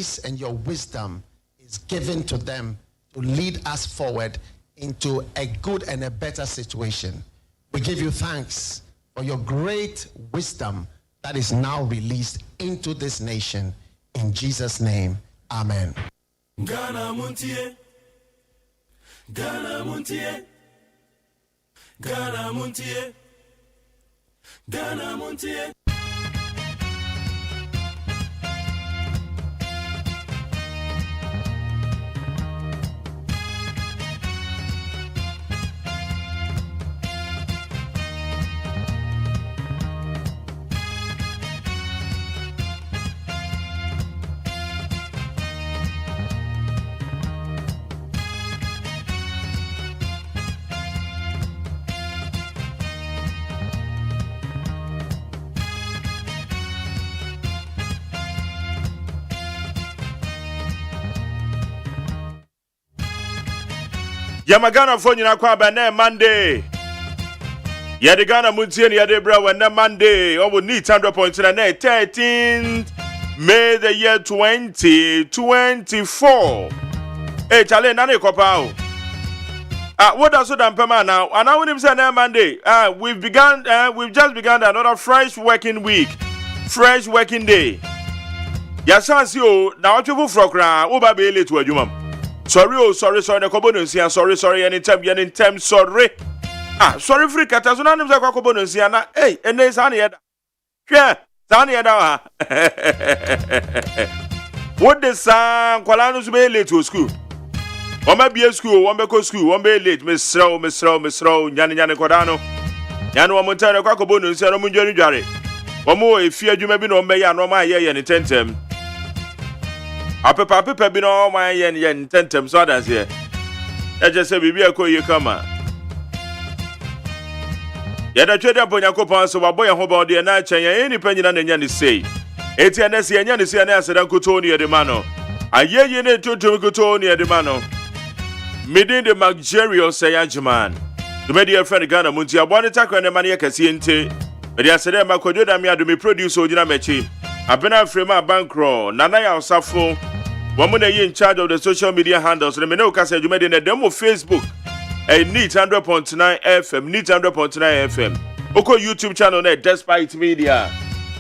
grace and your wisdom is given to them to lead us forward into a good and a better situation. We give you thanks for your great wisdom that is now released into this nation. In Jesus' name, amen. Ghana Montie, Ghana Montie, Ghana Montie, Ghana Montie. Yamagana phone na kwa ba na Monday. Yede Ghana Montie ni yede bra when na Monday. Owo need 100.9 na 13th May the year 2024. Chale na ne kopa o. What does so damn pema now? And I want say na Monday. We've just begun another fresh working week. Fresh working day. Ya chance yo na otwefo frokra wo ba be late to adwuma. Sorry, the Cobonus, sorry, anytime, sorry. Sorry, free Catasuna, the Cobonus, hey, and there's Zania. Yeah, Zania. What the son, Colanus be late to school? One may be a school, one may go school, one may late, Miss Row, Yan Cordano, Yano Montana Cobonus, and Munjari Jari. One more if you may be no may and no my year and attend them. Papa been all my yen 10 times others here. I just say, Bibi, you come on. Yet I trade up on your coupon, so a boy and about the night, and any penny and any say. ATNS and Yanis and answer Uncle Tony at the Mano. I hear you need to Uncle Tony at the Mano. Midin the luxurious say AGYEMAN. The media friend Ghana Montie, I want to tackle the money I can see into. But I said, my cojoda me to me produce Ojina Mechi. I've been a frame of bankroll, Nanaya Safo. Woman in charge of the social media handles. Let me know because you made in a demo Facebook. A neat 100.9 FM, neat 100.9 FM. Oko YouTube channel, Despite Media,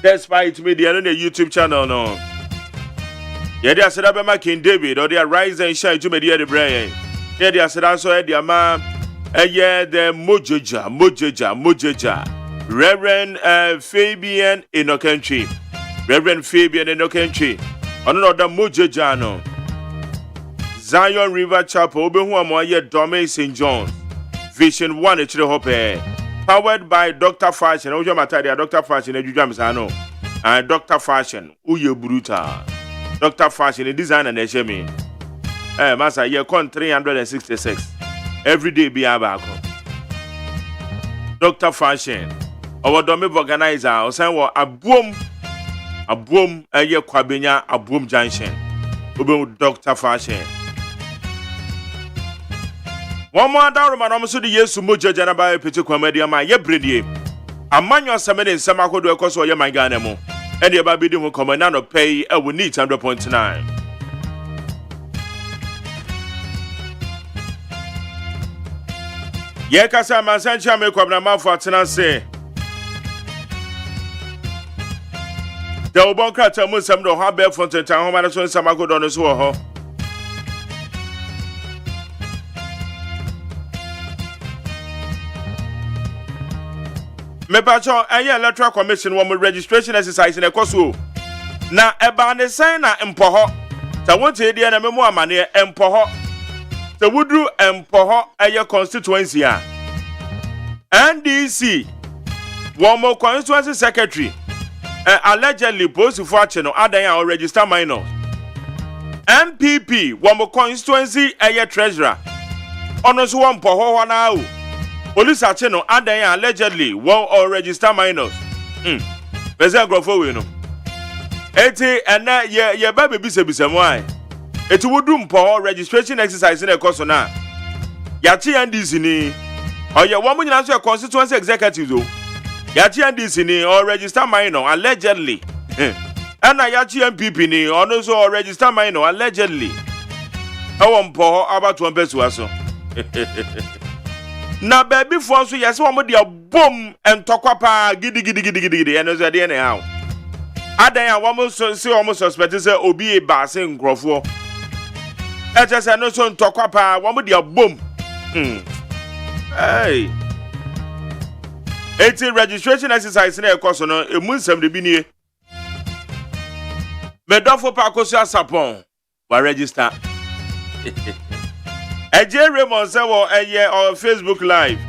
no YouTube channel, no. Yeah, they are said about King David or they are rise and shine to media the brain. Yeah, they are said also at the man. Yeah, the Mojeja. Reverend Fabian in no country. Another Mojejano. Zion River Chapel, Obehuamoye Dome St. John's. Vision 1 Hope. Powered by Dr. Fashion. Ojo Matadia, Dr. Fashion, Ejujamsano. And Dr. Fashion, Uye Bruta. Dr. Fashion, a designer, and Eshemi. Massa, year con 366. Every day be abako. Dr. Fashion. Our Dome organizer, Osanwa, a boom, a year Kwabenya, a boom junction. Ube Dr. Fashion. One more down, man, almost the years to Mojana by a petty comedy, my ye brady. A man your summon in Samako do a cost or your my ganemo. And your baby will come and not pay, I will need 100.9. Yekasa Mansancha make up my for tenancy. The Obonka Tamusam do have bear fontaine town home and Samako don as well. Me pacho eye electoral commission wo registration exercise in ekoso na eba ne sign na empoho ta wonte die na memo amane empoho ta wudru empoho eye constituency a NDC wo mo constituency secretary allegedly post for ache no adan a register minors MPP wo mo constituency eye treasurer ono so wo mpoho ho na o police ache no adan allegedly won or register minors. President Grofo we no. Eti ena ye ba be bisa mo ai. Eti wodu mpo registration exercise na ekoso na. Ya chi NDC ni. Oye wo mo nyina so constituency executives o. Ya chi NDC ni or register minor allegedly. And I actually MPP ni also register mine allegedly. I want poor about 1 person. Now, baby, for so yes, one with your boom and talk up giddy, and as I did anyhow. I then almost suspect is a bass in Crawford. I just know some talk up one with your boom. Hey, 18 registration exercise in a course on a moon 70 bini. Medofo Pacosia Sapon, by register. AJ Raymond said, on Facebook Live.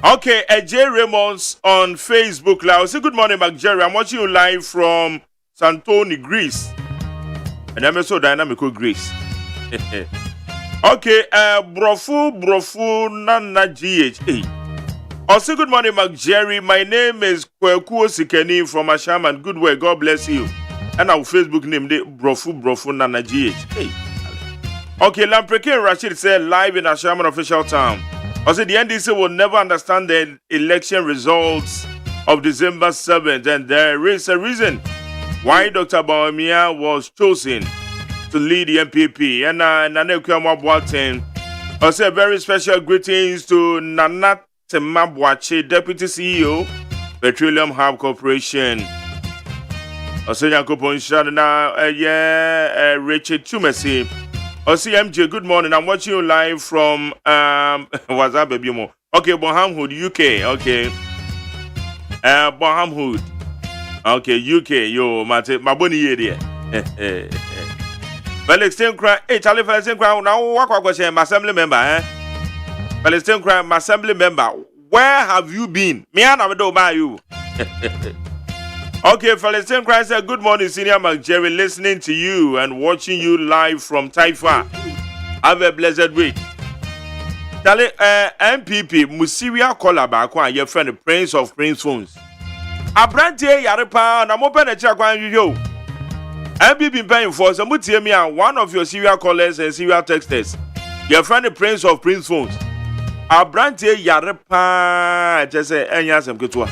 Okay, AJ Raymond's on Facebook Live. Say good morning, Mark Jerry. I'm watching you live from Santoni, Greece. And I'm so dynamical Greece. Okay, brofu nana GHA. Also, good morning, Mark Jerry. My name is Kweku Sikeni from Ashaman. Good work, God bless you. And our Facebook name, the brofu nana GHA. Okay, Lampreke Rashid said live in Ashaman official town. Also, the NDC will never understand the election results of December 7th, and there is a reason why Dr. Bawumia was chosen to lead the MPP. And Nana Kwamabwaten. Also, a very special greetings to Nana Temabwache, Deputy CEO, Petroleum Hub Corporation. Also, Yankopon Shadana, Richard Tumesi. Also, MJ, good morning. I'm watching you live from, what's up, baby? Okay, Bonham Hood, UK. Okay. Bonham Hood. Okay, UK. Yo, my bunny here. Palestine Crime. Hey, Charlie Palestine Crime. Now, what was my assembly member, eh? Palestine Crime, my assembly member. Where have you been? Me and I don't buy you. Okay, Palestine Crime said, good morning, Senior Mark Jerry, listening to you and watching you live from Taifa. Have a blessed week. Charlie, MPP, Musiria Kolaba, your friend, the Prince of Prince Phones. Abrante Yarepa, and I'm open a check on you. MPP paying for some one of your serial callers and serial texters. Your friend, the Prince of Prince Phones. Abrante Yarepa, just say, and yes, I'm good to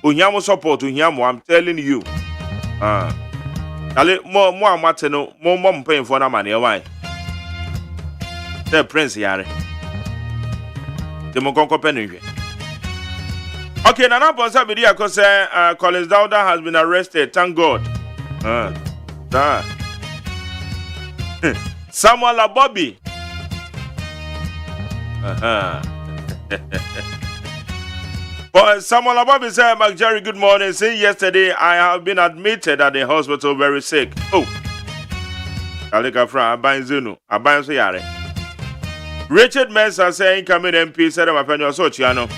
Unyamo support to him, I'm telling you. More Martino, more mom paying for that money. Why? The Prince Yare. The Mokonko Penny. Okay, Nana Bonsa Bidia Kose, Collins Dowda has been arrested. Thank God. Samuel Bobby. But Samuel Ababi said, Mark Jerry, good morning. Since yesterday, I have been admitted at the hospital very sick. Oh. Alika Fra, Abainzunu, Abainzuyare. Richard Mensah saying, coming MP, said, I'm a penny or so, Chiano.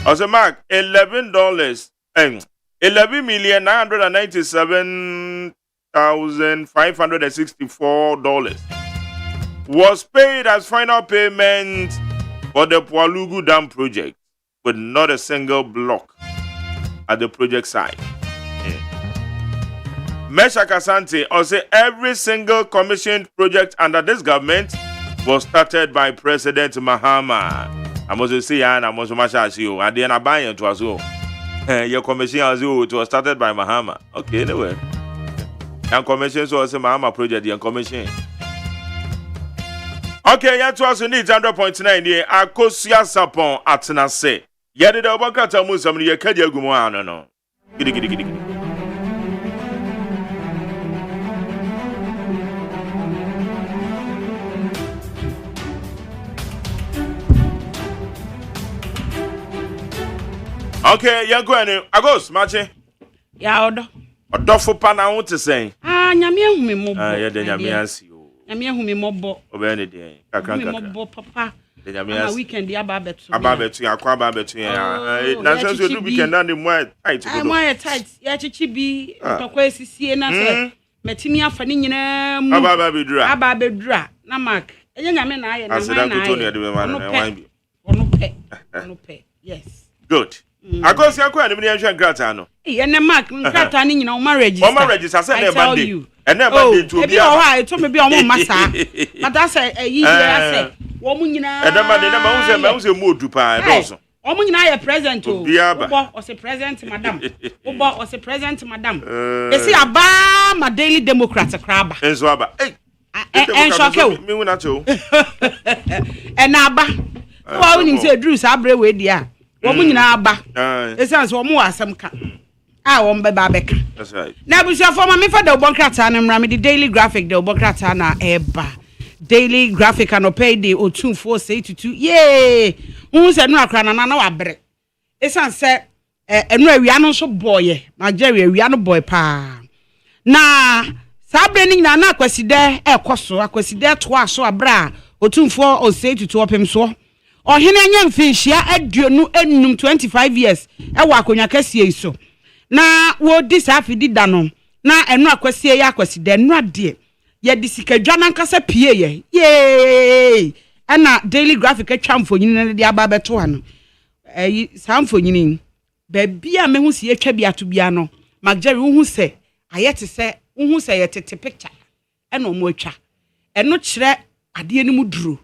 I said, Mark, $11,997,564 was paid as final payment for the Pualugu Dam project, but not a single block at the project site. Meshach Asante also every single commissioned project under this government was started by President Mahama. I must say, and I must say, you at the end of buying to us. Your commission as you it was started by Mahama. Okay, anyway. And commission was a Mahama project, the commission. Okay, yeah, to us in 100.9 here. Akosia Sapon Atenase. Yadi the Obakata Musam, the Kadia Gumuano. No. Giddy. Okay, you're going. Agos, Machi. Yaodo. Odofo pana want to say. Nyame hu me mobo. Yeah, the nyame ansi o. Nyame hu me mobo. Obey dey. Kakranka. Mobo papa. The nyame ansi. Weekend ya babetu. Ababetu, akwa ababetu ya. Na so do weekend na dem more tight go. More tight. Ya chichi bi tokwa esisie na so. Metimi afa ni nyina mu. Ababedura. Na mark. Enye nyame na aye na. Asida kuto ne de be ma na wan bi. Ono pe. Yes. Good. Akosi akwa ne me nhwe nkrata no. Ene mark nkrata ni nyina o ma register. O ma register say na bande. And never did to be a to me be on massa. But that's a year say. Woman nyina. And the man say modu pa dozo. Woman nyina ye present o. Obo o say present madam. Obo o say present madam. They say aba ma daily democrat craba. Enzo aba. En shock o. Me wona cho. En aba. Wo woni say Drew sa abre we dia. Woman nyina aba. Esan so wo asem ka. Won be ba beka. That's right. Na busia for me for the obokrata na mra me the daily graphic the obokrata na eba. Daily graphic and pay the 024622. Yay! Who said no akra na na wa bre. Esan se enu awia no so boy. Nigeria awia no boy pa. Na sabre ni na na akwaside ekoso akwaside to aso abra 024622 opem so. Ohene anya mfinhia aduonu enum 25 years e wa akonya kasie so. Na wo disafidi danom na enu akwasie ya akwaside enu ade ye disikadwa na nkasa pie ye ana daily graphic atwa mfonyin na de aba beto ano sa mfonyin ba bia me hu se atwa bia to bia no magjerry hu se ayete se hu se ye tete picture ena omo atwa eno kire ade ni mu duro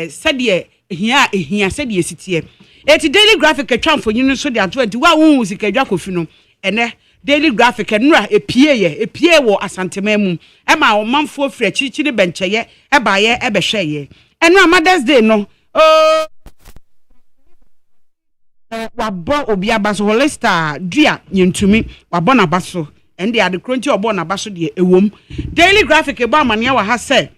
sede ehia sede sitie eti daily graphic atwa mfonyin so de ato anti wa hu sikadwa kofi no ene daily graphic enura epie wo asantemam ma o manfo afri chichiri bencheye eba ye ebehweye enura Mother's Day no wabo obi abaso holista dua nyentumi wabo na baso ende ade kronti obo na baso de ewom daily graphic ebo amane wa ha se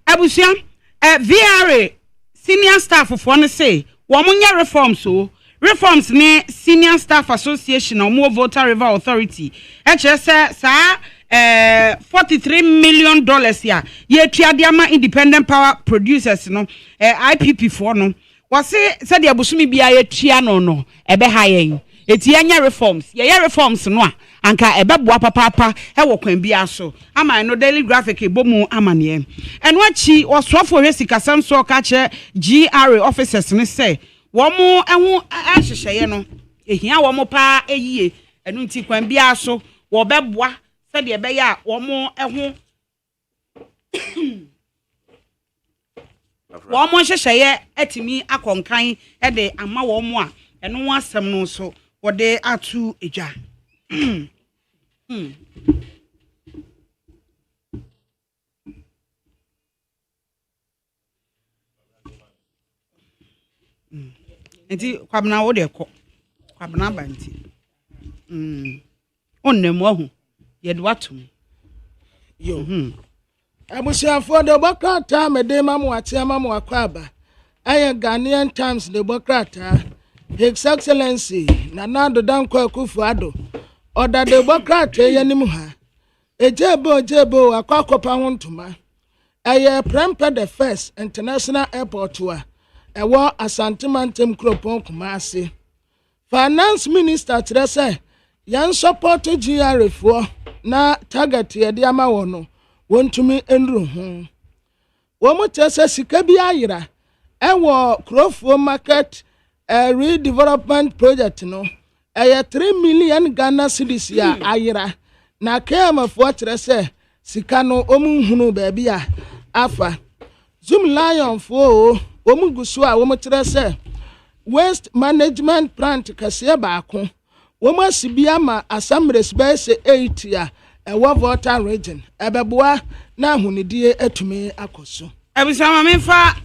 abusia VRA senior staff for no say wo munya reforms so reforms ni Senior Staff Association or more Voter River Authority HSA sa $43 million ya ye tuadiama independent power producers no IPP for no wase said the abusumi bia ye tua no ebe hayen eti anya reforms ye reforms no anka ebeboa papa e wo kwan bia so ama no daily graphic ebomu amane eno achi osofo hwesika samso ka che GRA officers ni say womo ehu ahyehyeye no ehia womo pa eyie enu nti kwan bia so wo beboa se de be ya womo ehu womo hyehyeye atimi akonkan e de ama womo a enu asem no so wo de atu eja Enti kwabna wo de ko kwabna banti onnem ahu ye de watum yo abusiafo de bokrata mede mamu ate mamu akwaba aye Ghanaian Times de bokrata His Excellency Nana Dankwa Akufo-Addo order de bokrata yanim ha ejebo akwakopa hontoma aye Prempeh the First International Airport wa ewo asantimantem kropon Kumasi Finance Minister trese yan support GRA for na target ye de ama wono wontumi enru ho wo mo trese sika bi ayira ewo Krofo Market redevelopment project no 3 million Ghana cedis ya ayira na kema fo trese sika no omunhunu ba bia afa Zoom Lion fo omugusu a womotrese waste management plant kase baako womasibia ma assemblies base 8 ya ewo Volta region ebeboa na ahunidie atumi akoso ebisama memfa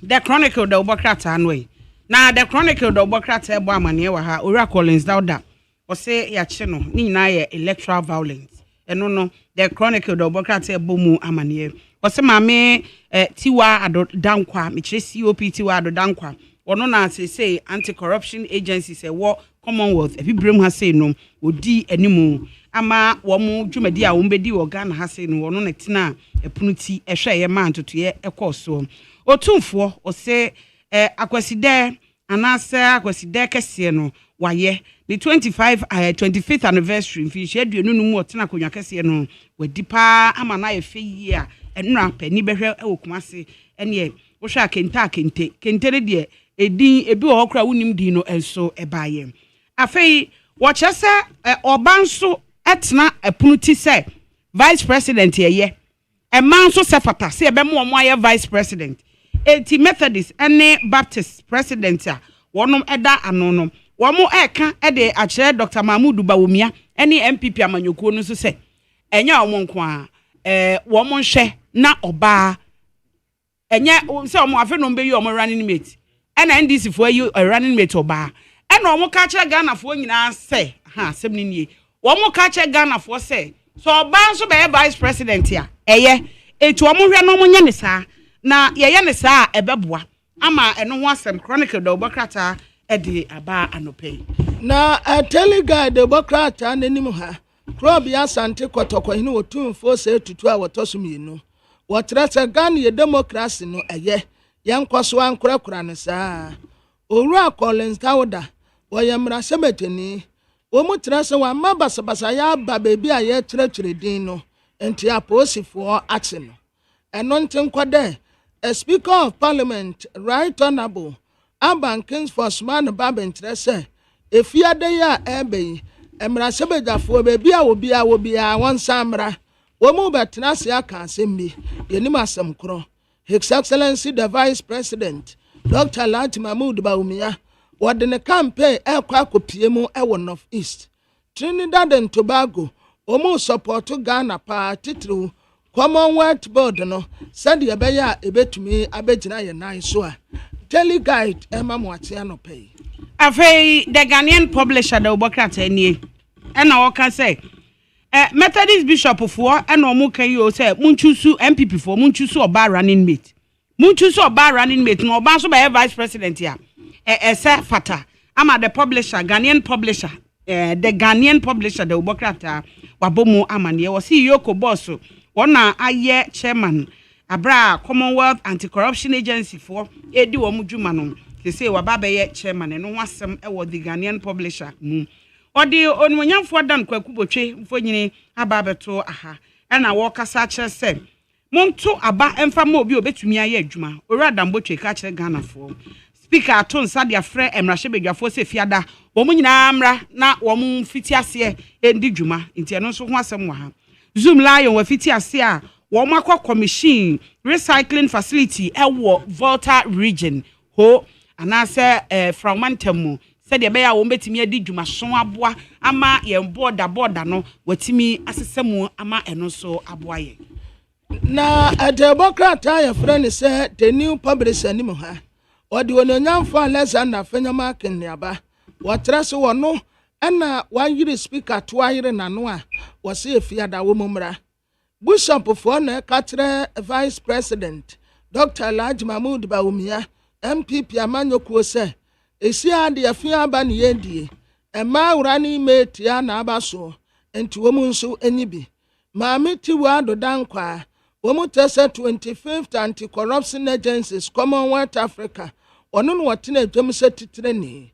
the chronicle the obokrata anwe na the chronicle the obokrata ebo amane wa ha Ora Collins Dauda o se ya che no ni nyina ye electoral violence eno no the chronicle the obokrata ebo mu amane o se mame tiwa adodankwa mechire COP tiwa adodankwa ono na say anti-corruption agencies wo Commonwealth ebibrem ha say no odi animu ama wo mu dwumadi a wo mbedi wo Ghana ha say no ono na tina epunuti ehwe ye man totoye ekoso otumfo o se akwaside anase akwaside kese no waye the 25th anniversary mfinhye aduonu mu otina konwa kese no wadipa ama na efe yi a enura pani behwe ewo Kumasi ene wo hwa kente kentere de edin ebi wo kra wonim din no enso ebaye afei wo chese obanso etna epunu ti se vice president ye e man so sefata se ebe mo aye vice president enti Methodist ene Baptist president a wonom eda anono wo mo eka ede a kire Dr. Mahmoud Bawumia ene MPP amanyokuo no so se enya wo nko a wo mo nhwe na oba enya se wo mo afi no mbe yi wo running mate ena NDC fo yi running mate oba ena wo mo ka kire Ghana fo nyina se ha asem ni nie wo mo ka kire Ghana fo se so oba nso be vice president a eye etu wo mo hwe no mo nya ne saa na ye ne saa ebeboa ama eno ho asem chronicle do bokrata edi aba anope na ateliga de bokrata nanim ha Krob ya sante kotoko hinu otumfo se tutu a wotosumienu wotrese Ghana ye democracy no eye yankwaso ankorakora ne saa Owura Collins Tawda woyemra semeteni wo mutrese wa mabasabasa ya ba bebi a ye kyerɛkyerɛ din no enti aposifo axe no eno ntenkwade a Speaker of Parliament, Right Honorable Aban Kingsford man babentrese efiade ya ebe emra sebejafo bebi a obi a won samra wo mu betena se aka asem yenim asem kro His Excellency the Vice President Dr. Lati Mahmoud Bawumia wode ne campaign ekwa akopie mu ewo North East Trinidad and Tobago omu support Ghana pa titru Commonwealth Board no said ye beya ebetumi abegina ye nan so a daily guide Emma Mwati anope afei the Ghanaian publisher the Obokrata nie ena wo kan say Methodist bishop fo ena omu kan yo say munchusu MPP fo munchusu oba running mate no oba so be vice president ya ese fata ama the publisher Ghanaian publisher the Ghanaian publisher the Obokrata wabomu amane wo see Yoko boss Wana aye chairman abra Commonwealth Anti-Corruption Agency for edi wo mudwuma no they say wababa ye chairman no wasem e wo the Ghanaian publisher odi onwanyamfo dan kwakubotwe mfonyini ababeto aha na wo kasa kire se monto aba emfa ma obi obetumi aye adwuma owura dambotwe ka kire Ghana fo speaker aton sadia frɛ emrahye se fiada wo munyina amra na wo mfiti ase endi dwuma nti no so ho asem wa ha Zoom Lion wa fiti ase a wo makwa commission recycling facility ewo Volta region ho anase from Mantamu said ye be ya wo betimi adi dwumaso aboa ama ye border no watimi asesemu ama eno so aboa ye na Democrat ya friend say the new publisher ni mo ha odi wononyamfo Alexander Fenyama Keniaba watrase wono ena wayiri speaker to ayire nano a wose efiada wo mumra bishop for na katre vice president Dr. Lati Mahmoud Bawumia MPP amanyokuo se esi ade afia ba ne yendie ema urani metia na abaso enti wo mu nso enyibi maami tiwa dodankwa wo mu tese 25th Anti-Corruption Agencies Commonwealth Africa ono no wotena adwam se titreni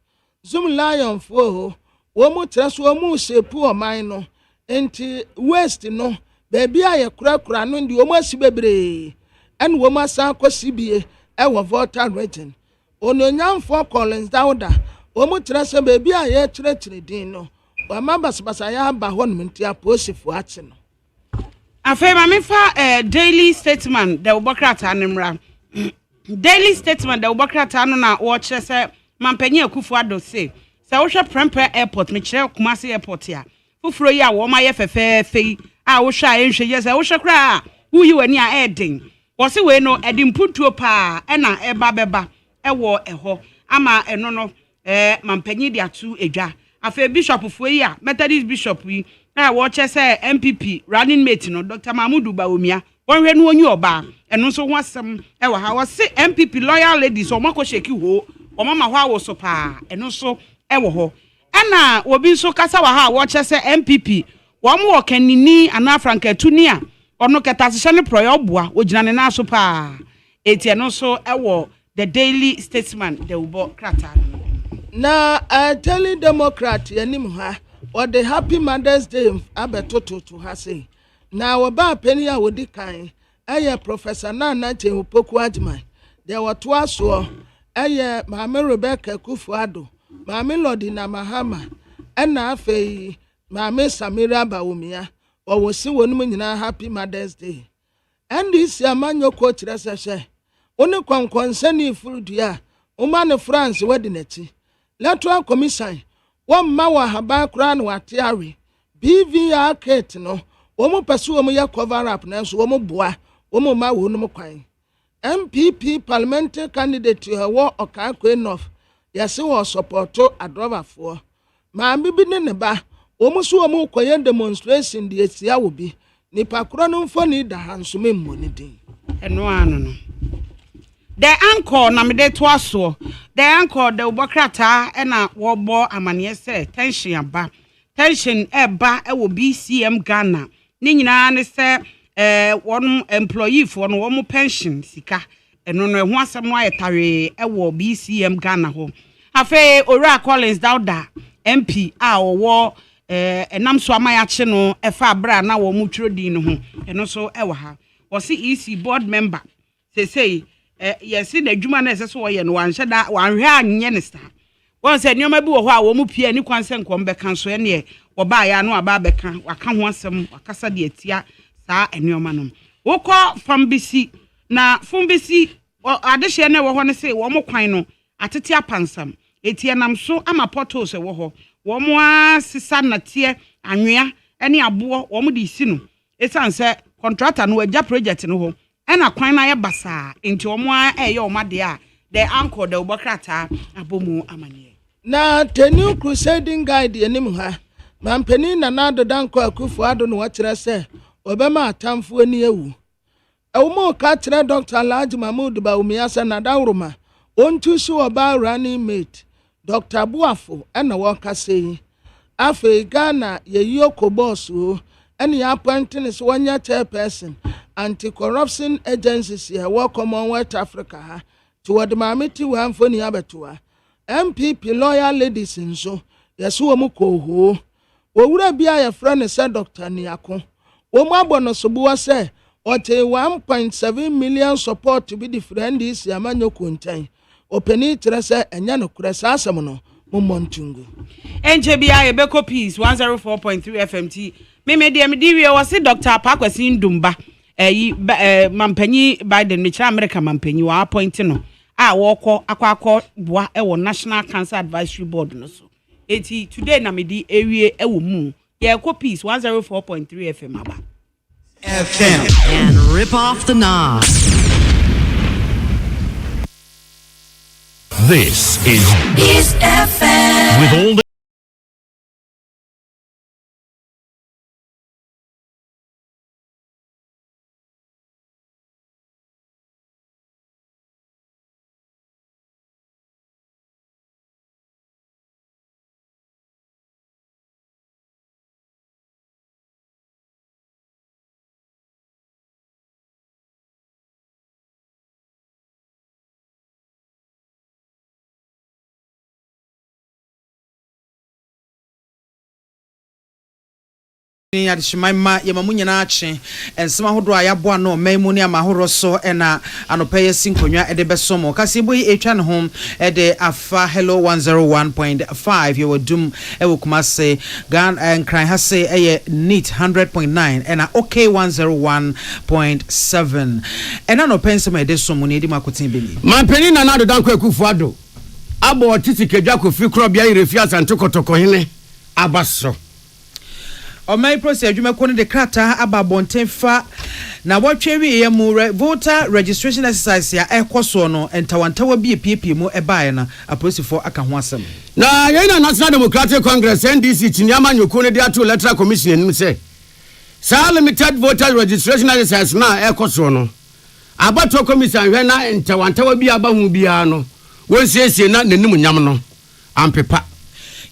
Zoom Lion fo wo mu treso wo mu shepu oman no enti west no baby aye kurakura no ndi wo mu asi bebre en wo mu asa kwasibie e wo Volta region ononyamfo Collins Dauda wo mu treso baby aye kyerɛkyerɛ din no wa mabasbasa ya ba hɔ no ntia posifu ache no afei ma mefa daily statement da Obokrata anemra daily statement da Obokrata no na wo kyerɛ sɛ mampanyi akufo ado se sɛ wo hwɛ Prempeh airport me kyerɛ Kumasi airport ya fufuro yi a wo ma yɛ fɛfɛɛfɛ a wo hwɛ a enhwɛ yɛ sɛ wo hwɛ kra wo yi wani a ɛden wo se we no ɛdi mpuntuo pa ɛna ɛba bɛba ɛwɔ ɛhɔ ama ɛno no mampanyi de ato edwa afei bishop fo yi a Methodist bishop yi na wo kyerɛ sɛ MPP running mate no Dr. Mahmoud Bawumia wonhwɛ no onyi oba ɛno nso ho asɛm ɛwɔ ha wo se MPP loyal ladies o makɔ sheki ho o mama ho awo so pa ɛno nso ɛwɔ hɔ ɛna obi nso kasa wɔ ha wo kyerɛ sɛ MPP wo mo wɔ kanini ana frankatuni a ɔno kɛtasehye ne proyɛ oboa ogyina ne na so pa eti ɛno nso ɛwɔ the daily statesman the Obokrata na Daily Democrat yanim ha or the Happy Mother's Day abetoto to ha say na oba pani a wodi kan Professor Nana Upoku Agyeman there were two aso ɛyɛ maame Rebecca Kufuado maame Lodina Mahama ɛna afei maame Samira Bawumia ɔwɔ si wɔnum nyinaa happy Mother's Day NDC amanyo ko kyerɛ sɛ one kwankwansani furudua uma ne France wadi n'akyi Electoral Commission wamma wa haba kra na wate awe BVR kit no womu pɛso womu yɛ cover up na so womu boa womu ma wonum kwan MPP parliamentary candidate wɔ Okakwe North yɛse wɔ supporto adrobafoɔ ma bibi ne ba womu so womu kɔyɛ demonstration de asia wo bi nipa kro no mfoni da hansome mmoni din ɛno ano no the anchor na me de to aso the anchor de obokrata e na wo bo amane se tension aba tension eba e wo BCM Ghana ni nyina ne se won employee for no wo pension sika eno no ho asem no ayetare e wo BCM Ghana ho afa Ora Collins Dauda MP a wo enam so amayache no e fa bra na wo mu twrodin no ho eno so e wo ha wo se EC board member say yes in adwuma na ese so wo ye no wanhye da wanhwe anye ne sta won se nyoma bi wo ho a wo mu pie ni kwanse nkom beka so ne wo ba ya no aba beka waka ho asem wakasa de atia saa enyoma no wokọ from BC na from BC adehye na wo ho ne se wo mo kwan no atete apansam etie nam so ama portals wo ho wo mo asisa natie anwea ene abo wo mo de isi no esanse contractor no agya project no ho ena kwan na ye basa enti omo eye omade a the anchor the obokrata abomu amane na the new crusading guide enim ha mampeni na nado danko Akufuado no wakire se obema atamfo ani ewu ewumo ka kire Dr. Alhaji Mahmood Bawumia se na dawroma ontu so oba running mate Dr. Buafo ena woka sei afi Ghana ye yoko boss o ene ya appointment so wanya chairperson anti-corruption agencies here work Commonwealth Africa ha toward mamiti wa mfoni abetoa MPP lawyer ladies nso yeso wo mu koho owura bia ya friend se Dr. Niako wo mu abono sobuwa se ote 1.7 million support to be the friend is amanyo kontan openi kire se enya no kure sa asem no montungu NJBI Ebeko Peace 104.3 FMT me die was Dr. Pakwasi Ndumba mampanyi Biden mechira America mampanyi wa appoint no a woko akwakọ boa e wo National Cancer Advisory Board no so eti today na me di ewie e wo mu ye ko Peace 104.3 FM aba FM and rip off the knob. This is FM with all the Shimama Yamamunya Ache and some who dry Abuano, Maymunia Mahoroso and Anopaya Sinkonia at the Besomo. Casibu Echan home at the Afa Hello 101.5. You will doom Ewukumase Gan and Cry Hase a neat 100.9 and a OK 101.7. And Anopensama de Somuni Makutin. My penny another Danko Kufuado. Abo Titi Kejako Fikrobia Refias and Tokotoko Hine Abaso. O my process you make the krata aba bontenfa na watwewe ye mu voter registration exercise ya ekoso no entawantawa bi PP mu ebae na apolisifoɔ aka ho asɛm na yɛna National Democratic Congress NDC tinyama nyoko ne de ato electoral commission nim sɛ sa limited voter registration exercise na ekoso no abato commission hwɛ na entawantawa bi aba hu bia no wonsiesie na nanim nyam no ampepa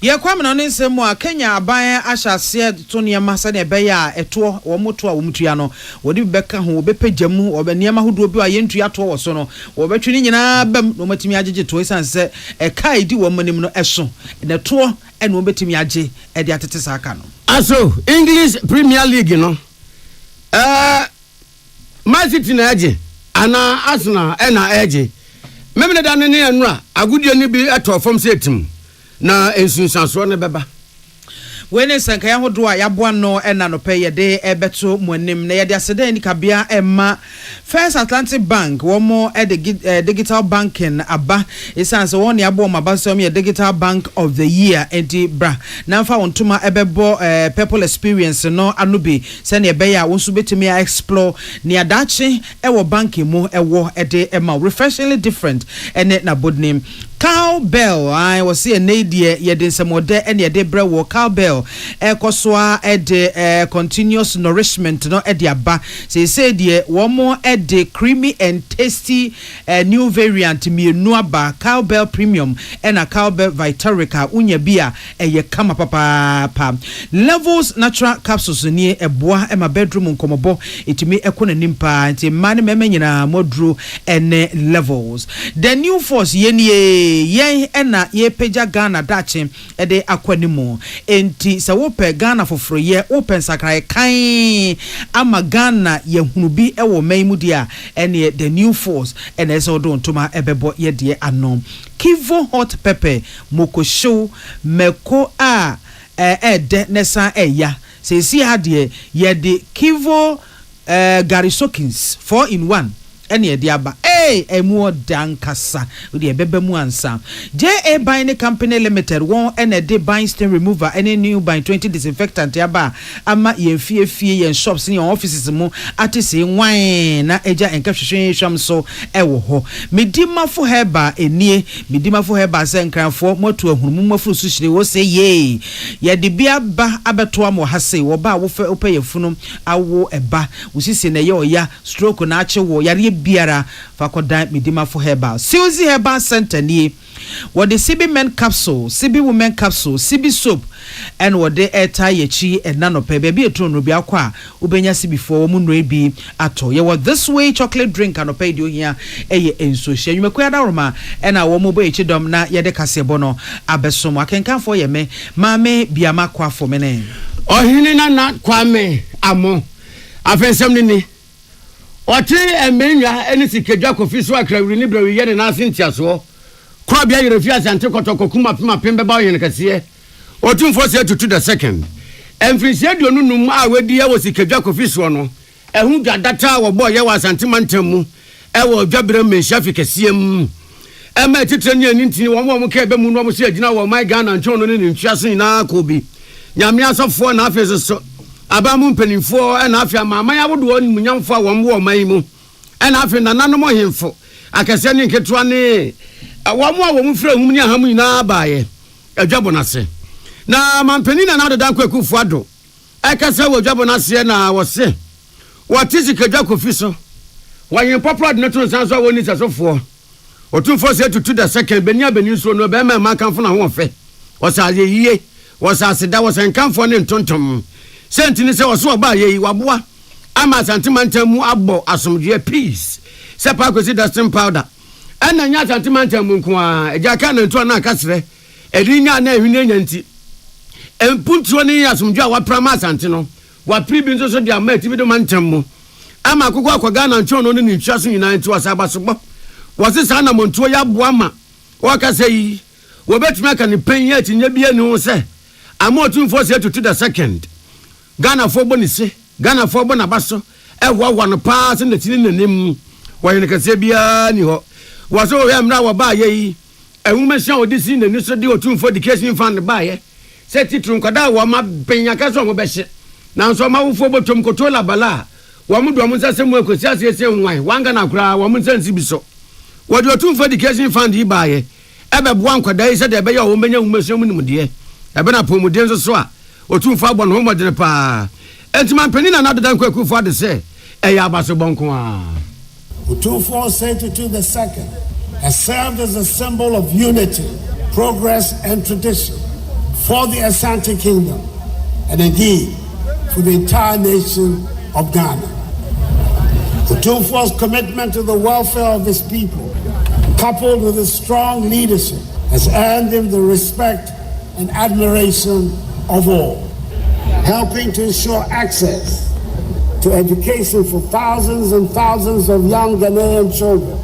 ye kwame no nsemu a Kenya aban ahyase to niema sa ne beya eto wo moto a wo mutua no wodi beka ho wo bepagyam wo be niema hodo bi a yentua to wo so no wo betwe ni nyina bam no matimi agege to isanse e kai di wo manim no eso ne to e no betimi age e de atete sa aka no aso English Premier League no Man City na age ana Arsenal na age memene da ne ne enura agudie ne bi ato fam se etim na ensunsanso ne beba when is Sankaya Hodua Yabuano and Nanope de Ebeto Munim, Nea Sede Nikabia Emma First Atlantic Bank, one more at the digital banking Abba. It sounds one Yabo Mabasomi, digital bank of the year, Enti Bra. Namfa on Tuma Ebebo People Experience, no Anubi, Senia Beya, Wonsubit me explore near Dachi, Ewo Banki Mo Ewo Ede Emma, refreshingly different, and net na good name. Cowbell, I was see a nadia, yet some more de and yet brew cowbell, Koswa at continuous nourishment, no at the abba. Say, dear, one more at the creamy and tasty new variant, me nuaba, cowbell premium, and a cowbell vitarica, unya beer, and ye kama papa. Levels natural capsules near a bois and my bedroom on Komobo, it me a nimpa, and mani memena modru and levels. The new force yenye. Ye ena ye peja Ghana dachi ede akwanimo enti sa wope Ghana for ye open sakrai kai ama Ghana ye hunubi ewo meimudia ene the new force ene eso don tuma ebebo ye de anom Kivo hot pepper moko show meko a de nesa eya se si hade ye de Kivo Gary Soakins 4-in-1 ene de aba emu dankasa we de bebe mu ansa JA Buying Company Limited won ene de buying stain remover ene new buying 20 disinfectant aba ama yemfie yen shops in offices mu atise wan na eja enka hwehwe hwam so ewo ho medimafo heba enie medimafo heba senkranfo moto ahunmu mafuru so hyire wo se ye de bia ba abeto am hase wo ba wo fe opeyefunu awo eba usisi na ye oya stroke na ache wo yare biara fakodan medima for herbal Suzy Herbal Center ni what the CB men capsule CB women capsule CB soap and what the airtie yechi and nanope baby etron no bi akwa ubenya CB for mu no bi ato ye what this way chocolate drink and opay do here eye enso hye you mekwa da roma and a wo mo bo echi dom na ye de kasebo no abesom akenkan for ye me maame biama kwa for me ne ohini na kwame amo afensem ni Ote emenya eni sikedwa kofi so akrawiri ni brawi ye na asentia so kwa bia yerefi asante kotoko kuma pema pembe ba ye nkase otumfo se tutu the second emfrinsie duonu num a wedi ye wo sikedwa kofi so no ehu dwadata wo bo ye wa asante mantam mu e wo dwabere menhia fikasiem ema titre ni ani ntini wo mo ka be mu no mo se agina wo my Ghana nchono ni ntwaso na kobi nyame asofo na afese so abamu mpenimfo na afia mama ya wodo munyamfo wo man mu na afia nananom hemfo akase ne nketua ne wo mu fra hum ni aham nyina baaye adwabo nase na mampeni na nadodan kwakufu ado akase wo adwabo nase na wo se watisi kedwa kofi so wayen popular de neto sanso woni sasofo otumfo se tutu da second benia beni so no be ma kanfo na ho fe wo sa yeye wo sa seda wo san kanfo ne ntontom sentini se woso ba ye waboa ama santimantamu abo asomdwe peace se pa kwesi dustin powder ana nya santimantamu nko a eja ka na nto na akasre edi nya na ehwine nya nti empuntuo ne asomdwe a waprama santi no wapri bi nso so dia ma tibi do mantamu ama akoko akwaga na ncho no ne ntwa so nyina nti wasa basobo wose sa na montuo ya boa ma wakase yi wobetumi aka ne panya atinya bia ne ho se ama otumfo se tutu the second Ghana for bonise Ghana for bonabaso ewa no pass na tini nanim wa yen kase bia ni ho waso we amra wa ba ye ehumehia odisi na ni so de otumfo education fund ba ye se titru nkwada wa ma penya ka so mo be hye na so ma wofo botom kotola bala wa mu do mo sasem akosi asese nwan wanga na kura wa mu nsansi bi so wa de otumfo education fund yi ba ye ebe bo ankwada yi se de be ye wo menya humehia mu nim de ebe na pomuden so a otumfo abon ho modene pa entima peni na nadodan kwakufu ade se eya abaso bonko a otumfo said to the second has served as a symbol of unity, progress and tradition for the Asante Kingdom and indeed for the entire nation of Ghana. Otumfo's commitment to the welfare of his people, coupled with his strong leadership, has earned him the respect and admiration of all, helping to ensure access to education for thousands and thousands of young Ghanaian children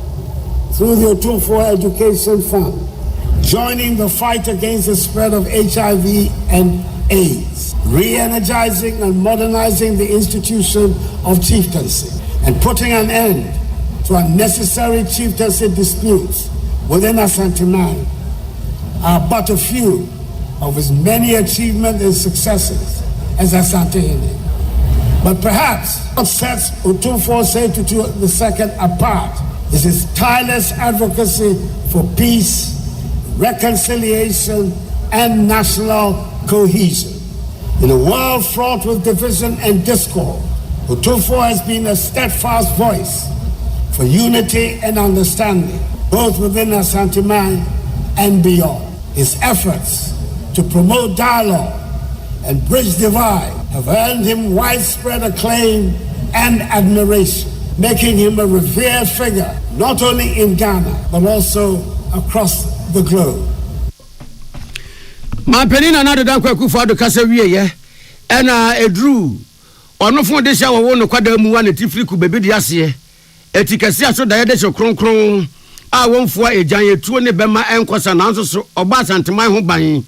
through the Otumfuo Education Fund, joining the fight against the spread of HIV and AIDS, re-energizing and modernizing the institution of chieftaincy, and putting an end to unnecessary chieftaincy disputes within Asante are but a few of his many achievements and successes as Asante. But perhaps what sets Otumfuo Osei II apart is his tireless advocacy for peace, reconciliation, and national cohesion. In a world fraught with division and discord, Otumfuo has been a steadfast voice for unity and understanding, both within Asante and beyond. His efforts to promote dialogue and bridge divide have earned him widespread acclaim and admiration, making him a revered figure not only in Ghana but also across the globe. My penina na dan kwaku fa do kasa wieye ena edru ono fun de sha wo no kwada mu wa ne tifriku bebi de ase etikasi aso da ye de kronkron a wonfo ejan yetuo ne bema enkosa nanso so oba Asanteman ho ban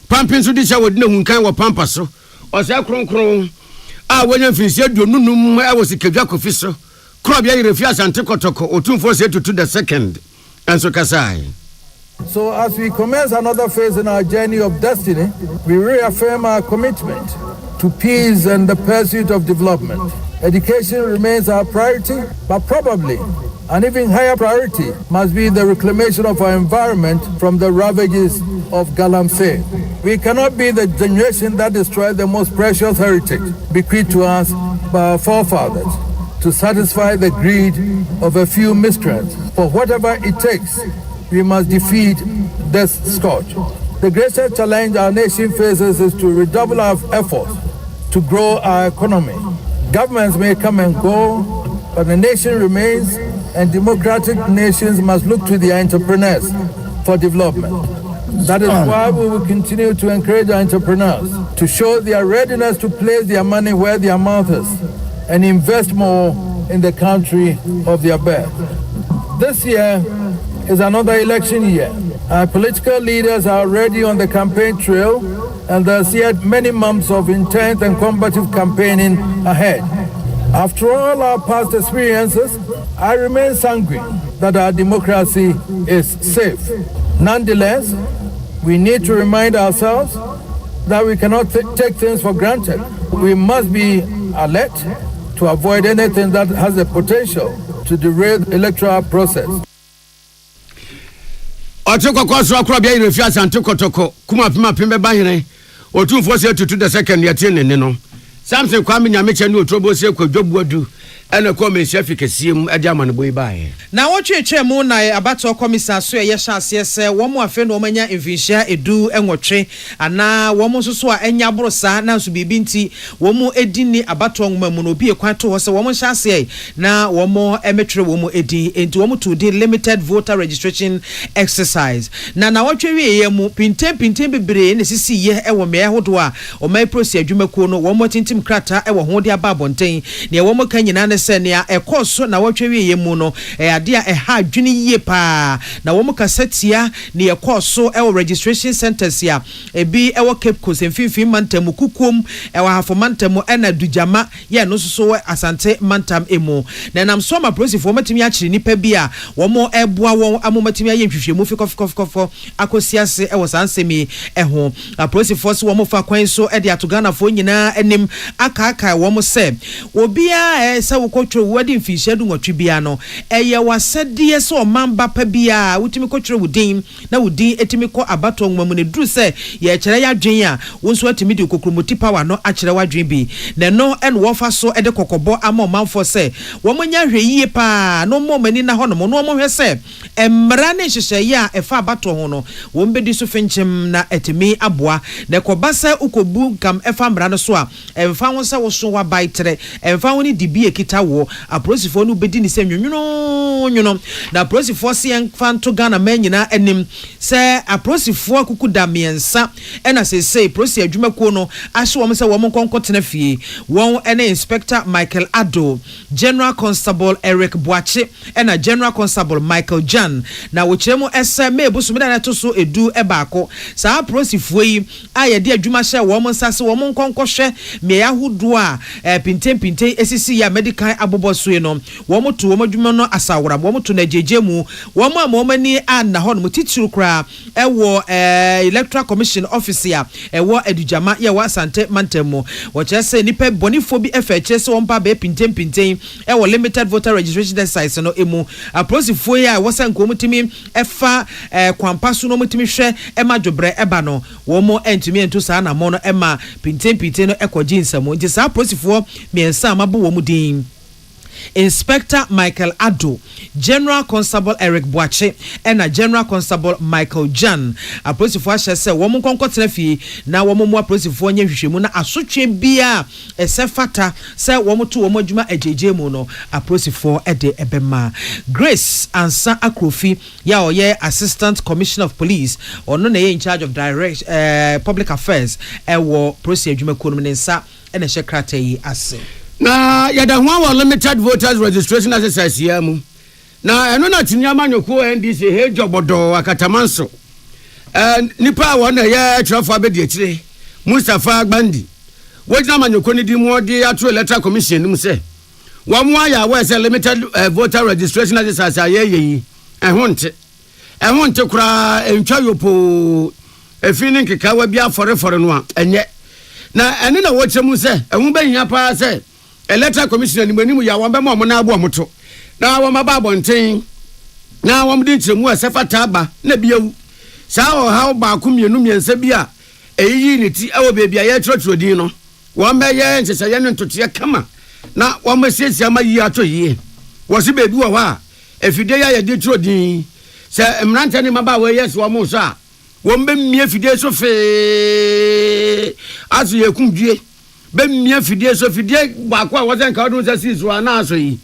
pampin so de sha wodi na hunkan wo pampa so ose kronkron a wonya finsi aduonunum e wo sikadwa kofi so krobia yerefi Asante kotoko Otumfuo Osei II II enso kasai. So as we commence another phase in our journey of destiny, we reaffirm our commitment to peace and the pursuit of development. Education remains our priority, but probably an even higher priority must be the reclamation of our environment from the ravages of Galamsey. We cannot be the generation that destroyed the most precious heritage bequeathed to us by our forefathers to satisfy the greed of a few miscreants. For whatever it takes, we must defeat this scourge. The greatest challenge our nation faces is to redouble our efforts to grow our economy. Governments may come and go, but the nation remains, and democratic nations must look to their entrepreneurs for development. That is why we will continue to encourage our entrepreneurs to show their readiness to place their money where their mouth is and invest more in the country of their birth. This year is another election year. Our political leaders are already on the campaign trail, and there's yet many months of intense and combative campaigning ahead. After all our past experiences, I remain sanguine that our democracy is safe. Nonetheless, we need to remind ourselves that we cannot take things for granted. We must be alert to avoid anything that has the potential to derail the electoral process. Otoko kwaso akro bia yerefi Asante kotoko kuma pima pembe bahire Otumfuo Osei II yete ne no Samson Kwame Nyameche ne Otrobo se kwadwobuadu ene komisia fikasiem ade amanebo ibae na wotwetwe mu na abato komisa so ye hyase se wo mu afe no manya mfinhia edu enwotwe ana wo mu soso a enya borosa na so bibi nti wo mu edini abato nwoma mu no bi ekwato ho se wo mu hyase na wo mu emetre wo mu edi enti wo mu to the limited voter registration exercise na wotwe wie mu pintem bebre ne sisi ye ewo me hodo a o mai prosi adwumakuo no wo mu tintim krata ewo ho de ababonten ne wo mu kanyina ne senia ekoso na wotwe wie mu no ade a ha adwene yie pa na wo mu kasatia ne ekoso ewo registration centers ya ebi ewo Cape Coast mfimfim mantam kukum ewo hafo mantam ena dujama ye no soso Asante mantam emu na nam so ma process for matimi akire nipa bi a wo mo eboa won amomatimi aye nhwehwemu fikofo akosiase ewo sansemi eho a process force wo mo fa kwan so e de atogana fo nyina enim aka wo mo se obia se wokotwe wadi mfihia du nwotwe bia no eye wasade se o mamba pa bia wutimi kotwe wudin na wudin etimi ko abato nwam ne duru se ye kire ya dwen a wonso atimi de kokromoti power no akire wadwen bi na no en wo fa so e de kokobo ama manfo se wo monya hweyie pa no mo mani na hono mo no mo hwe se emra ne hyehye a efa abato ho no wo mbedi so fenchem na etimi aboa na kobasa ukobu kam efa mra no so a emfa ho se wo so wa baitre emfa ho ni dibi ekita wo apolisifoɔ no bedi ni sɛ nwonwono na apolisifoɔ se yɛmfa Ghana man nyinaa anim sɛ apolisifoɔ kuku da miɛnsa ɛna sesei polisi adwumakuo no ahye wɔn sɛ wɔn nkɔnkɔtena fie wɔn ɛne inspector Michael Ado, General Constable Eric Boache ɛna General Constable Michael Jan na wɔkyerɛ mu ɛsɛ mebu so meda to so edu ɛbaako saa apolisifoɔ yi a yɛde adwuma hyɛ wɔn nsa se wɔn nkɔnkɔhwɛ mmea ahodoɔ a pinten esisi ya medical abobɔsoe no wɔn to wɔn adwuma no asawora wɔn to na gyegye mu wɔn a wɔn ani anna hɔ no titiri kra ɛwɔ electoral commission office a ɛwɔ adujama yɛ wɔ asante mantam mu wɔkyerɛ sɛ nipa bɔnifo bi ɛfɛ kyerɛ sɛ wɔn pa bɛ pinten ɛwɔ limited voter registration exercise no emu apolisifoɔ yi a wɔsɛ nkomo timi ɛfa kwampa so no mutimi hwɛ ɛma dwobrɛ ɛba no wɔn ɛntumi nto saa na mo no ɛma pinten no ɛkɔgye nsɛm nti saa apolisifoɔ mmiɛnsa amabo wɔn din Inspector Michael Ado, General Constable Eric Boache, and a General Constable Michael Jan. A police for us said, Woman Concotrafi, now one more police for Yamuna, a such a beer, a sefata, say one to Omojuma, a JJ Mono, a police for a de Ebema. Grace and San Akrofi, Assistant Commissioner of Police, or no in charge of direct public affairs, and war procedure Kurumensa, and a secretary as. Na yada hwa limited voters registration exercise yamu na eno na tinyama nyoko NDC he jobodo akatamanso nipa won na ye trafo abedi akire Mustafa Agbandi wojina manyoko ni di mu odi ato electoral commission nim se wo mu aya we se limited voter registration exercise ayeyi ehonte kura entwa yopo efini nkeka wa bia fore no a enye na ene na wo kyemu se ehun behia pa se electoral commission ni manimu ya won be mo na abo moto na won ba bonten na won di nkyeremu asefata ba na biawu saa o ha ba ko mienu miensa bia eyi ni ti awo be bia ye trotrodin no won be ye nkyese ye ntoto kama na won masiesia ma yi ato yi wo se bebi wo ha efide ya ye di trodin se emrante ni maba we yes wo mo so a won be mie fide so fe azu ye kundue be mia fidie so fidie baako a wozen ka odun sasi so ana so yi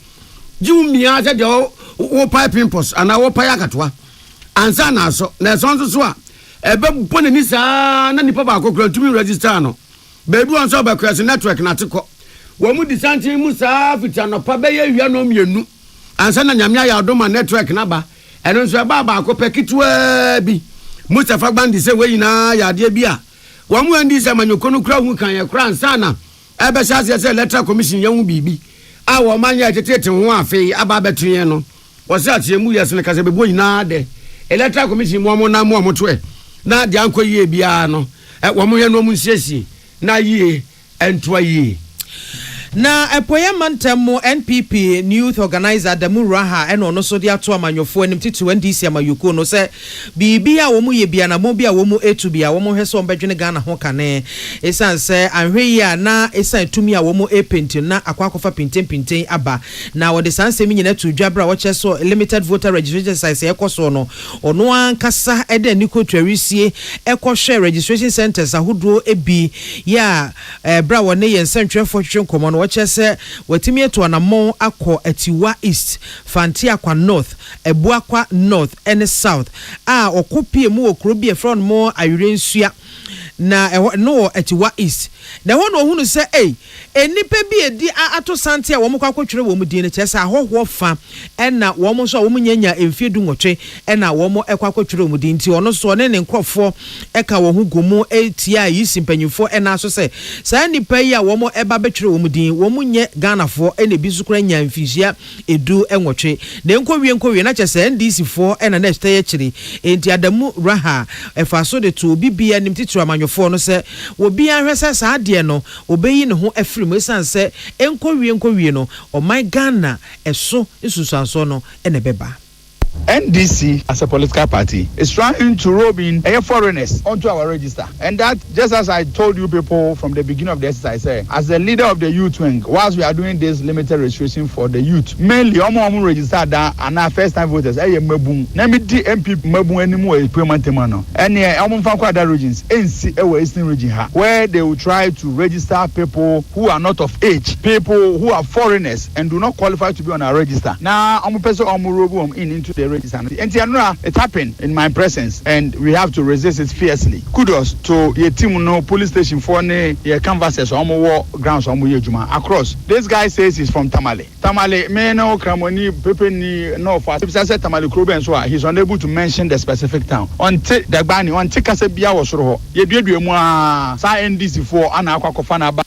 jiw mia se de wo pipe post ana wo pa yakatoa ansa na so na so so a ebe bone ni saa na nipa baako kura tumi register no be du on so ba cross network na teko wo mu disanti mu saa fita no pa be ye hwa no mienu ansa na nyamia ya odoma network na ba eno so ba baako pekitwa bi Mustafa Agbandi se we na ya de bi a wamu andi se manyoko no kura hu kan ye kura nsana ebe sha se electoral commission ye hu bibi a wo manya tetete ho afi aba betuye no wo se atiemu yes ne kase bebo nyina de electoral commission mo na mo to e na de ankoyie bia no wo mo ye no mu siesie na yie entwa yie na epoya mantamo NPP youth organizer Damuraha eno no so dia to amanyofo anim titi NDC amayuko no se bibia wo mu ye bia na mo bia wo mu etu bia wo mo hweso mbedwene Ghana ho kane esan se anhwe ya na esan tumi a wo mu epenti na akwakofa pinten aba na wo de sansemi nyina tu dwabra wo cheso limited voter registration size ekoso no ono ankasa ede niko twarisie ekohwe registration centers ahodo ebi ya bra wo ne ye nsantwefo twetwenkomo wachese watimi eto anamon akọ Atiwa East, Fanti akwa North, Ebu akwa North and South. Okopie mu okrobi e front mo ayurensua na no Atiwa East. Na wono hunu se enipa bi edi ato sante a wo mo kwakotwere wo mu din ne chese ahoho fa na wo mo so wo mu nyanya emfiedu nwotwe na wo mo ekwakotwere wo mu din ti ono so ne nkrofo eka wo hu gomu etia yi simpanyufo na so se sa nipa yi a wo mo eba betwere wo mu din wo mu nye Ghanafo na bi sukura nya mfisia edu enwotwe na enkowie na chese NDC fo na na stay chiri enti Adamu Raha efaso de to bibia nim titira amanyofo no se wo bia hwese sa de no obeyi ne ho afrim esanse enkowie no o my Ghana eso isusanso no ene beba NDC as a political party is trying to robe in foreigners onto our register. And that, just as I told you people from the beginning of the exercise, as the leader of the youth wing, whilst we are doing this limited registration for the youth, mainly omo register that and our first time voters, mebum. Name the MP mebum anymore payment temano. And omo from other regions, NC Eastern region, where they will try to register people who are not of age, people who are foreigners and do not qualify to be on our register. Now, omo person omo robo into the register. And it happened in my presence, and we have to resist it fiercely. Kudos to your team, no police station for your canvassers, war grounds, across. This guy says he's from Tamale. Tamale, me no Kramoni, Pepe ni no fast. If I said Tamale Kroben, so he's unable to mention the specific town. Until the Bani, on Tikasebia was roho. Ye do sa NDC for Anakofana.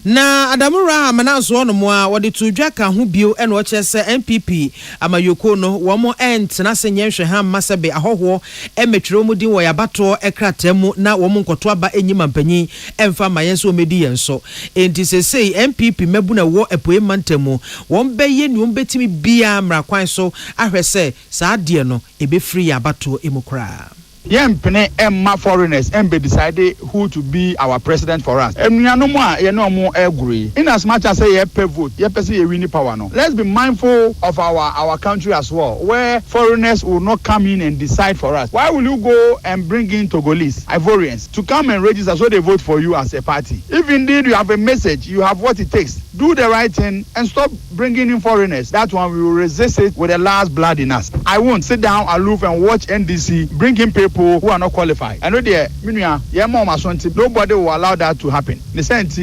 Na adamura amanaso ono mo a wode to dwaka ho bio e no chese MPP amayoko no wo mo entena senyenhwe ha masebe ahoho emetwero mu din wo yabato ekratam na wo mo nkoto aba enyima mpanyi emfa mayenso omedi yenso enti sesei MPP mabu na wo epoe mantamu wo mbeye ni wo betimi bia mra kwan so ahwese saa de no ebe free yabato emukra. Yempene emma foreigners be decided who to be our president for us. Enuano mo ye no mo agree. In as much as say ye pay vote, ye person ye win power no. Let's be mindful of our country as well, where foreigners will not come in and decide for us. Why will you go and bring in Togolese, Ivorians to come and register so they vote for you as a party? If indeed you have a message, you have what it takes, do the right thing and stop bringing in foreigners. That one we will resist it with the last blood in us. I won't sit down aloof and watch NDC bring in people who are not qualified. I know there, nobody will allow that to happen. The sense,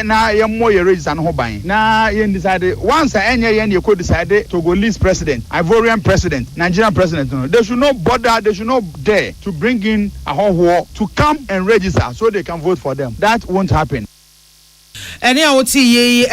na register no buying. Na decided once you could decide Togolese president, Ivorian president, Nigerian president. They should not bother. They should not dare to bring in a whole war to come and register so they can vote for them. That won't happen. Eni awoti ye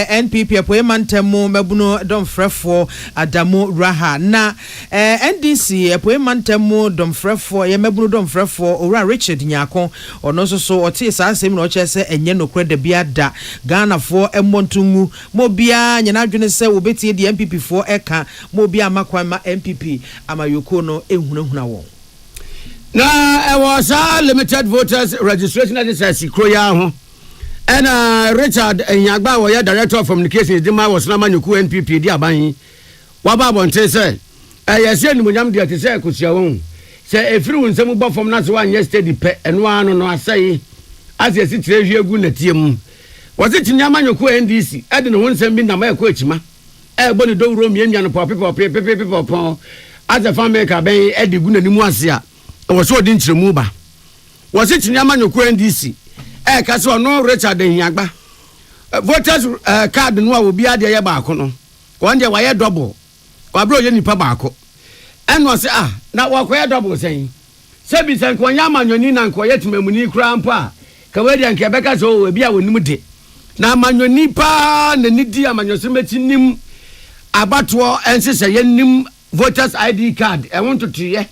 NPP apoe mantemu mebuno domfrefo Adamu Raha na NDC apoe mantemu domfrefo ye mebuno domfrefo Ora Richard Nyako ono so oti saa asem na ochese enye nokre de bia da Ghana fo emontungu mo bia nyana adwene se obeti de MPP fo eka mo bia makwan ma MPP amayoko no ehunahuna won na was a limited voters registration exercise kroya ho. And Richard Nyagba was director of communications. Dima was Namanyuku NPP. Dia bani. Waba bonte say. Yesi ni munyam dia te say kusia won. Say efiri unsemu bo from na so wan yesterday pe eno ano no asai. As yesi tirehwe egu na tiem. Was it Nyamanyuku NDC? Ade no nsem bi na ma ekọ echima. Bo ni do ro mienua no pop. As a farm maker ben ade gu na nimu ase a. Was so di nchiremu ba. Was it Nyamanyuku NDC? Kaso no Richard Nyagba voters card no a obi ade ye baako no one dey why double wa bro ye nipa baako en no say na wa koye double sen se bi sen ko nya manyoni na nko ye timamuni kura mpo a ka we dey nke beka so obi a wonim de na manyoni pa na nidi amanyose meti nim abato ensese ye nim voters ID card e won to ye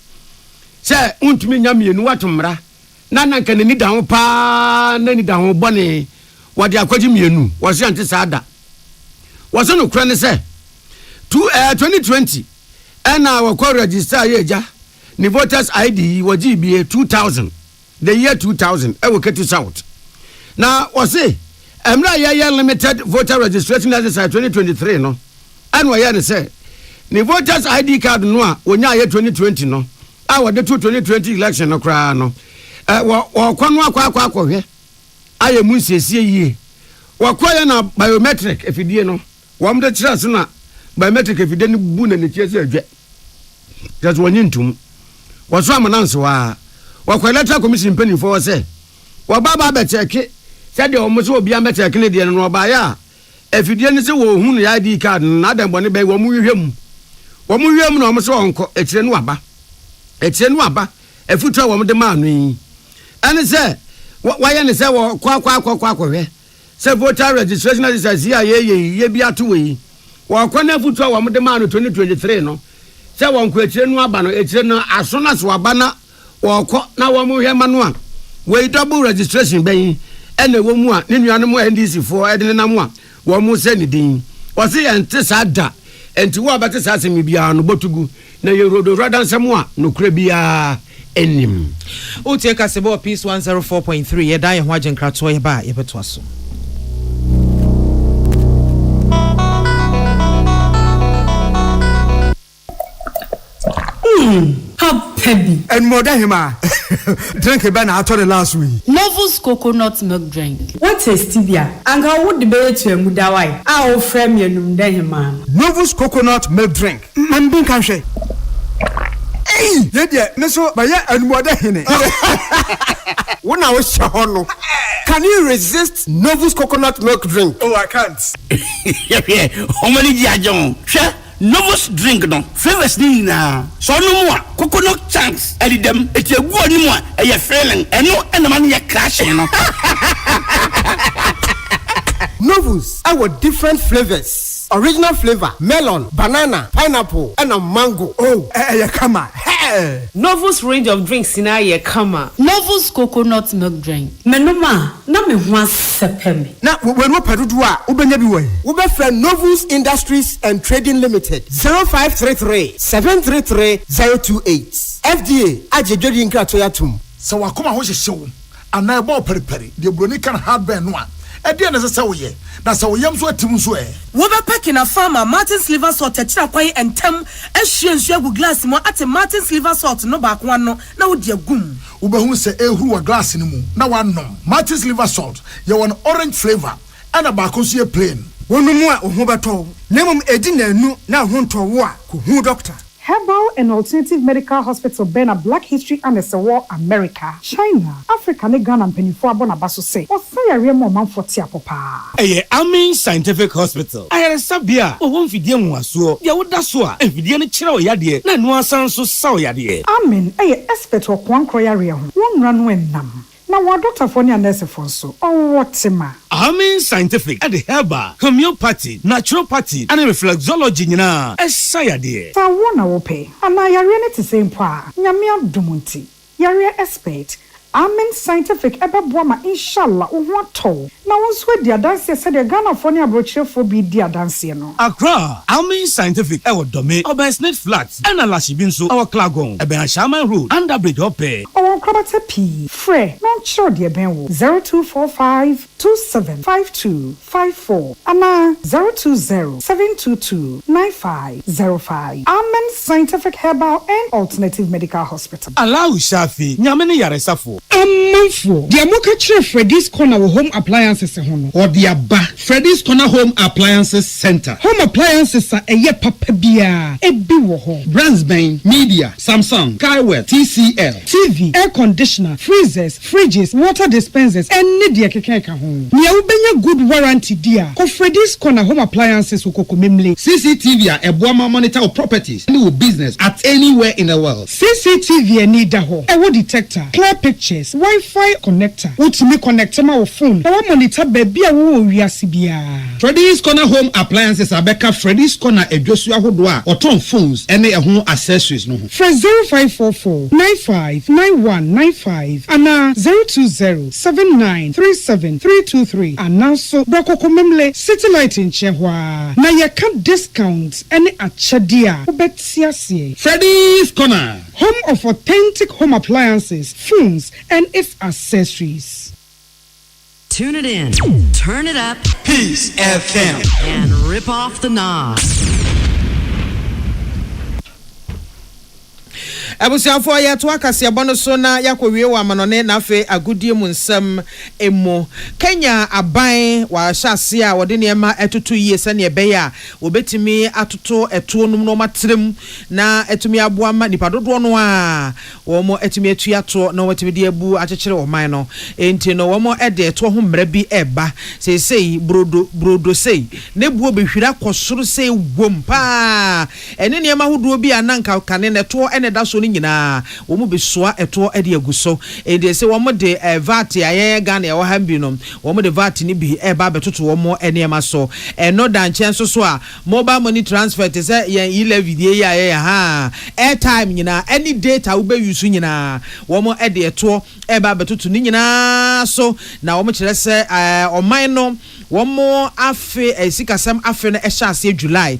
se untumi nya mienu watomra na nanka ni da pa na ni da ho bone wode akwaji mienu wose ante saada wose no kra ne se 2020 na wa register yeja ni voters ID waji bie 2000 the year 2000 e wokati south na wose emra ye limited voter registration exercise 2023 no anwa ye ne se ni voters ID card no a wonya ye 2020 no a wode 2020 election no kra no kwanu akwa aye mu nsiesie yie wakoye na biometric efidie no wamde kira so na biometric efidie ni bu na netie se adwe just wonyi ntum waso amananse wa wakoye electoral commission penny for say wababa be cheke se de omo so obi am cheke ne de no ba ya efidie ni se wo hu no ID card na adam bone be wo mu hwem na omo so onko ekire no aba efutu wo de ma anu and say why and say kwa say voter registration is ye bi ato we wo kwana futu wa mde ma no 2023 no say won ko ekire no aba no ekire no asona so aba na wo ko na wo mu hwema no a we double registration ben ene wo mu a ne nuanom NDC for edene na mu a wo mu say ne din wo say ente sada enti wo abete sa asem bia no botugu na ye rodo radan semwa no kura bia enim o tie kasebo peace 104.3 ye da ye ho agenkrato ye ba ye beto aso Baby. And more than him, drink a banana the last week. Novus coconut milk drink. What is stevia? And how would the baby to a mudawai? I'll frame you man. Novus coconut milk drink. Mambin can say. Hey, yeah, Misso, but yeah, and more than him. When I was Shahono, can you resist Novus coconut milk drink? Oh, I can't. Yeah, how many John? Novus drink no flavors ni na so no mo coconut chunks edi dem eti egu oni mo e ye feeling eno enama ne crashing no Novus our different flavors original flavor melon banana pineapple and a mango come on Novus range of drinks in a kama Novus coconut milk drink menoma na me ho asepem na we no pedudu a ubenya bi we we friend Novus Industries and Trading Limited 0533 733 028 FDA agedwedi nkrato yatum so wakoma ho hyehyew ana e bo periperi de broni kan hardware no a e de na se wo ye na se wo yam so atim so e wo be packing a farmer Martin's liver salt techira kwai entem ehwie nsu agu glass mo ate Martin's liver salt no ba kwa no na wo de agum wo be hu se ehuru wa glass ni mu na wanom Martin's liver salt ye won orange flavor ana ba ko so ye plain wonu mu a ho beto nemum edi na anu na ho nto wo a ko hu doctor Herbal and Alternative Medical Hospital Bena Black History and the War America, China, Africa, ne Ghana and Penifua Bonabaso say, or say a real moment for Tiapopa. Amin Scientific Hospital. I had a sabia, or one Fidian was so, Yawudaswa, and Fidian Chiro Yadi, and no son so saw Yadi. Amin, a expert or one croyaria, one runway nam. Now, what Dr. Fonia Nurse Fonso, or what Sima? Amin Scientific at the herbal, homeopathy, naturopathy, and reflexology, na, as Sayadi. So, one I will pay, and I are to same pa, Yamia Dumunti, Yaria expert. Amen Scientific Ebabwama inshallah uwato na wonswe dia dance said the Ghana for near brochure for be dia dance no Accra Amen Scientific ewo dome Obersnet Flats and Alashibinso our Klagon Eben Shaman Road under bridge ope our Krabate P Fre non sure dia benwo 0245 275254 ana 020-722-9505 Amen Scientific Herbal and Alternative Medical Hospital Allow Shafi Nyamene Yaresafo Amanfo dia moka kire Freddy's Corner home appliances hono or dia ba Freddy's Corner Home Appliances Center home appliances a eye papa bia ebi wo ho brands ben media Samsung Kaiwell TCL TV air conditioner freezers fridges water dispensers any dia kekeka ho nia ubenya good warranty dia ko Freddy's Corner Home Appliances ukoko memle CCTV a eboama monitor properties any business at anywhere in the world CCTV any da ho e wo detector clear pictures Wi-Fi connector utimi connect ma wo phone na wo monitor baby a wo wiase bia Freddy's Corner Home Appliances abeka Freddy's Corner edwosu ahodo a oton phones ene ehun accessories no ho 0544-959195 ana 020-7937-323 ana so brokoko memle satellite in chehwa na ye can discount ene achadia obetiasie Freddy's Corner home of authentic home appliances phones and its accessories. Tune it in, turn it up, Peace FM, and rip off the knob. Abusiafo ya to akase abono so na yakowie wa manone na afi agudie mu nsam emo Kenya aban wa hyase a wode niema etoto yie se ne ebe ya obetimi atoto eto num no matrem na etumi aboa ma nipa dodo no a wo mo etumi etua to na watimi de abu akekere wo man no enti no wo mo ede eto ho mra bi eba sei brodo sei ne buo behwira kosoro sei wom pa ene niema hodo bi ananka kane ne to ene da so ni nyina wo mu besoa eto e de aguso e de se wo mo de VAT aye Ghana e wo ha bi no wo mo de VAT ni bi e ba betoto wo mo enema so no dan chen so a mobile money transfer te se yen e-levy die ya ha airtime nyina any data wo be use nyina wo mo e de eto e ba betoto ni nyina so na wo mo kire se oman no wo mo afe sikasam afe no e sha ase July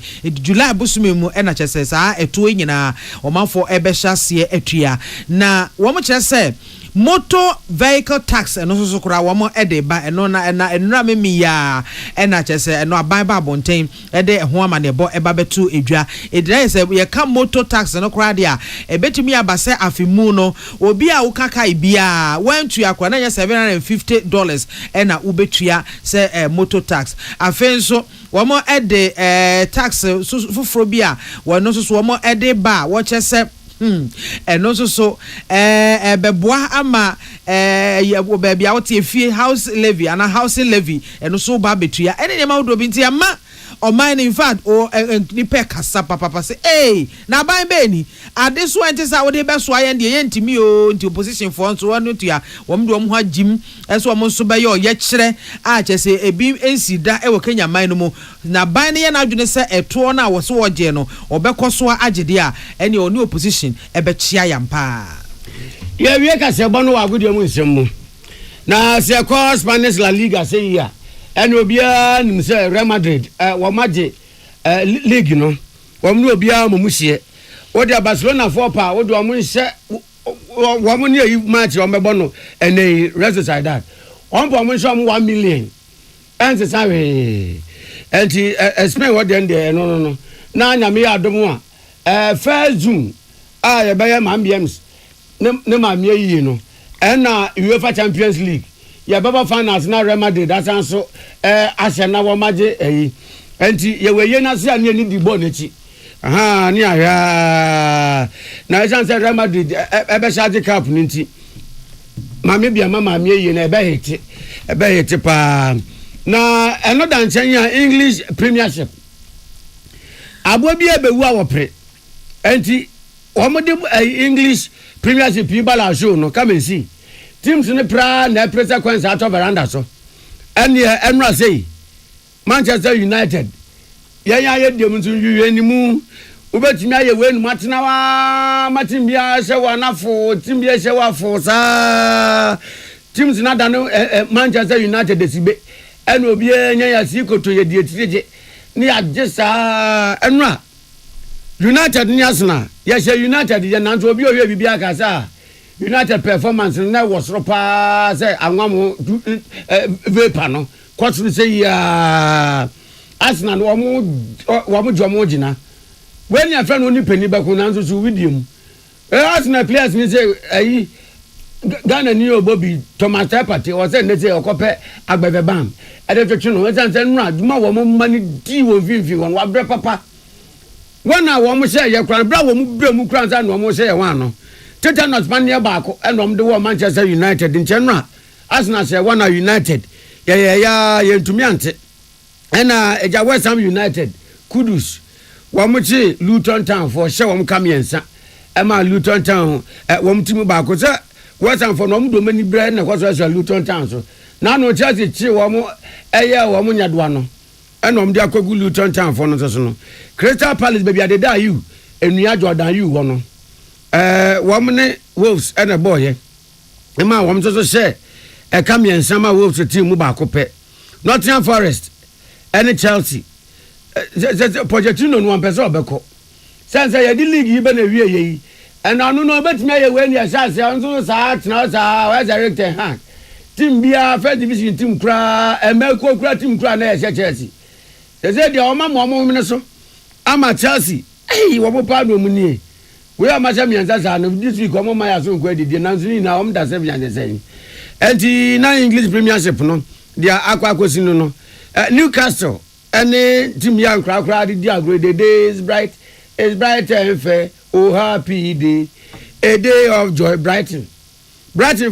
bosume mu e na chese sa eto nyina wo manfo e be sha ase atua na wo mo kire se motor vehicle tax eno so kura wo mo e de ba eno na enura memi ya e na chese eno aban ba bonten e de ho ama ne bo e ba betu edwa e dire se ye ka motor tax eno kura de a e betumi abase afimu no obi a wo kaka ibia wantu akwa na $750 e na ubetua se motor tax afenso wo mo e de tax fufuro bi a wo no so wo mo e de ba wo chese no so beboa ama wo ba bia wote efie house levy ana housing levy no so ba betua ene ma wodo bi ntia ma o mine in fact o ni pe kasa papa say na ban be ni ade so ente sa wo de be so aye de yentimi o nti opposition for nso wonu tua wo mde wo ho agim eso wo nso be ye ye kire a chese ebi ensida e wo Kenya man no mu na ban ne ye na adwene se eto na wo so wo je no obekọ so agede a ene oni opposition e be chia yampa ye wie ka se bono wa agudi mu nsem mu na se ko Spanish La Liga se ya ene obia nim se Real Madrid wo maje league no wo mu obia mumuhie wo de Barcelona for pa wo de wo nse wo mu ne yi match wo mebo no ene Real Sociedad on bo mu nse 1 million ense sawe enti Spain wo de no na nya me adom a first June ye be ma MBMs ne ma me yi no na UEFA Champions League ya baba finals na Real Madrid asan so Arsenal wo maje enti ye we ye na se ani di ball nechi ni ahia na asan se Real Madrid be charge cup nti ma me bia ma me yi na be hit pa na eno dan chen English Premiership abo bia be wu awopre enti wo mo de English Premiership yi bala show no come and see teams ne pra na pressure coins out of veranda so enra say Manchester United ye dem ntu yuye ni mu ubetimi aye we nu matena wa matim bia se wa nafo tim bia se wa fo sa teams na da no Manchester United desibe eno obi enya ya si koto ye die tirije ni agesa enra United ni Arsenal ye se United ye nanto obi o ye bibia ka sa United performance na was ropa say anwamu vapor no kwatru say ya Arsenal wo mu jomo gina when your friend oni peni ba ko nanso so widium Arsenal players ni say ayi Ghana ni obobi Thomas Partey o say ne say okope agbebe bam e de twetwe no we say no aduma wo mu mani di wo vinvi won wa bre papa wana wo mu say ye kran bra wo mu bre mu kran say no mu say ye wan no Tetanus mania baako enom de wo Manchester United nchenra Arsenal say one United ya yentumi ante ena eja West Ham United Kudus wo mu chi Luton Town for she wo mu kamiensa ema Luton Town wo mu timi baako say West Ham for no mu do mani bre na kwaso so Luton Town so na no Chelsea chi wo mu wo mu nyadoa no enom de akogu Luton Town for no so no Crystal Palace baby adeda you enua Jordan you wo no womne Wolves and a boy ema wom so share come yen sama Wolves team mu ba kope Nottingham Forest and Chelsea Pochettino no one person obeko sense ye di league yi be na wie yi and anu no betime ye we ni asase anso sa tena sa wa director han team bia first division team kra emeko kra team kra na ye Chelsea they say the mo me so ama Chelsea wo mo pa no mu ni we are much this week omo my so go didi nanso ni na om da 7 yan say enti na English Premiership no dia akwakosi no Newcastle any team yan kra didi agro the day is bright and fair oh happy day a day of joy brighten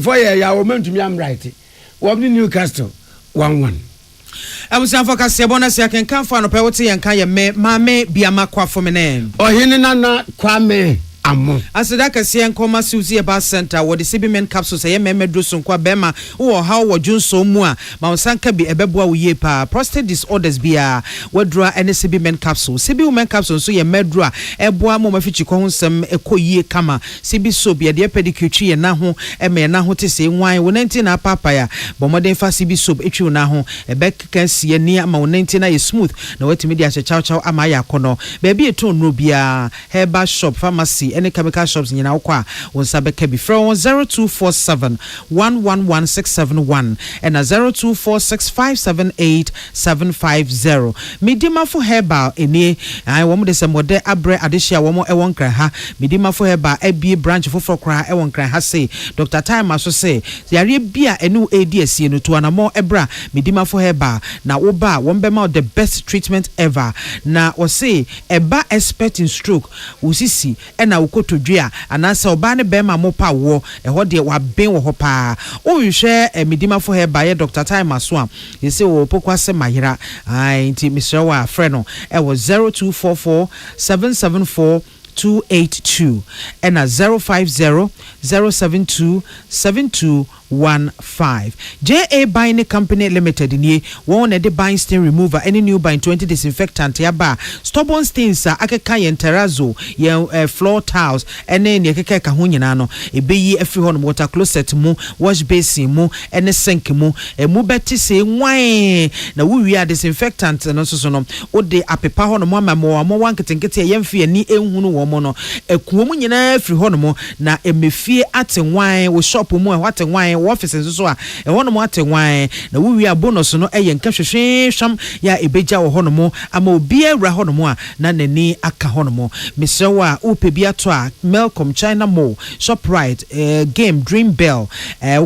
for ya wo mentumi am right wo Newcastle 1-1 abusan foka se bona se akenkan fa no pe wote yankan ye me mame biama kwa fomene ohene nana kwame amo aseda kase enkoma Susie Eba Center wo de CB-men capsules ye memedro so kwa bema wo ha wo junso mu a ma onsanka bi ebeboa wo ye pa prostate disorders bia wadura ene CB-men capsules CB-men capsules so ye medro a eboa mo mafichi ko honsem ekoyie kama CB soap ye de pedicure ye na ho eme na ho te se nwan wo 19 na papa ya bomoden fa CB soap etwi na ho ebeka sie ni ama wo 19 na ye smooth na watimi dia chaw chaw ama ya kono baby eto no bia herbal shop pharmacy any chemical shops nyina wo kwa won sabeka bi from 0247 111671 and 0246578750 midima for herbal eni I wo de semode abre adehia wo mo ewon kran ha midima for herbal ebie branch for kra ewon kran ha say Dr. Time aso say yare bia enu edi asie no to anamo ebra midima for herbal na wo ba wo be ma the best treatment ever na wo say eba expert in stroke wo sisi ena wo kotodua anasa oba ne be ma mo pa wo eho de wa ben wo ho pa o hwe midima for herbal ye Dr. Time aso a ye say wo pokwase mayira ai nti Mr. wa freno e wo 0244 774 282 and a 050 072 7215. JA Buying Company Limited in one at the buying stain remover any new buying 20 disinfectant yaba stubborn stains akeka yen terrazzo yen floor tiles ene ne keka ka hunyina no ebeyi every hon water closet mu wash basin mu ene sink mu mu beti se wan na wi disinfectant no so no o de apepa hon mo amamo mo wanketenkete yemfie ni ehunu wo mo no ekuo mu nyina every hon mo na emefie atenwan wo shop mu atenwan offices so a ehon mo atenwan na wi bonus no nka hwehwe hwam ya ebeja wo hon mo ama obi awra hon mo a na nani aka hon mo mesewa upebi ato a Melcom China Mall Shoprite Game Dream Bell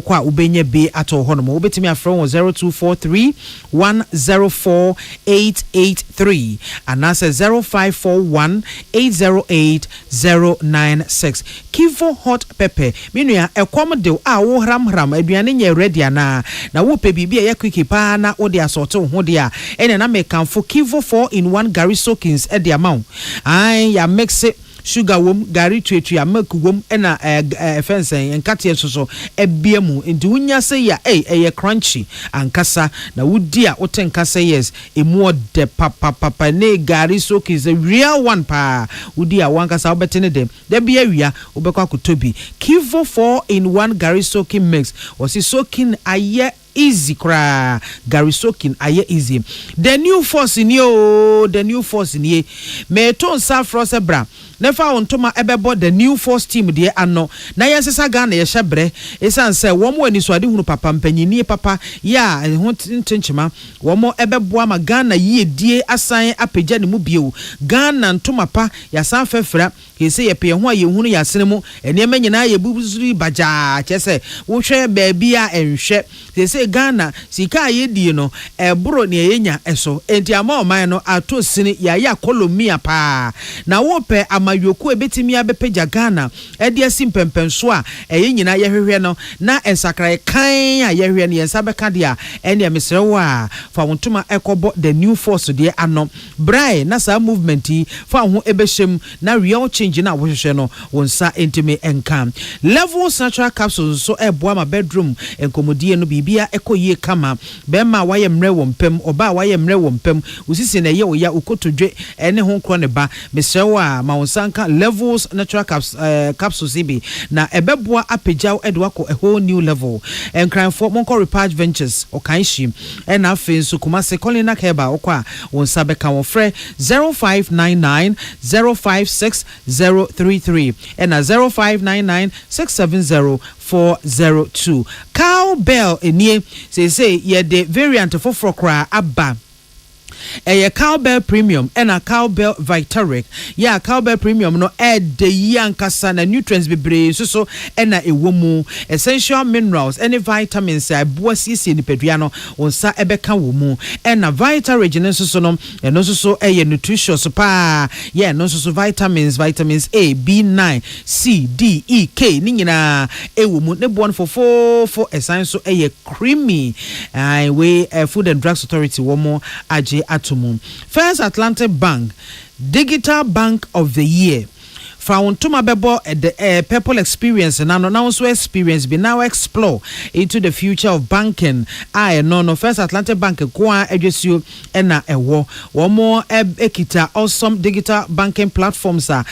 kwa ubenye bi ato hon mo obetimi afro 0243 104 883 anasa 0541 808 096 Kivo hot pepper minua ekom de a wo hram aduane nya ready na wo pe bibia ya quick pa na wo de assorte ho de a ene na mekanfo Kivo 4-in-1 Gary Soakins e de amount ai ya mix it sugar wom gari tuetua milk wom na fensen enkate so ebiemu nti wunya se ya crunchy ankasa na wudi a wotenkasa yes emu de papa ne gari soak is a real one pa wudi a wankasa obetene dem de bia wia obekwa kotobi Kivo 4-in-1 Gary soaking mix was soaking aye easy kra Gary soaking aye easy the new force in ye me ton sa frost bra nefa ontoma ebebo the new force team de ano na yesesa ga na yehyebre esan se wo mo ani so ade hunu papa mpanyini papa ya ho ntenchima wo mo ebebo ama Ghana yie die asan apagya ne mu bieu Ghana ntoma pa ya san fefra kese ye pe ho a ye hunu ya sene mu enema nyina ye bubuzuri baja chese wo hwe ba bia enhwe kese Ghana sika ye die no ebro ne yenya eso enti ama o man no ato sini ya kolomia pa na wo pe amayoku ebetimi abepeja Ghana ede asimpempenso a eye nyina ye hwehwe no na ensakrai kan a ye hwehwe ne yensa beka dia ene mesrewo a fa wontuma ekobo the new force de ano brai na sa movement fa ho ebehjem na real change na wo hwehwe no wonsa entime enka levels natural capsules so eboa ma bedroom enkomodie no bibia ekoyie kama bema waye mre wo mpem oba waye mre wo mpem usisi na ye wo ya ukotodwe ene ho kro ne ba mesrewo a ma wonsanka levels natural capsules ibi na ebeboa apagyaw edwako a whole new level enkran for monko repatch ventures okanshi ena afi so Kumase Colina Keba okwa wonsa beka won frɛ 0599 056 033 ena 0599 670 402 Cowbell enie say ye the variant for frokra abba a Cowbell Premium and a Cowbell Vitaric. Yeah, Cowbell Premium no add the yankasa na nutrients bebre so and a womu essential minerals any vitamins I boasisi in the pediano on sa ebeka womu and a Vitaric so no and also so a nutritious pa yeah no so vitamins A, B9, C, D, E, K nina e womu ne born for essential a creamy we Food and Drugs Authority womu aje Atomo. First Atlantic Bank Digital Bank of the Year. Found to my bebo the purple experience and now also experience be now explore into the future of banking. I no First Atlantic Bank kwa ejesu ena ewo. One more ekita awesome digital banking platforms are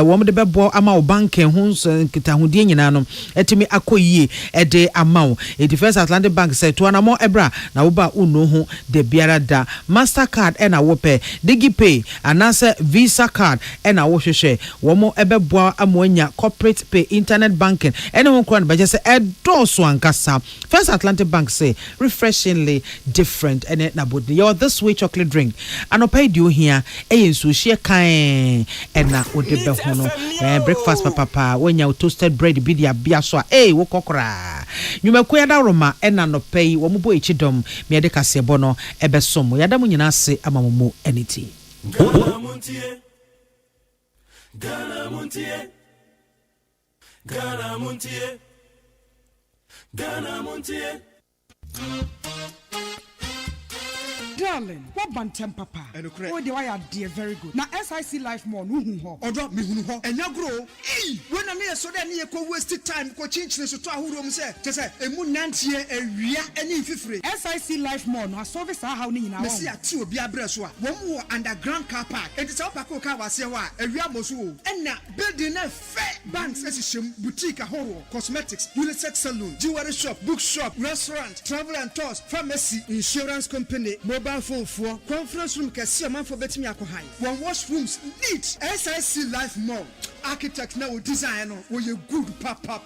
one the bebo ama banking huns kita hudie nyina no etimi akoyie ede amount. The First Atlantic Bank said to anamo ebra na uba uno ho de biara da Mastercard ena wope DigiPay anase Visa card ena wo hwehwe wo mo ebeboa amoanya corporate pay internet banking ene ho kwan ba just edoso ankasa. First Atlantic Bank say refreshingly different ene na body your this way chocolate drink anopai di o hia eyensu hie kan ena odebe ho no breakfast papa wenya toasted bread bi dia bia so wo kokora nyumakoya da roma ena no pay wo mo bo echidom me de kase bo no ebesom yada mu nyina ase amamumu enity Ghana Montie, Ghana Montie, Ghana Montie, Ghana Montie. Darling, what bantem papa? Oh, the why are dear very good. Now SIC life more no ho. Odo me hunu ho. Enya grow. When am so that near ko waste time ko change so to ahuro say. Say emu nantie awia eni fifire. SIC life more no service how ni nyina. Me see ati obi abre so a. Wo mo underground car park. Enti say park ko car wase ho a awia mo so. Ena building na fair banks esishem boutique ahoro, cosmetics, unisex salon, jewelry shop, book shop, restaurant, travel and tours, pharmacy, insurance company, mobile phone for conference room kesi a man for betimi akohan. One washrooms neat. SIC Life Mall. Architect now design no we good papa.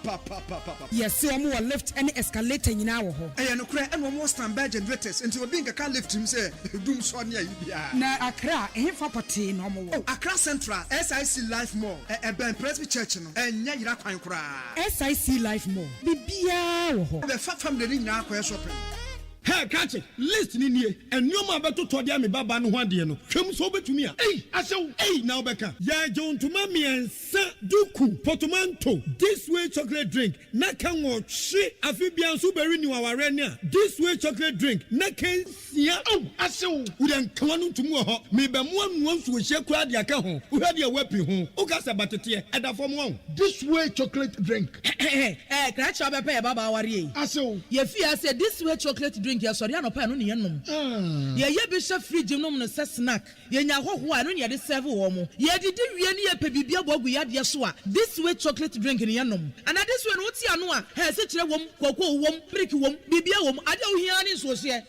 Yes, so mo lift any escalator nyina wo ho. Eh no kra and one standby generators until we be can lift him say doom so na yibia. Na Accra ehfa pati no mo wo. Oh, Accra Central SIC Life Mall. Ben Presby Church no. Enya yira kwan kra. SIC Life Mall. Bibia wo ho. Be fa family ni nyina akwa shopping. Hey, catch it. List ni nie. And you ma beto to dia me baba no ho de no. Hwem so betumi a. Hey, asew. Hey, now beka. Ya John to mami ensa duku portmanteau. This way chocolate drink. Na kan wo hwe afibia so beri ni waware ne a. This way chocolate drink. Na kan sia. Oh, asew. Wo den kan no ntumu ho. Me be mo anu nso hye kura de aka ho. Wo hwe de wapi ho. O ka se batete e da fom ho. This way chocolate drink. Kra cha be pe baba ware. Asew. Ye fi say this way chocolate drink. Ya sorry anopa no ne yenom ye bi hye fridge nom no se snack ye nya hoho a no ne de serve wo mo ye didi wie ne ye pe bibia bogu ya de so a this way chocolate drink ne yenom and this way no ti ano a he se kire wom koko wom brick wom bibia wom ade wo hia ne so hye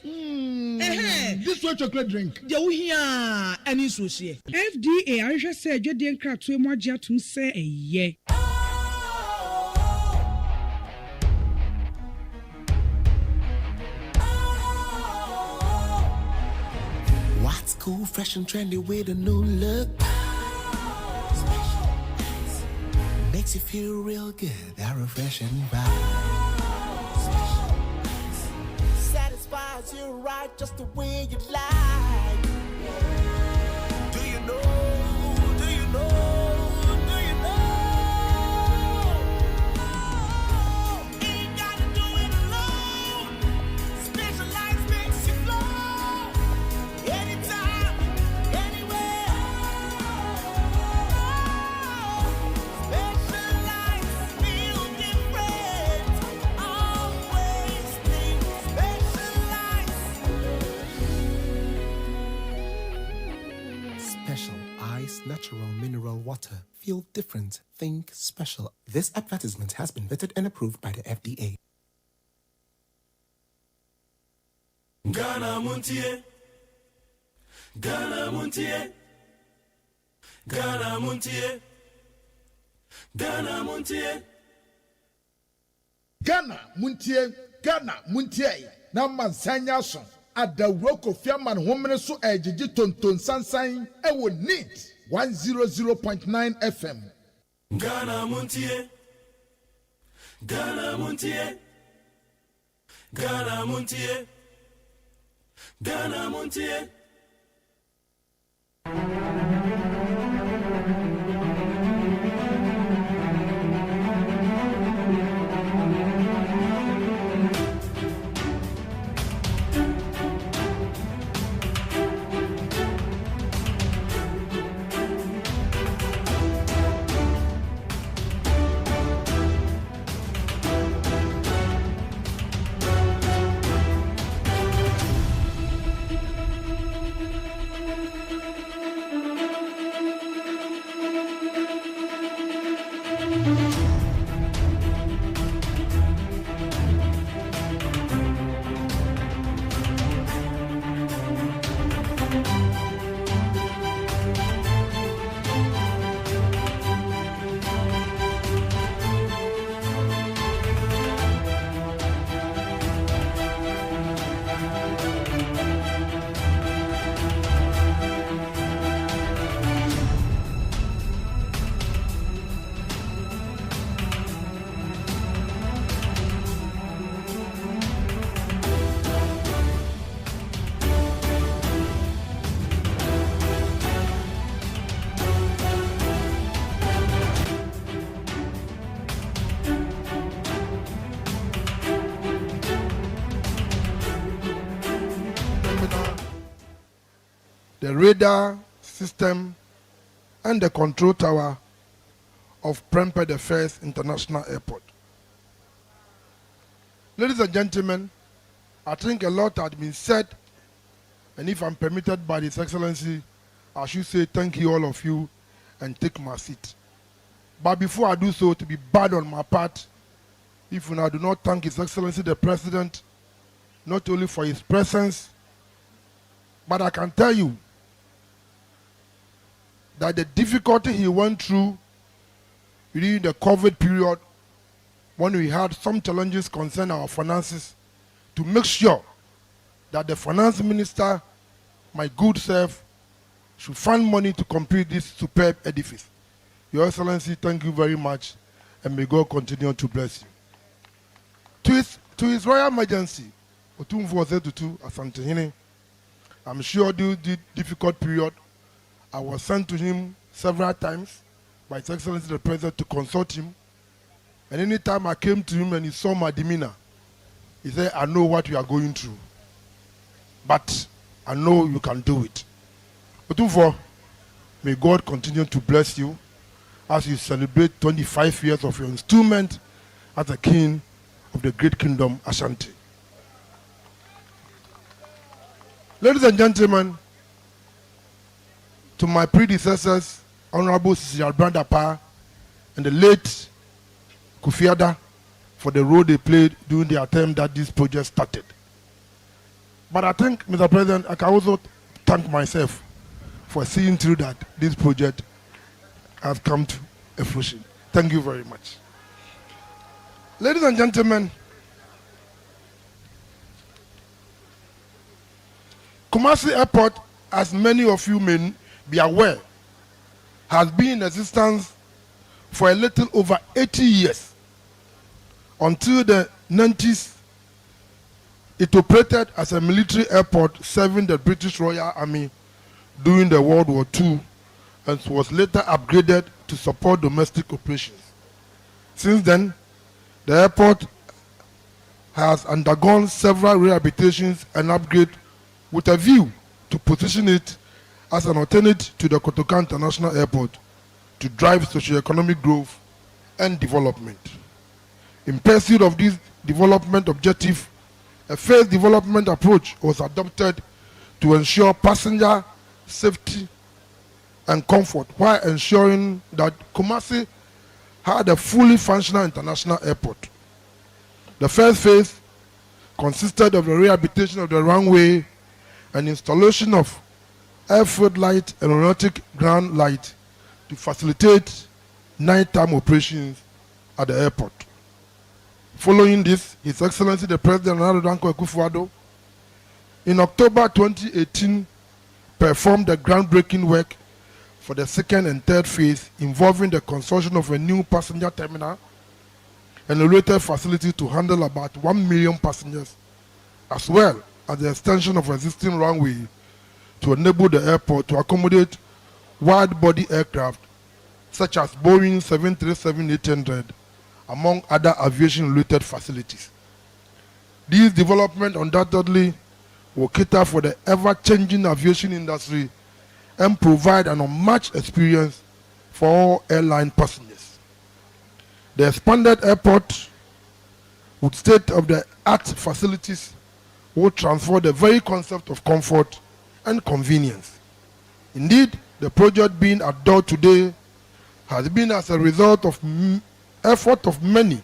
this way chocolate drink de wo hia ani so hye FDA ahwehwe se adwede nkratoe mo agye atum se eye. What's cool, fresh and trendy with a new look? Makes you feel real good, that refreshing vibe. Satisfies you right just the way you like. Do you know? Do you know? Natural mineral water. Feel different. Think special. This advertisement has been vetted and approved by the FDA. Ghana Montie, Ghana Montie, Ghana Montie, Ghana Montie, Ghana Montie, Ghana Montie. Na mansanya so. Adawroko fiaman homene so ejiji tonton sansan ewo neat. 100.9 FM. Ghana Montie, Ghana Montie, Ghana Montie, Ghana Montie. The radar system and the control tower of Prempeh the First International Airport. Ladies and gentlemen, I think a lot had been said, and if I'm permitted by His Excellency, I should say thank you all of you and take my seat. But before I do so, to be bad on my part, if I do not thank His Excellency the President, not only for his presence, but I can tell you that the difficulty he went through during the COVID period, when we had some challenges concerning our finances, to make sure that the finance minister, my good self, should find money to complete this superb edifice. Your Excellency, thank you very much, and may God continue to bless you. To His Royal Majesty, Otumfuo Osetutu Asantehene, I'm sure during the difficult period, I was sent to him several times by His Excellency the President to consult him. And any time I came to him and he saw my demeanor, he said, I know what you are going through, but I know you can do it. Otumfuo, may God continue to bless you as you celebrate 25 years of your installment as the king of the great kingdom Ashanti. Ladies and gentlemen, to my predecessors, Honorable Sisi Albrandapa and the late Kufiada, for the role they played during the attempt that this project started. But I think, Mr. President, I can also thank myself for seeing through that this project has come to a fruition. Thank you very much. Ladies and gentlemen, Kumasi Airport, as many of you may be aware, has been in existence for a little over 80 years. Until the 90s, it operated as a military airport serving the British Royal Army during the World War II and was later upgraded to support domestic operations. Since then, the airport has undergone several rehabilitations and upgrades with a view to position it as an alternative to the Kotoka International Airport to drive socio-economic growth and development. In pursuit of this development objective, a phased development approach was adopted to ensure passenger safety and comfort while ensuring that Kumasi had a fully functional international airport. The first phase consisted of the rehabilitation of the runway and installation of airfield light and aeronautic ground light to facilitate nighttime operations at the airport. Following this, His Excellency the President Danko Akufo-Addo, in October 2018, performed the groundbreaking work for the second and third phase involving the construction of a new passenger terminal and a related facility to handle about 1 million passengers, as well as the extension of existing runway to enable the airport to accommodate wide-body aircraft such as Boeing 737-800, among other aviation-related facilities. These developments undoubtedly will cater for the ever-changing aviation industry and provide an unmatched experience for all airline passengers. The expanded airport with state-of-the-art facilities will transfer the very concept of comfort and convenience. Indeed, the project being adored today has been as a result of effort of many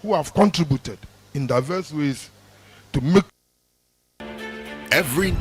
who have contributed in diverse ways to make every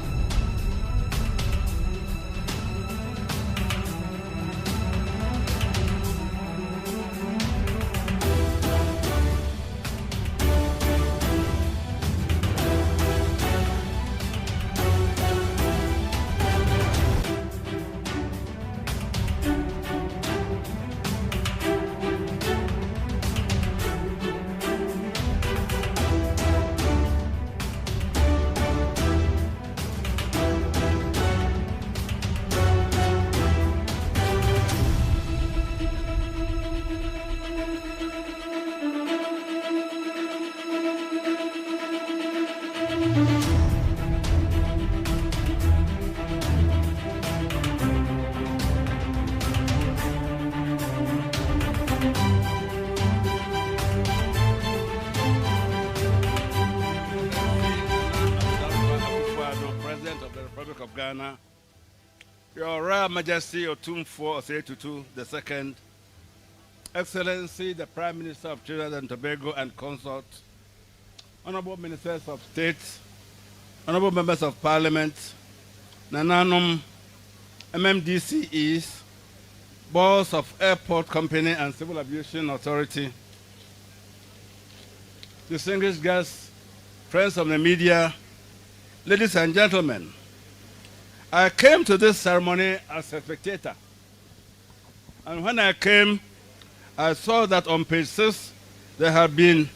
President of the Republic of Ghana, Your Royal Majesty Otumfuo Osei the Second, Excellency the Prime Minister of Trinidad and Tobago and Consort, Honorable Ministers of State, Honorable Members of Parliament, Nananum, MMDCEs, Boards of Airport Company and Civil Aviation Authority, distinguished guests, friends of the media, ladies and gentlemen, I came to this ceremony as a spectator. And when I came, I saw that on page 6, there had been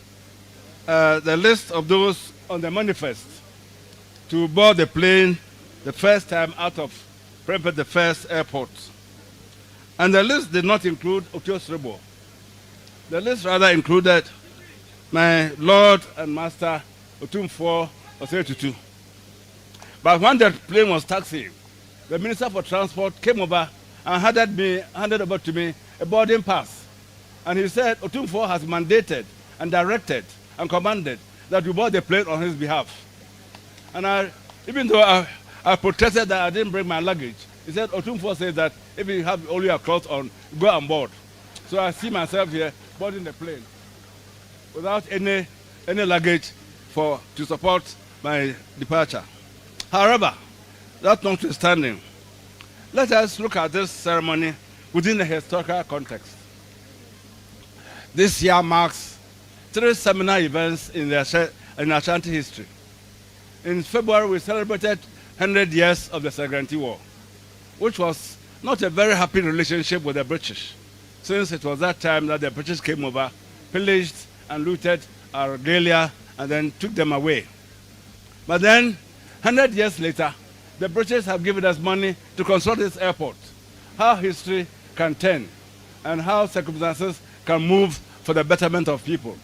the list of those on the manifest to board the plane the first time out of Prempeh the First Airport. And the list did not include Otiosrebo. The list rather included my Lord and Master Otumfuo Osei. But when the plane was taxiing, the Minister for Transport came over and handed over to me a boarding pass. And he said Otumfuo has mandated and directed and commanded that we board the plane on his behalf. And even though I protested that I didn't bring my luggage, he said Otumfuo said that if you have only your clothes on, go on board. So I see myself here boarding the plane without any luggage to support my departure. However, that notwithstanding, let us look at this ceremony within a historical context. This year marks 3 seminal events in Ashanti history. In February, we celebrated 100 years of the Serengeti War, which was not a very happy relationship with the British, since it was that time that the British came over, pillaged and looted our regalia, and then took them away. But then, 100 years later, the British have given us money to construct this airport. How history can turn and how circumstances can move for the betterment of people.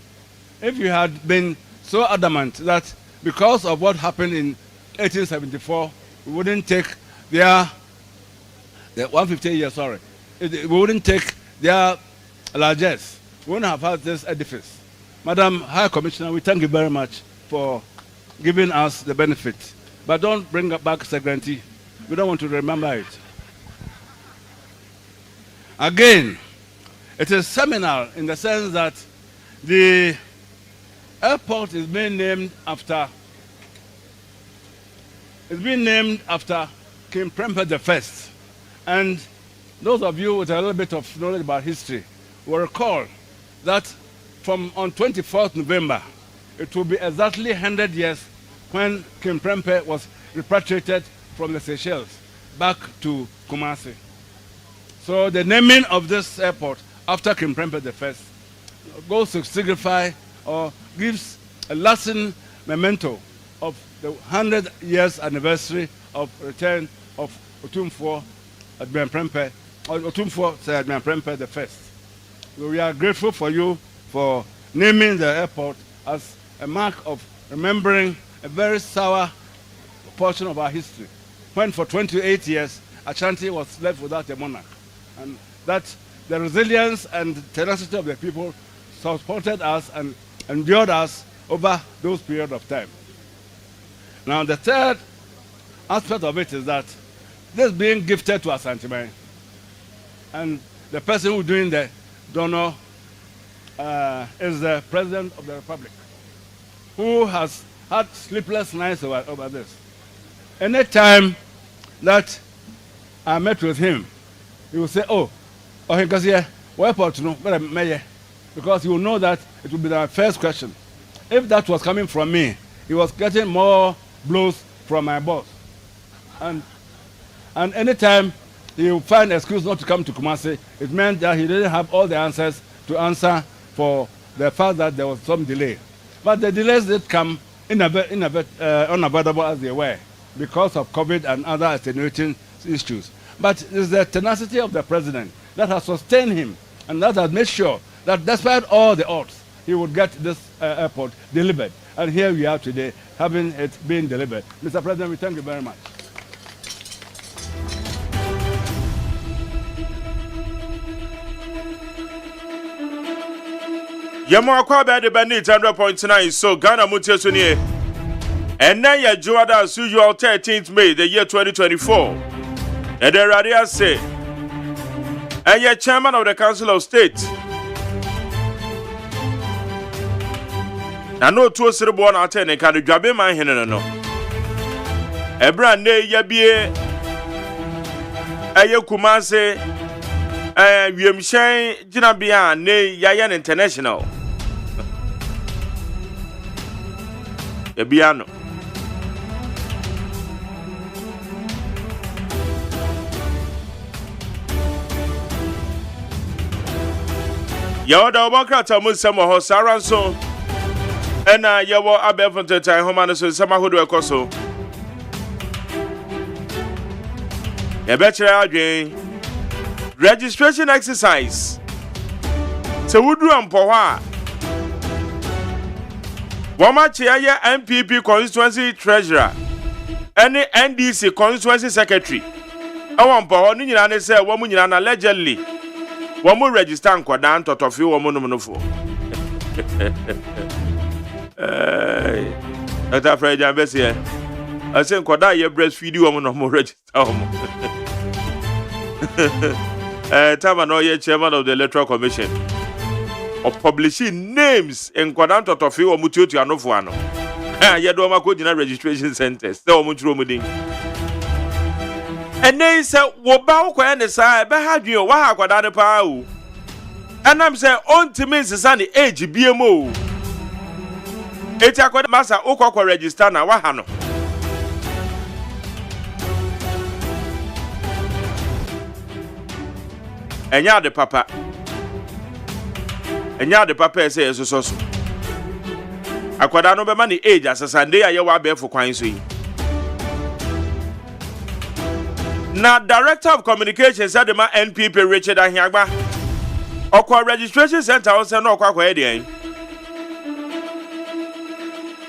If you had been so adamant that because of what happened in 1874, we wouldn't take the 150 years, sorry, we wouldn't take their largesse, we wouldn't have had this edifice. Madam High Commissioner, we thank you very much for giving us the benefit. But don't bring back Serengeti. We don't want to remember it. Again, it is seminal in the sense that the airport is being named after King Prempeh the First. And those of you with a little bit of knowledge about history will recall that from on 24th November, it will be exactly 100 years when King Prempeh was repatriated from the Seychelles back to Kumasi. So the naming of this airport after King Prempeh the First goes to signify or gives a lasting memento of the 100 years anniversary of return of Otumfuo Prempeh, or Otumfuo Prempeh the First. So we are grateful for you for naming the airport as a mark of remembering a very sour portion of our history, when for 28 years Ashanti was left without a monarch, and that the resilience and tenacity of the people supported us and endured us over those periods of time. Now the third aspect of it is that this being gifted to Ashanti, and the person who is doing the donor is the President of the Republic, who has had sleepless nights over this. Any time that I met with him, he would say, "Oh, because here, where no, because he will know that it will be the first question. If that was coming from me, he was getting more blows from my boss, and anytime he would find an excuse not to come to Kumasi, it meant that he didn't have all the answers to answer for the fact that there was some delay. But the delays did come unavoidable as they were because of COVID and other attenuating issues. But it's the tenacity of the president that has sustained him and that has made sure that despite all the odds, he would get this airport delivered. And here we are today, having it being delivered. Mr. President, we thank you very much. Yamo akwa be de bandit 100.9 so Ghana Montie so nie. And now ya Joada as usual 13th May the year 2024. And the radio say and ya chairman of the Council of State. Na no to sirbo na atene kan dwabe man hene no. Ebra ne ya bie aye Kumase wiemhyen ginabia ne yayan international. Ebiano Yoda Obokrata Musamo ho Saranso Ena Yawo Abefonte Tai Homano so Samahodo Ekoso Yebechira Adwen registration exercise So Wudu Ampoha Wamachi aye MPP constituency treasurer any NDC constituency secretary awampa ho ni nyina ne se wo mu nyina na allegedly wo mu register nkwada ntotofi wo mu nomnofo Dr. Fred Ambesi I say nkwada ye breastfeed wo mu no mo register wo mu Tama no ye chairman of the Electoral Commission of publishing names in Quadanto Tofi or Mututu Anofuano. Yadoma Kodina registration centers, the Omutrumuding. And they said, Wobao Quanesa, Behadu, Waha Quadana Pau. And I'm saying, on to Miss Sunny age BMO. It's a quad massa Okoko register now, Wahano. And ya the papa. Enya de papa say so. Akwada no be ma ni age as Sunday aye wa be for kwan so yi. Na Director of Communications at the NPP Richard Ahiagba. Okwa registration center o say no okwa e dey.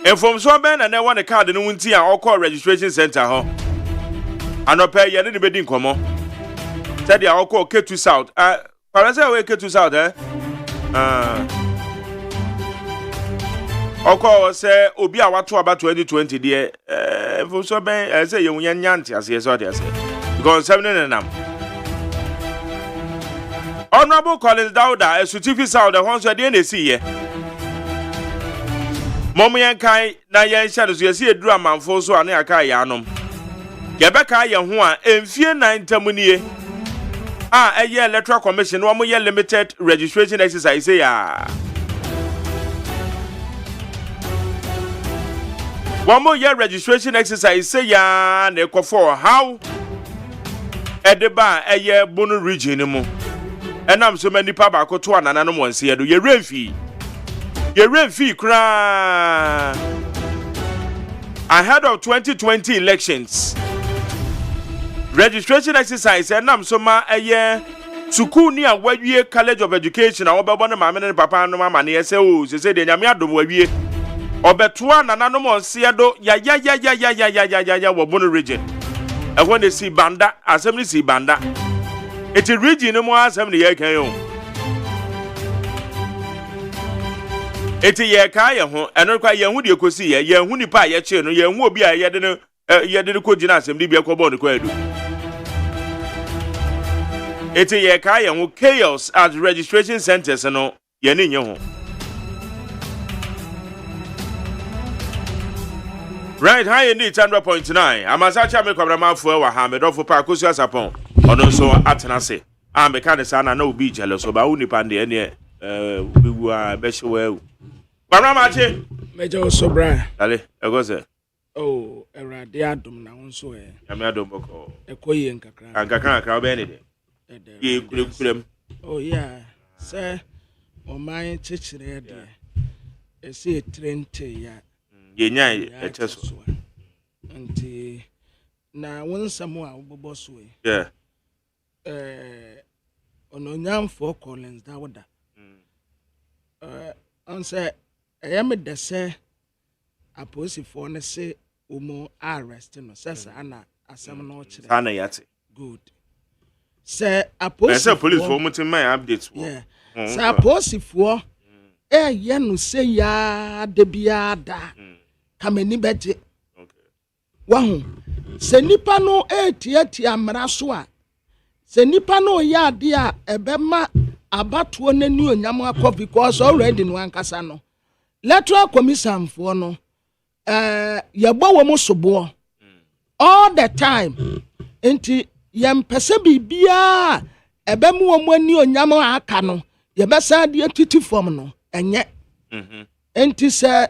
Inform so ben na one the card no wunti a okwa registration center ho. Anopa ye ne be di nkomo. Said the okwa K2 South. Parasa we K2 South Oko say obi a wato about 2020 there for so ben say you nyanti as yes what they say because 7 nam Honorable Collins Dauda Esutifi South the ones we dey see here Momo yan kai na yan shadow so yesi eduru amanfo so ane aka ya anom Yebeka ye ho a emfie 9 tamunie eye Electoral Commission wo mo ye limited registration exercise ya One more year registration exercise say ya ne for how Edeba eye Bono region mu enam so many pa ba ko to anananom wonse ye do ye remfi kra ahead of 2020 elections registration exercise enam so ma eye Suku ni a wawie College of Education a obebo ne maame ne papa no ma ne se o se de nyame adom wawie obetoa nananom onse do ya wo Bono region e won si banda asem ni si banda eti region no mo asem ne ye kan yo eti ye ka ye ho eno kwa ye hu de kosi ye hu nipa ye che no ye hu obi a ye de ko gina asem di bia ko bo ne kwa edu eti ye ka ye hu chaos at registration centers no ye ne nye ho. Right, high in 100.9. Amasacha me kwabra fu wa ha me dofo pa kosu asapon. Ono so atena se. A me ka de sana na obi jealous so ba uni pande ene obi wu a be hwe. Kwabra ma che. Mejo so bra. Ale, e go se. Oh, erade adom na wonso e. Ya me adom boko. Ekoye nkakra. Nkakra be ne de. Ye kurem. Oh yeah. Sir, o my chechire de. Ese trente ya. Ye nyai echeso. Nti na wonsamo a obobo so e. Yeah. Ononyamfo Collins Dawda. On say me de say aposifo ne se omo arrest no sesa ana asem no kire. Sana yate. Good. Say aposifo. Say police for mutin my updates. Yeah. Say aposifo ye no say ya de biada. Kameni beje. Okay. Wahu. Se nipa no etiatia mra so a. Se nipa no ya ade a ebema abatuo nani onyam akọ because already no ankasa no. Electoral commission for no yebo wo mo sobo all the time. Enti yem pese bibia ebemu wo mo ani onyam aka no yebesa de atiti form no enye. Enti se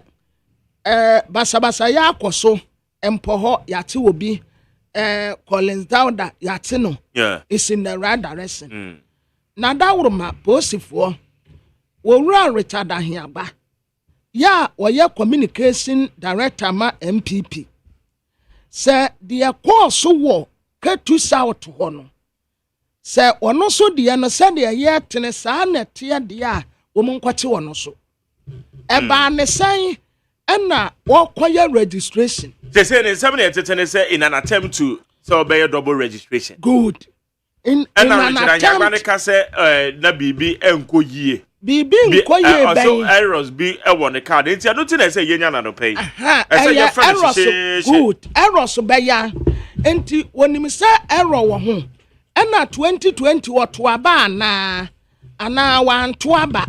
basabasa ya akoso empo ho yate obi Collins Dawda yate no. Yeah. It's in the right direction. Na dawroma posifo wo wura Richard Ahiaba ya woye communication director ma MPP se de course wo Ketu South ho no se ono so de no se de ye tene saa na te de a wo mo nkwache wono so eba ne san na wo koye registration say ne seven etene say in an attempt to obey double registration. Good. In an attempt ka say na bibi enko yie. Bibi enko yie ben. So errors be e won the card. Enti I don't think say yenya na no pay. Errors good. Errors be ya. Enti wonim say error wo ho. Na 2020 woto aba na ana wanto aba.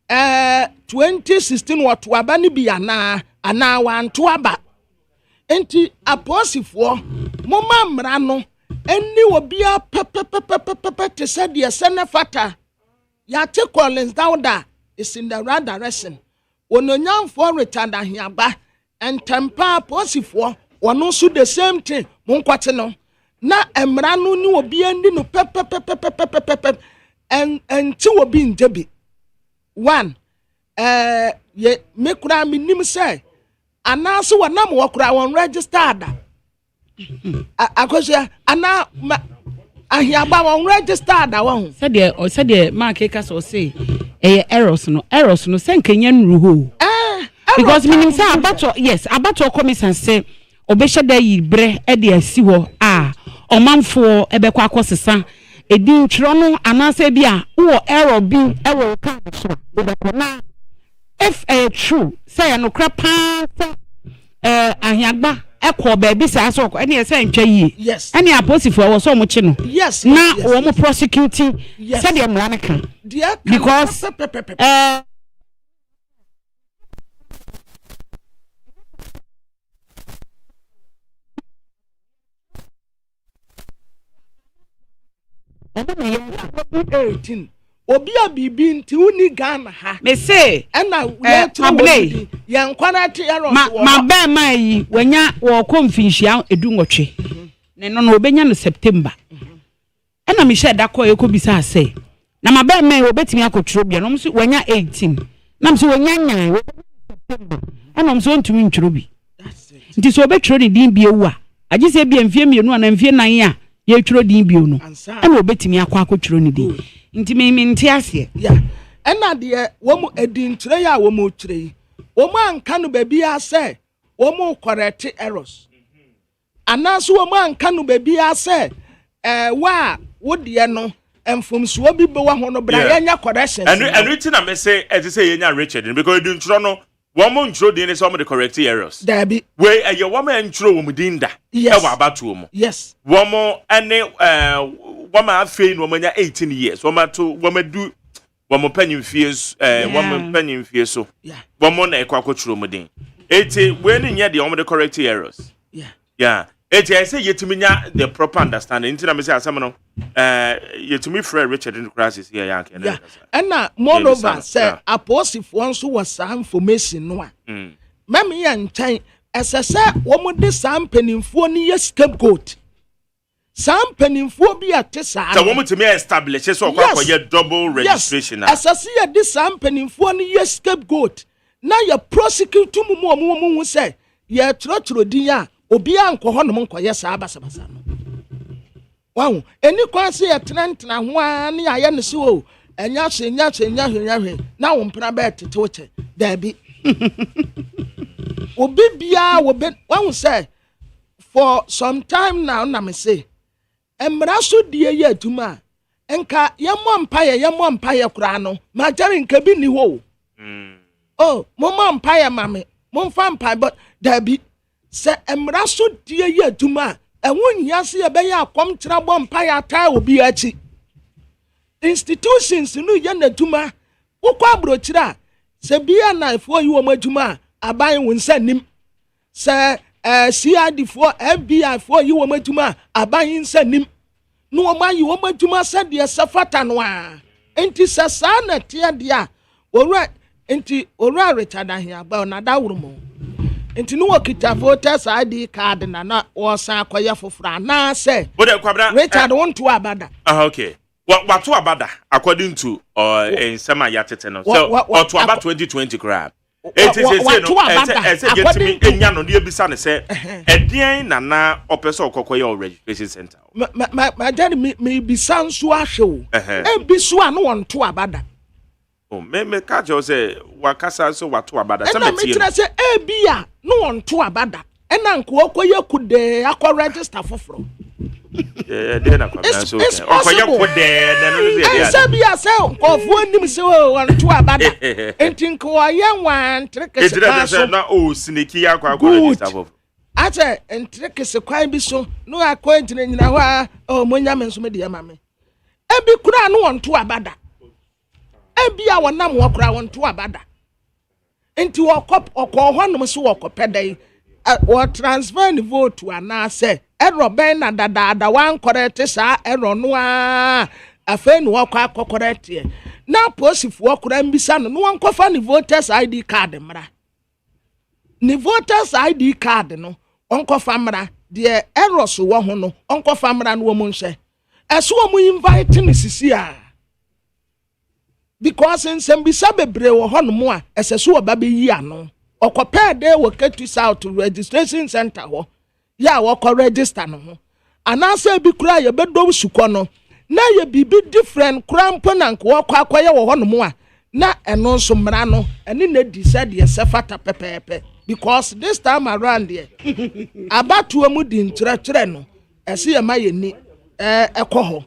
2016 woto aba ni bi ana wanto aba. Enti aposifo moma mra no eni obia pepepepepepe te said ye senefata ya te Collins Dawda is in the right direction ononyamfo Richard Ahiaba and tempa aposifo wono so the same thing monkwate no na emra no ni obia ndi no pepepepepepe and ti obi njebi one ye mekura minim say anaso wanam wakura won registered akosia ana Ahiaba won registered won said the mark ka so say errors no say nkenya nru ho because meaning say abato commission say obehye da yi bre e de asi ho omanfo ebekwa akosesa edin twro no anase bia wo error bi e wo ka so obekona if true say no krapa Ahiagba ekọ baby say so ene say ntwa yi yes ene aposifo wo so mo chi no yes na wo mo prosecuting say the mlanaka because obi a bibi nti uni Ghana ha me say na we yankwana te errors ma ba ma yi wanya wo konfinhia edunwotwe ne no obenya no September na me share da ko ekobisa say na ma ba ma obetimi akotro bia no so wanya 18 na so wanya nyan September na so ntumi ntworo bi nti so obetworo ne din bi ewu a agi se bia mfie mienu na mfie nan a ye tworo din bi no na obetimi akotro ne din nti me nti ase ya na de wo mu edin twere ya wo mu twere wo mu anka no ba bia say wo mu correct errors anaso wo mu anka no ba bia say wa wo de no emfomsuo bi be wa ho no bra ya nya corrections and it na me say e say yenya Richard because edin tworo no wo mu ntro din say wo the correct errors there be we ye wo mu ntro wo mu din da e wa abatuo mu yes wo mu ene wama afei no manya 18 years wama to wama du One more penny fears, one more penny fears so. One more na ekwa kwotro muden. Eti when in the only correct errors. Yeah. Eti I say yetiminya the proper understanding. Inti na me say asamono yetimi frere Richard in the crisis here ya can. Yeah. And na moreover say apostle once was some information no. Meme ya ntan esese wo mo de sam penimfo ni ye scapegoat. Sam penimfo bi ate sa. So wo mo timi establish so kwa ye double registration. Yes. Esese ye de sam penimfo ni ye scapegoat. Na ye prosecute mu say ye trotro din ya obi anko ho no nko ye sa abasabasa no. Wow, eni kwa se ye tenantena ho a ne aye ne se o. Enya hwe na wo mpena ba tete wo che. There be obi bia wo be wan say for some time now na me say emra so die ye atuma enka ye mo mpaye kura no ma jare nka bi ni ho oh mo mpaye mame mo mfa mpaye but there be say emra so die ye atuma enwo nya se ye be ya akom kira bo mpaye ata obi achi institutions no ye na atuma wo kwa abrochira se bia na ifo yi wo maduma aban wonsa nim se CID for FBI for yi wo maduma aban nsa nim no wo mayi wo maduma se de safata no a enti sasa na tie de a ora enti ora Richard ahia ba na da wuro enti no wakita voters ID card na wo san akoya fofora na se Richard won to abada okay. What to abada according to in some yatete no so or to about 2020 grab it is say get me enya no dey bisa ne say edien na opese okokoye o registration center my daddy me bisa nso ahwe o bisu a no won to abada oh me ka je say wakasa so what to abada say me tire say bia no won to abada ena nko okoye kude akọ register foforo dey na kwa so okoye kude na no say dey say bia say nkofo anim say won to abada enti nko ye wan trekese kwa so na o sineki akọ register foforo ate entrekese kwa bi so no akọ entine nyina ho a o monya me nso me de ma me ebi kura no won to abada ebia wonam wo kura won to abada enti wo kop okọ honom so wo kopedai or transfer the vote to an say error ben na da one correct sa error no afen wo kwa correct here na posif wo kura mbisa no one kofa ni voters ID card mra ni voters ID card no onkofa mra de error so wo ho no onkofa mra no wo mu nhye eso wo mu invite ni sisi a because in sembisa bebre wo ho no mu a eseso wo ba be yi ano okope de wo ketu south registration center ho ya wo ko register no ho anase bi kura ye bedo suko no na ye bibi different krampo na nko wo kwa akoye wo ho no mu a na eno nso mra no ene na decide ye sefata pepepe because this time around there abatu amu di nkyerɛkyerɛ no ese ye ma ye ni ekɔ ho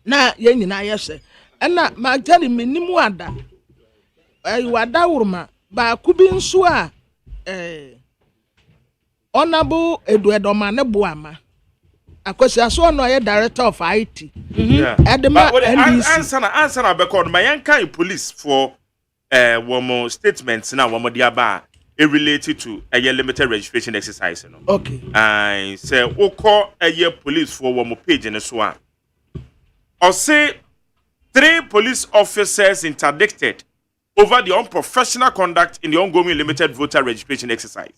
na ye nyina ye hye ena magani menimu ada wada wurma ba kubi nso a honorable Eduedoma ne boama akosia so no ye director of IT edema NDC answer na be called my yankan police for one statements na one dia ba related to a limited registration exercise no okay and say oko a police for one page in so a or say 3 police officers interdicted over the unprofessional conduct in the ongoing limited voter registration exercise.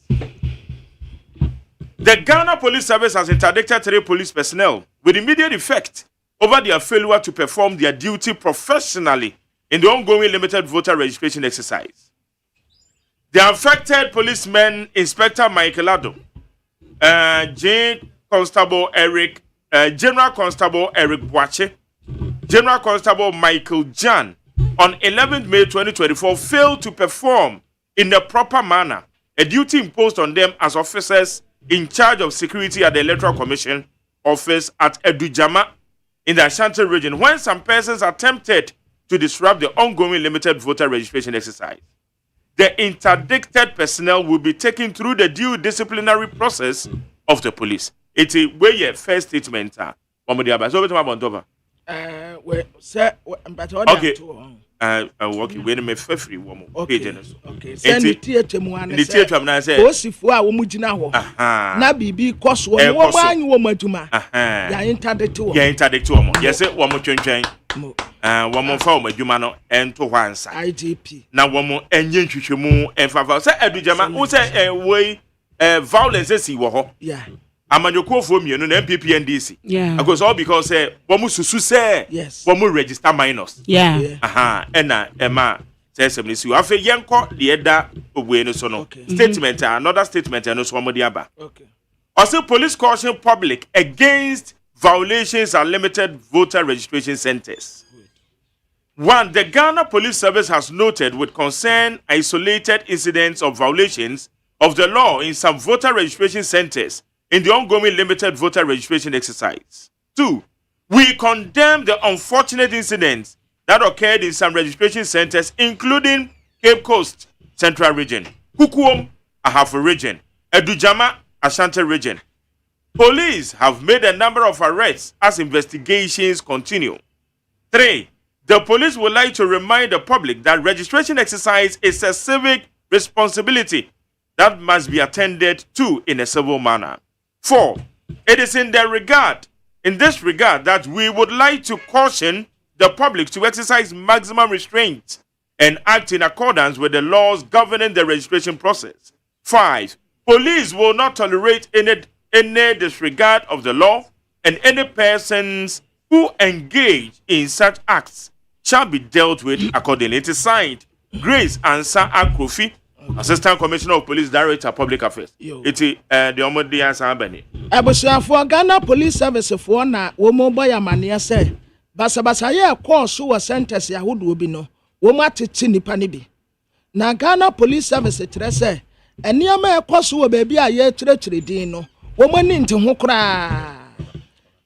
The Ghana Police Service has interdicted 3 police personnel with immediate effect over their failure to perform their duty professionally in the ongoing limited voter registration exercise. The affected policemen, Inspector Michael Ado, General Constable Eric Boache, General Constable Michael Jan, on 11th May 2024, failed to perform in the proper manner a duty imposed on them as officers in charge of security at the Electoral Commission office at Edujama in the Ashanti region when some persons attempted to disrupt the ongoing limited voter registration exercise. The interdicted personnel will be taken through the due disciplinary process of the police. It's a way first statement. Okay. Okay, wait a minute, free woman. Okay. Send the theatre one. The theatre man say, Osifo a womujina ho. Na bibi koso wo man wo maduma. Ya interdict wo. Ya interdict wo mo. Yes, wo mo twentwen. Wo mo fa wo maduma no ento hwansa. IGP. Na wo mo enye ntwetwemu enfafa. Say adujama, wo say we violence si wo ho. Yeah. Amanyokofo mienu na MPP NDC. Yeah. Because all because wo mo susu say wo mo register minors. Yeah. Ena ema say semnisi afi yenko de eda obue no so no. Statement another statement no so mo de aba. Okay. Also police caution public against violations at limited voter registration centers. 1. The Ghana Police Service has noted with concern isolated incidents of violations of the law in some voter registration centers in the ongoing limited voter registration exercise. 2. We condemn the unfortunate incidents that occurred in some registration centers, including Cape Coast, Central Region, Kukuom, Ahafo Region, Edujama, Ashanti Region. Police have made a number of arrests as investigations continue. 3. The police would like to remind the public that registration exercise is a civic responsibility that must be attended to in a civil manner. 4. It is in this regard that we would like to caution the public to exercise maximum restraint and act in accordance with the laws governing the registration process. 5. Police will not tolerate any disregard of the law, and any persons who engage in such acts shall be dealt with accordingly. It is signed Grace Ansa Akrofi, Assistant Commissioner of Police, Director Public Affairs. It's the Omodi Ansa Abani. Abusuafo Ghana Police Service for na wo mo boy amane say basabasa ye course wo centers ya hodo bi no wo ma tete nipa ne bi. Na Ghana Police Service tire say eniama e course wo ba bi a ye tire din no wo mo ni nte ho kra.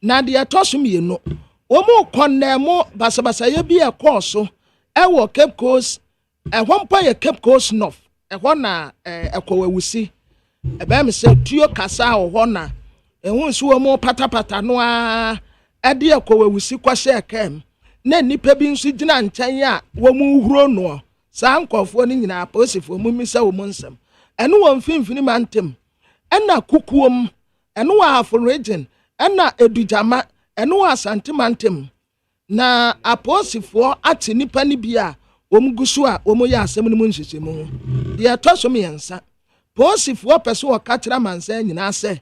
Na de atosum ye no wo mo konnemo basabasa ye bi e course e wo Cape Coast e hompa ye Cape Coast North e ho na ekowawusi e ba me say tuo kasa ho na ehun so mo patapata no a ade ekowawusi kwahye kem na nipa bi nso gina nkyɛn a wo mu huro no saa nkɔfo ni nyina posifo mu misa wo mu nsɛm ɛno wɔ mfimfini mantem ɛna kukuom ɛno wɔ Afro Region ɛna Edujama ɛno wɔ Asante mantem na aposifo ate nipa ni bia wo mu gusu a wo mu yɛ asɛm no mu nhyehyɛmu de ɛtɔ me yansa posifo pɛso wɔ katra mansa nyina sɛ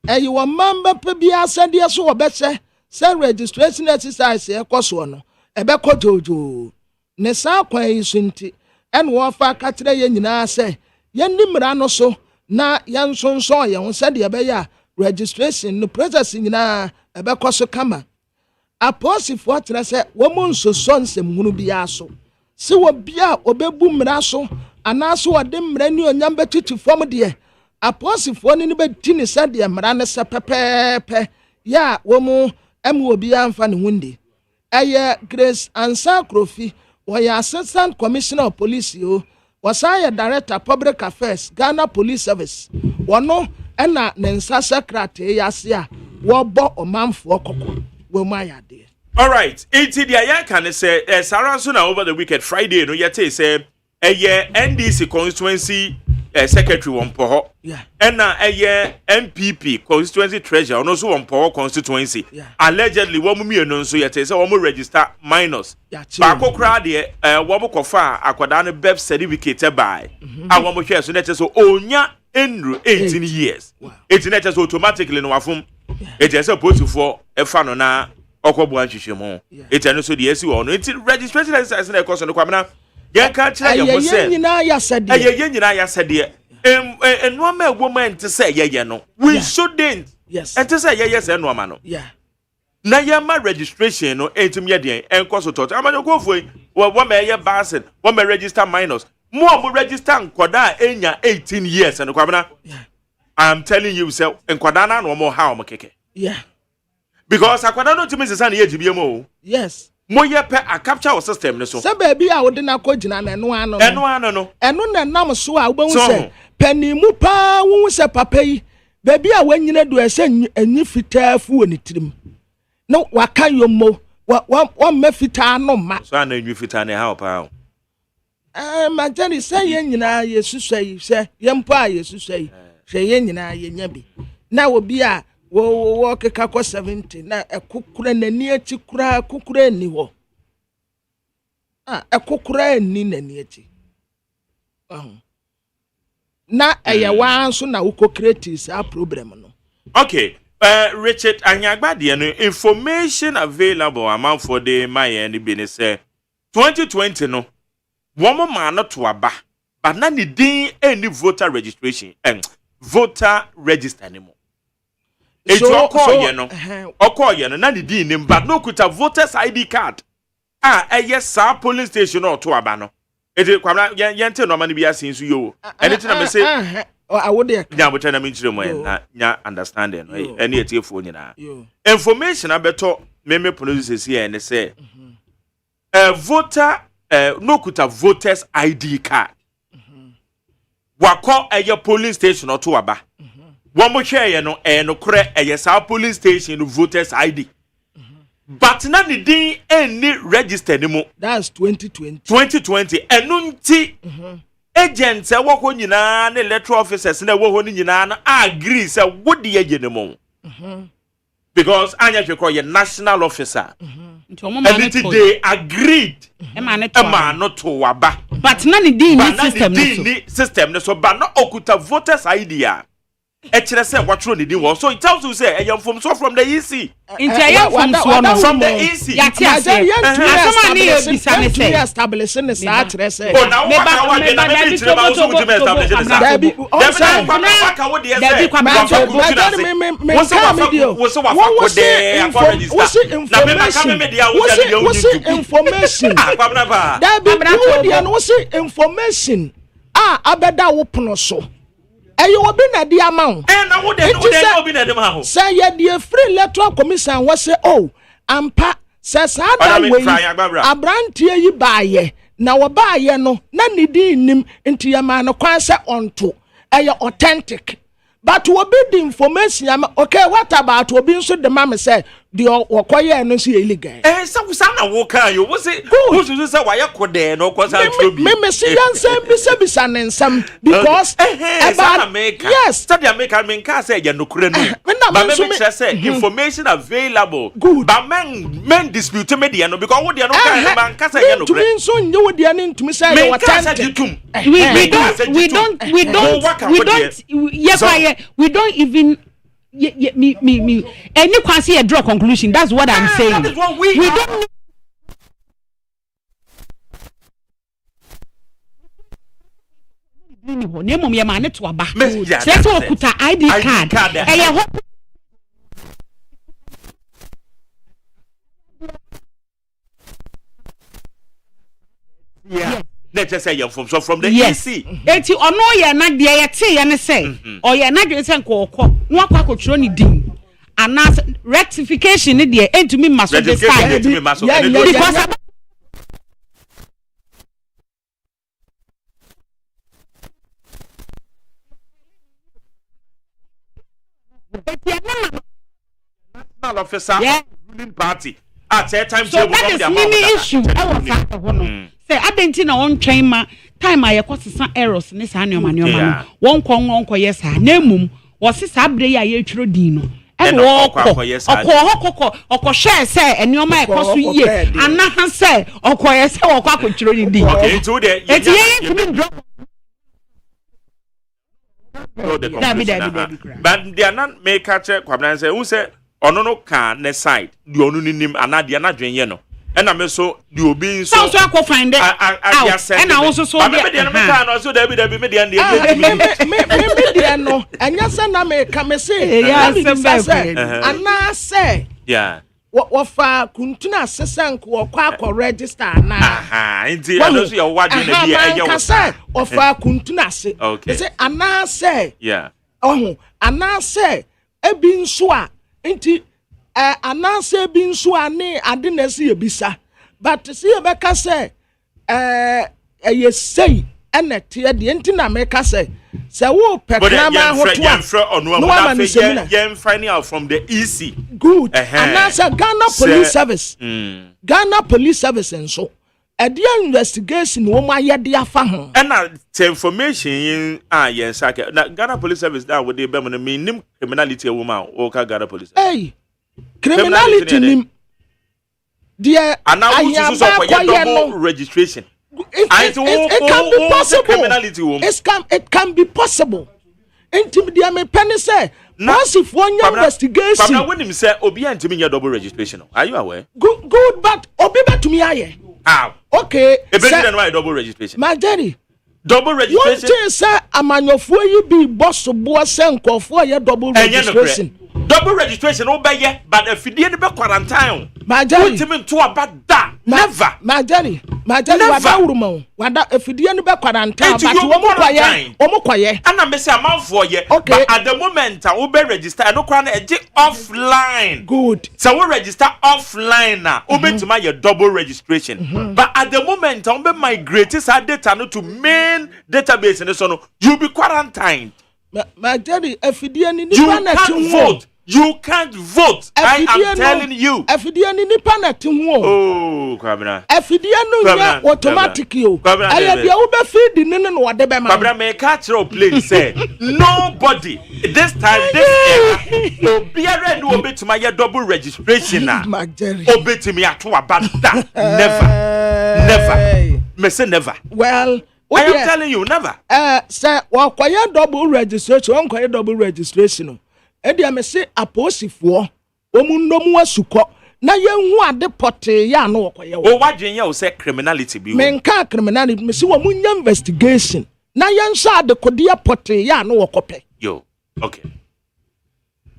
ɛyi wɔ mamba pa bia asɛdeɛ so wɔ bɛhyɛ sɛ registration exercise ɛkɔ no ɛbɛkɔ jojo ne saa kwan yi so nti ɛna wɔfa katra yɛ nyina sɛ yɛni mmara no so na yɛnsonson yɛn ho sɛdeɛ ɛbɛyɛ a registration no process nyina ɛbɛkɔ so kama aposifo atra sɛ wo mu nsoso nsɛm hunu bia so si wo bia obebu mmara so anaso wɔde mmara ni onyam bɛtutu fam deɛ aposifo ni bɛti ne sɛdeɛ mmara ne sɛ pɛpɛɛpɛ ya wo mu obi amfa ne hunde eye Grace Ansa Akrofi wɔyɛ Assistant Commissioner of Police yo wɔsan Director Public Affairs Ghana Police Service wɔno ɛna ne nsa secretary yase a wɔbɔ ɔmanfo kɔkɔ wɔ mu ayade. All right, enti dia ya kan say Saranso na over the weekend Friday no yete say NDC constituency secretary won po ɛna MPP constituency treasurer no so won po constituency allegedly wo mu mienu nso yete say wo mu register minors ba kokra de wo mu kofa akwada no birth certificate by a wo mu hwe so net so onya enru 18 years it net so automatically no wafum it is supposed for efa no na okobo anhwehwemu it no so de esi wo no it registration exercise na ekoso no kwamna yen ka kire ye mo se ye nyina ya sede enoma woman to say ye no we shouldn't and to say yes enoma no na ye ma registration no entum ye den enkoso tot amanyokofo wo ma ye basen wo ma register minors mo register nkoda enya 18 years and kwabena I'm telling you say nkoda na no mo ha o keke because akwada no timi sesa na ye jibie mo moye pe a capture system ne so se baby a wode na kogina na eno ano no na nam so a wo se panimu pa wo se papa yi baby a wanyina do ese anyi fitaafu woni tirim no waka yommo One me fita no ma. So I know you fit and help out. My Jenny say yen na yesu say yempa yesu say yen na yenya bi. Na obi a wo keka kwa 70 na ekukura nani achi kura kukura ni ho. Ekukura ni nani achi. Na eyewa so na uko create a problem no. Okay. Richard Anyagbadi, no information available amount for the my and the say 2020 no one man not to aba but not the any voter registration and voter register anymore. It's not the name but no could have voters ID card. Yes, sir, police station or to abano. It is yente no man be asking you. Anything I say. I would there. Yeah, but I mean, you understanding. Any at your phone, information I better meme police here and they say, voter, no could have voters ID card. Wako a your police station or two aba. One more share, no, and no correct a yes, our police station voters ID. But none the day any register anymore. That's 2020. 2020, and nunti. Agents say work on yina na electoral officers na wo honi nyina na agree say what the agent mo. Because anya hwe your national officer. And they agreed. Ema no to waba. But na the system so but no okuta voters idea. Echere say watro ni din so it tells you say I am from the EC. From the EC. Establishing the start say. Oh now information abeda wo pono so. Eyo obi na di amount. Na wo de obi na dem ha ho. Say ye the free electoral commission was say oh ampa says ada we abrantie yi baaye na wo baaye no na ne di nim nti yama no kwan say onto eyo authentic but we be the information okay what about obi nso de mama say the okoye no so illegal say na wo kan yo wo say who should say why kode no ko say to bi me see yansem bisa nensam because about yes study America men ka say ya no kure no but me say information available good but men dispute me there no because wo there no kan man ka say ya no kure to nso nye wo there ni ntumi say what we don't even me any quasi draw conclusion. That's what I'm saying. That is what we don't name me man to aba. Let's walk with ID card. Yeah. Let's just say you're from the EC. Eti ono ye na de ye te ye ne say o ye na de say nkoko no akwa kotro ni din ana rectification ni de entumi maso de side because national officer ruling party at a time so that is mini issue I was at say adenti na won twen ma time aye kwosesa errors ne sa ne omanioma no won kon yes ha na mum wo se sa bre ya ye twiro din no e wo okọ share say enioma e koso ye ana ha say okọ yes say wo kwa twiro din okay to there eti ye to be drop but they are not make catch kwabna say who say ono no kan ne side di onu nim ana dia na dwen ye no and I'm so you be so I find it out and I also saw me so there be me no and yes na me come say and na say yeah what fa kuntuna sesan ko akọ register na nti no so your wadu na bia eje wo say of fa kuntuna se say ana say yeah ana say ebi nso a nti ananse bi nso ane ade na si ebisa but si ebeka say ye say ene tie de enti na meka say wo pekrama ho to no one yen finding out from the EC good and that's a Ghana Police Service Ghana Police Service and so a dear investigation woman yet the afa ho and the information in yes Ghana Police Service that would they be mean criminality woman or Ghana Police hey criminality nim dear and now double registration it can be possible it can be possible intimidate me penny say once if one investigation but when him say obi antimi double registration are you aware good but obi to me aye how okay then why double registration my daddy double registration one thing say amanyofo yi be boss bo say nkofo ye double registration double registration obeye but if you dey quarantine my daddy ultimate to about that never my daddy wada uruma wada if you dey be quarantine but omo kwaye ana me say amanfo ye okay but at the moment we be register no kwa na eje offline good so we register offline na obetima your double registration but at the moment we be migrate this data no to main database and so no you be quarantined my daddy if you dey ni vote you can't vote. I am telling you. Efidie ni nipa na ti ho. Oh, kwabra. Efidie no ya automatic yo. Aya bia wo be feed ni no wo de be ma. Kwabra me catch your plane say nobody this time this era obiara ni obetuma ye double registration na. Obetimi ato abada. Never. Me say never. Well, I am telling you never. Sir, wa kwaye double registration, on kwaye double registration. Edia me se aposifo omunnomu asuko na yenhu ade pote ya na okoye wo wadwen ya wo se criminality bi wo menka criminality me se wo munya investigation na yenso ade kodie pote ya na okope yo okay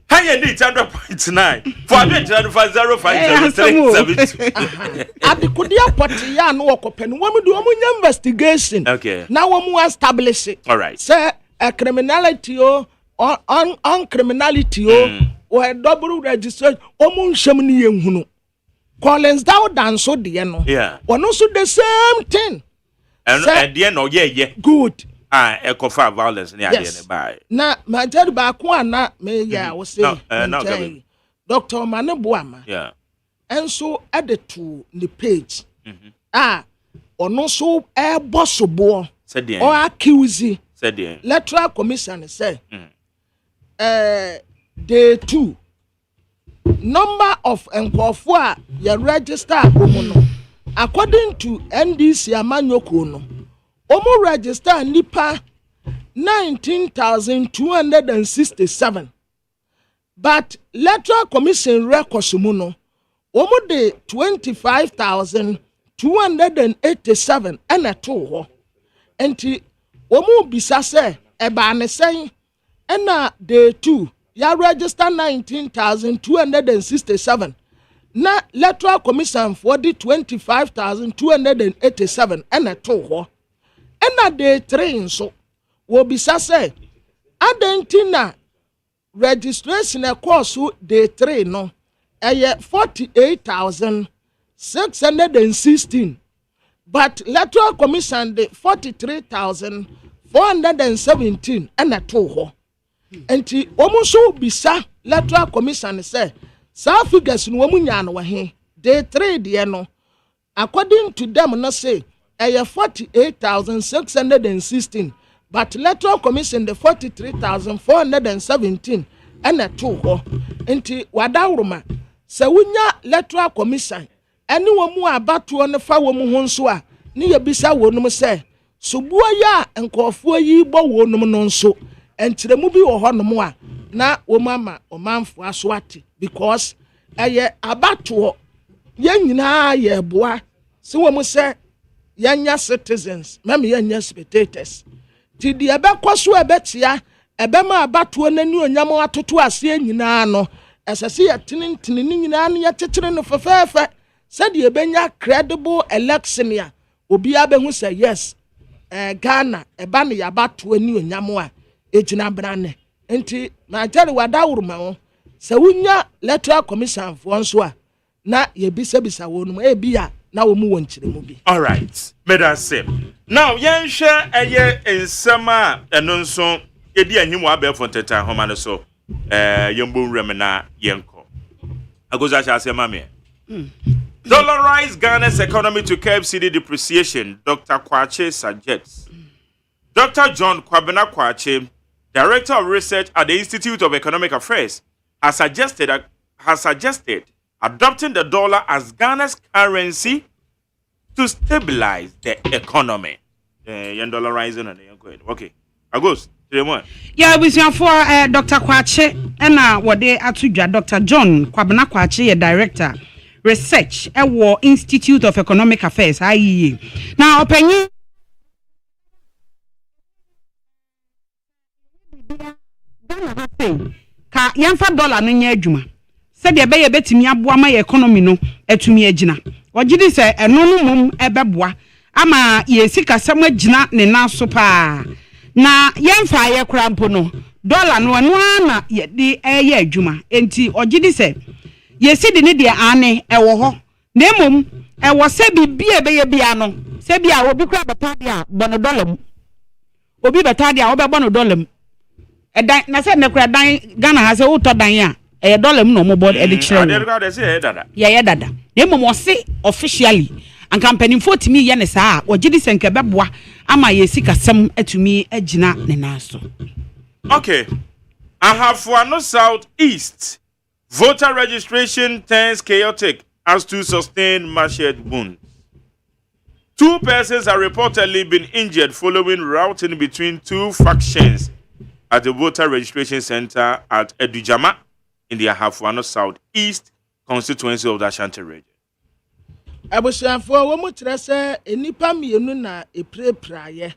higher need 100.9 for 0507 ade kodie pote ya na okope no wo mu de wo munya investigation okay na wo mu establish it all right say a criminality on criminality or double registration omun hwem ni yenhunu Collins down so de no yeah one also the same thing and the no yeah good ecofa violence ni ade ne bai na ma jari ba ko ana me ya wo say Dr. Maneboama yeah enso add to the page ono so e bosobo or accuse said electoral commission say day 2 number of nkofo a you register akomuno according to NDC amanyoko no omo register nipa 19,267 but electoral commission records mu no omo de 25,287 and to ho enti omo bisa say eba ne sen ena day 2 ya register 19,267 na electoral commission for the 25,287 ena to ho ena day 3 nso wo bisa say adentina registration e course day 3 no eye 48,616 but electoral commission the 43,417 ena to ho enti omuso bisa electoral commission say sa figures no omunya no he day 3 de no according to them no say 48,616 but electoral commission the 43,417 and to ho enti wadawroma sa wunya electoral commission eni wo mu abato no fa wo mu ho nso a ne ye bisa wo no say subuo ya nkofo yi bo wo no no nso entiremu bi wo ho no a na wo mama o manfo aso ate because eye abato ye nyina ye boa se wo mu say yanya citizens mama yanya spectators ti di ebekwaso ebetia ebema abato nani onyam atoto ase nyina no esese ye tinintini nyina no ye tetere no fefefe said ye benya credible election ya obi abehu say yes Ghana eba ne yabato ani onyam a ejina brane enti na jare wadawuruma wo se wunya electoral commission fo nso a na ye bisa wonum ebia na wo mu wonchire mu bi. All right. Medase. Now, yen share eye ensema eno nso edi anyimu abefo teta homa no so. Yembo remena yenko. Agoza sha se mame. Dollarize Ghana's economy to curb cedi depreciation, Dr. Kwache suggests. Dr. John Kwabena Kwache, Director of Research at the Institute of Economic Affairs, has suggested adopting the dollar as Ghana's currency to stabilize the economy. Dollarizing and okay. Agos, yeah, we see for Dr. Kwache and what they are Dr. John Kwabena Kwache, Director Research at War Institute of Economic Affairs, IEA. Now, opinion. Ka yamfa dollar no nya adwuma se de be ye betimi aboa ma economy no atumi agina ogidi se eno no mum ebeboa ama ye sika sam agina ne naso pa na yamfa ye krampo no dollar no eno na ye de eye adwuma enti ogidi se ye sidi ne de ane ewo ho na mum ewo se bibia be ye bia no se bia obi kra beta de a bono dollar mu obi beta de a obebo no dollar mu na se ne kura dan Ghana ha se uto dan a dollar mu no mo board edition ya dada na mo se officially and company 40 me ye ne saa ogidi se nke beboa ama ye sika sam atumi agina ne naso. Okay, Ahafuano South East voter registration turns chaotic as to sustain macheted wounds. 2 persons are reportedly been injured following routing between 2 factions at the voter registration center at Edujama in the Ahafuano South East constituency of the Ashanti region. Abusianfo wo mu kire se enipa mienu na eprepraye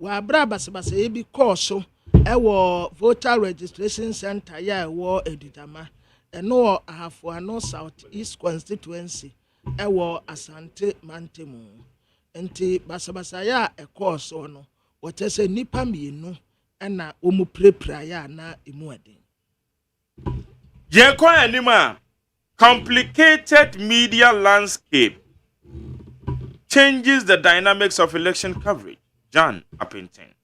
wa bra basabasa e bi course ewo voter registration center ya ewo Edujama eno Ahafuano South East constituency ewo Asante Mantemu enti basabasa ya e course no wo tese nipa mienu na omu prepraye na emu ade. Yenko anima complicated media landscape changes the dynamics of election coverage. Jan Appington,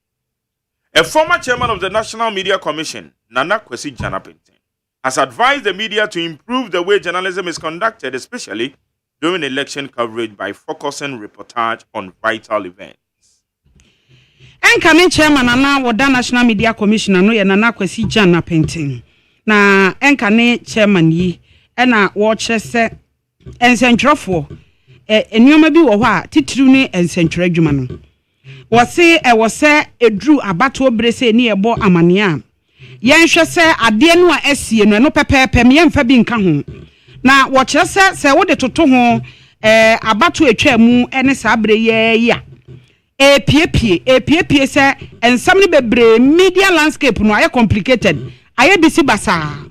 a former chairman of the National Media Commission, Nana Kwesi Jan Appington, has advised the media to improve the way journalism is conducted, especially during election coverage, by focusing reportage on vital events. Enkane chairman Nana Woda National Media Commission no ye Nana Kwesi Jan Appington. Na enkane chairman yi ena wo kyese ensentwerefo enioma bi wo ho a titiri ne ensentwere adwuma no wo se wo se edru abato brese ni ebo amane a yenhwe se ade no a asie no pepepe me yemfa bi nka ho na wo kyese se wo de toto ho abato atwa mu ene sa bre ye ya epiepie se ensam ne bebre media landscape no aye complicated aye bisi basa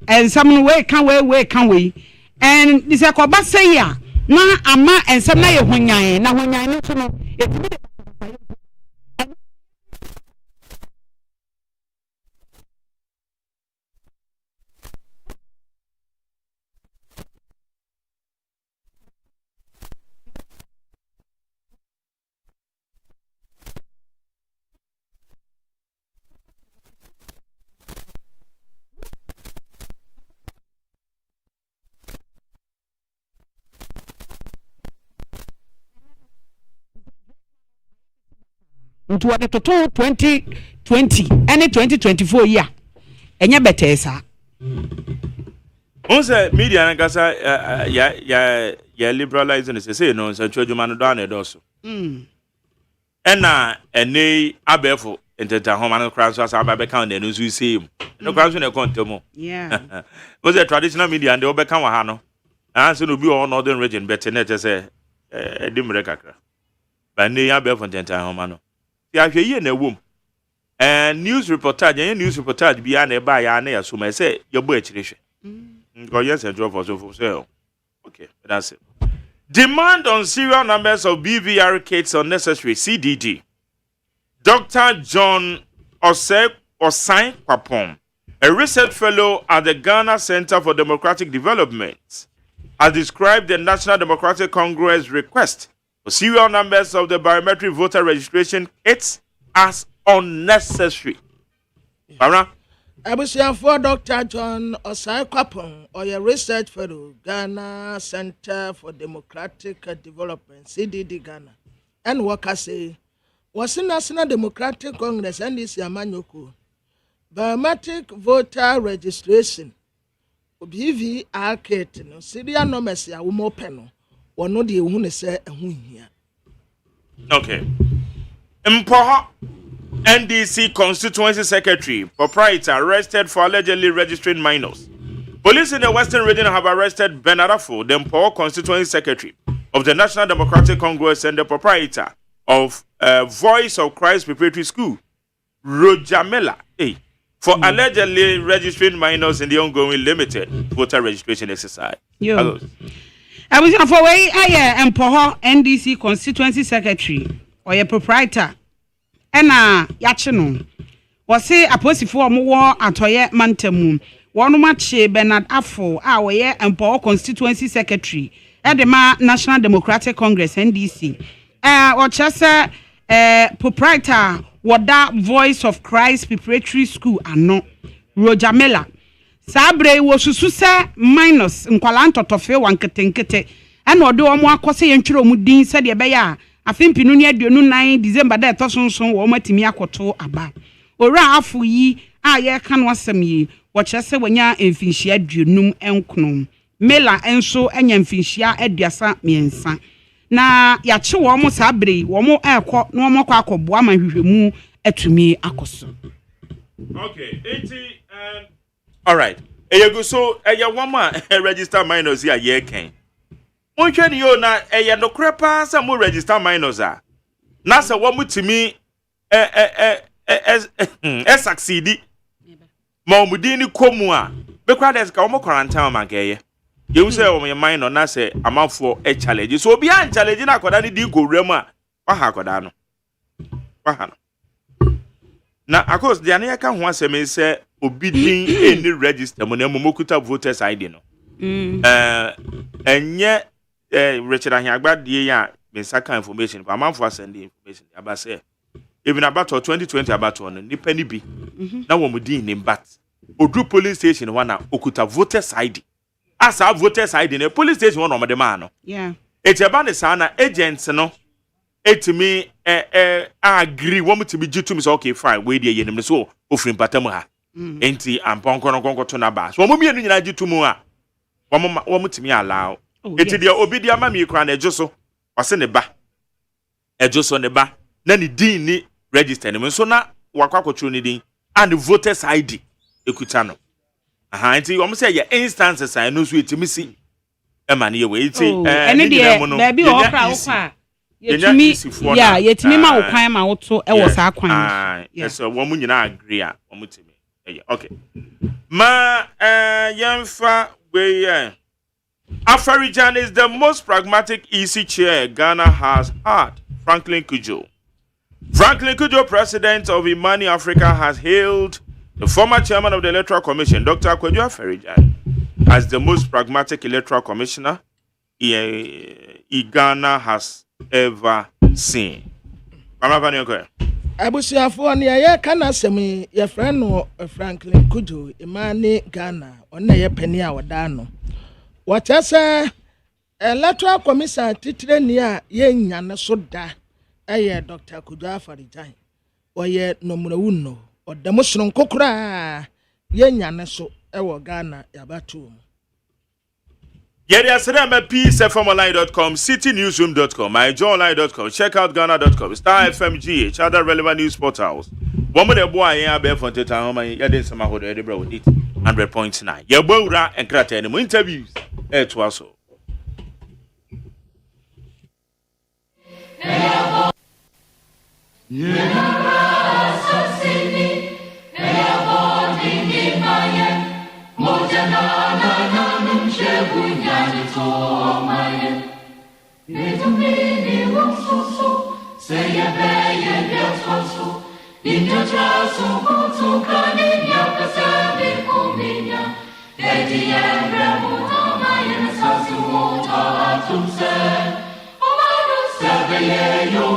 ensam no we kan we and this akoba say ya na ama ensam na ye honyan na honyan no so no etimi de into what the 2020 and 2024 year enya better sa onse media na kasa ya liberalizing say no so twadwuma no do na edoso ena ene abefo enteta homa no kran so asa ababe kan na no so say no kran so na kontemo yeah was the traditional media and they obeka wa ha no answer no bi o northern region better na say edimre kakra ba ne abefo enteta homa no ya hwe na wom news reportage bi na ba ya na ya so ma say your boy chirehwe yes and drop for so sale. Okay, that's it. Demand on serial numbers of BVR kits unnecessary. CDD. Dr. John OSEI Papom, a research fellow at the Ghana Center for Democratic Development, has described the National Democratic Congress request for serial numbers of the biometric voter registration kits as unnecessary. For Dr. John OSEI Kwapon, or your research fellow, Ghana Center for Democratic Development, CDD Ghana, and workers say, was in National Democratic Congress and this Yamanyoko. Biometric voter registration, BVR kit, no Syria no mercy, I will more penal, or no the one say a here. Okay. Mpoha NDC Constituency Secretary, proprietor, arrested for allegedly registering minors. Police in the Western region have arrested Ben Arafo, the Mpoha Constituency Secretary of the National Democratic Congress and the proprietor of Voice of Christ Preparatory School, Rojamela, for allegedly registering minors in the ongoing limited voter registration exercise. Yo. I was for way I Mpoha NDC Constituency Secretary or your proprietor. Ena yachino wose aposifo omo atoye mantemu wonu mache Bernard Afo a woye Mpoha Constituency Secretary edema National Democratic Congress NDC o chese proprietor woda Voice of Christ Preparatory School ano Rojamela sabre wo susu se minus nkwala ntotofe wanketenkete ena ode omo akose yentwero mu din se de be ya afimpinu ni aduonu 9 December da etosonson wo matimi akoto aba ora afu yi a ye ka no asem yi wo kyerese wonya emfinhia aduonum enkonom mela enso enya emfinhia aduasa miensa na ya che wo mo sabre wo mo ekọ no mo kwa akobo amahwehwemu atumi akoso. Okay, all right. Eyego so eya wama register minors here ye ken. Unhwani yo na eya no krepa sa mo register minors a. Na sa wo mutimi succeed. Ma omudi ni komu a. Be kwa des ka wo quarantine ma geye. Ye say wo me minor na say amafo challenge. So obi an challenge na akoda ni di ko wrem a. Wa ha akoda no. Wa ha no. Na akos de ane ka ho asem say obi din any register mo na momokuta voters ID no. Enye Richard Ahiagba die ya mensaka information but amanfo send information about say even about 2020 about one nipa ni bi na wo mudin ni bat odu police station wana okuta voters ID asa voters ID na police station wana omede ma no etiaba ne sa na agents no etimi agree wo mutimi gitum so okay fine we dey yenim so ofrim patam ha enti amponkono to na ba so mo mienu nyina gitum a wo mutimi allow eti dia obi dia ma mi kra na ejoso wase ne ba ejoso ne ba na ni din ni register ne so na wakwakotro ni din and voters ID ekuta no aha enti wo say ye instances I no so etimi si e ma ne ye we eti ene dia na bi o kra wo kwa yetimi ya yetimi ma wo kwan ma wo to e wo sa kwan yes wo mu nyina agree a wo mutimi okay ma yemfa we Afarijan is the most pragmatic easy chair Ghana has had. Franklin Kujo, president of Imani Africa, has hailed the former chairman of the Electoral Commission, Dr. Kwadwo Afarijan, as the most pragmatic electoral commissioner Ghana has ever seen. Abusiafo ne ya kana semi ya friend no Franklin Kujo Imani Ghana ona ye pani a wada no. What I say, electoral commission titire ni a ye nyane so da eye Dr. Kwadwo Afarijan o ye nomrawuno o da musron kokura ye nyane so e wo Ghana ya batu Yeri asedema peacefmonline.com, citynewsroom.com, myjoyonline.com, checkoutghana.com, Star FMGH, other relevant news portals. One of the boy here be for the time I did some of the 100.9. Your boura and crater and interviews. It was so. Edi Sebeyeyo,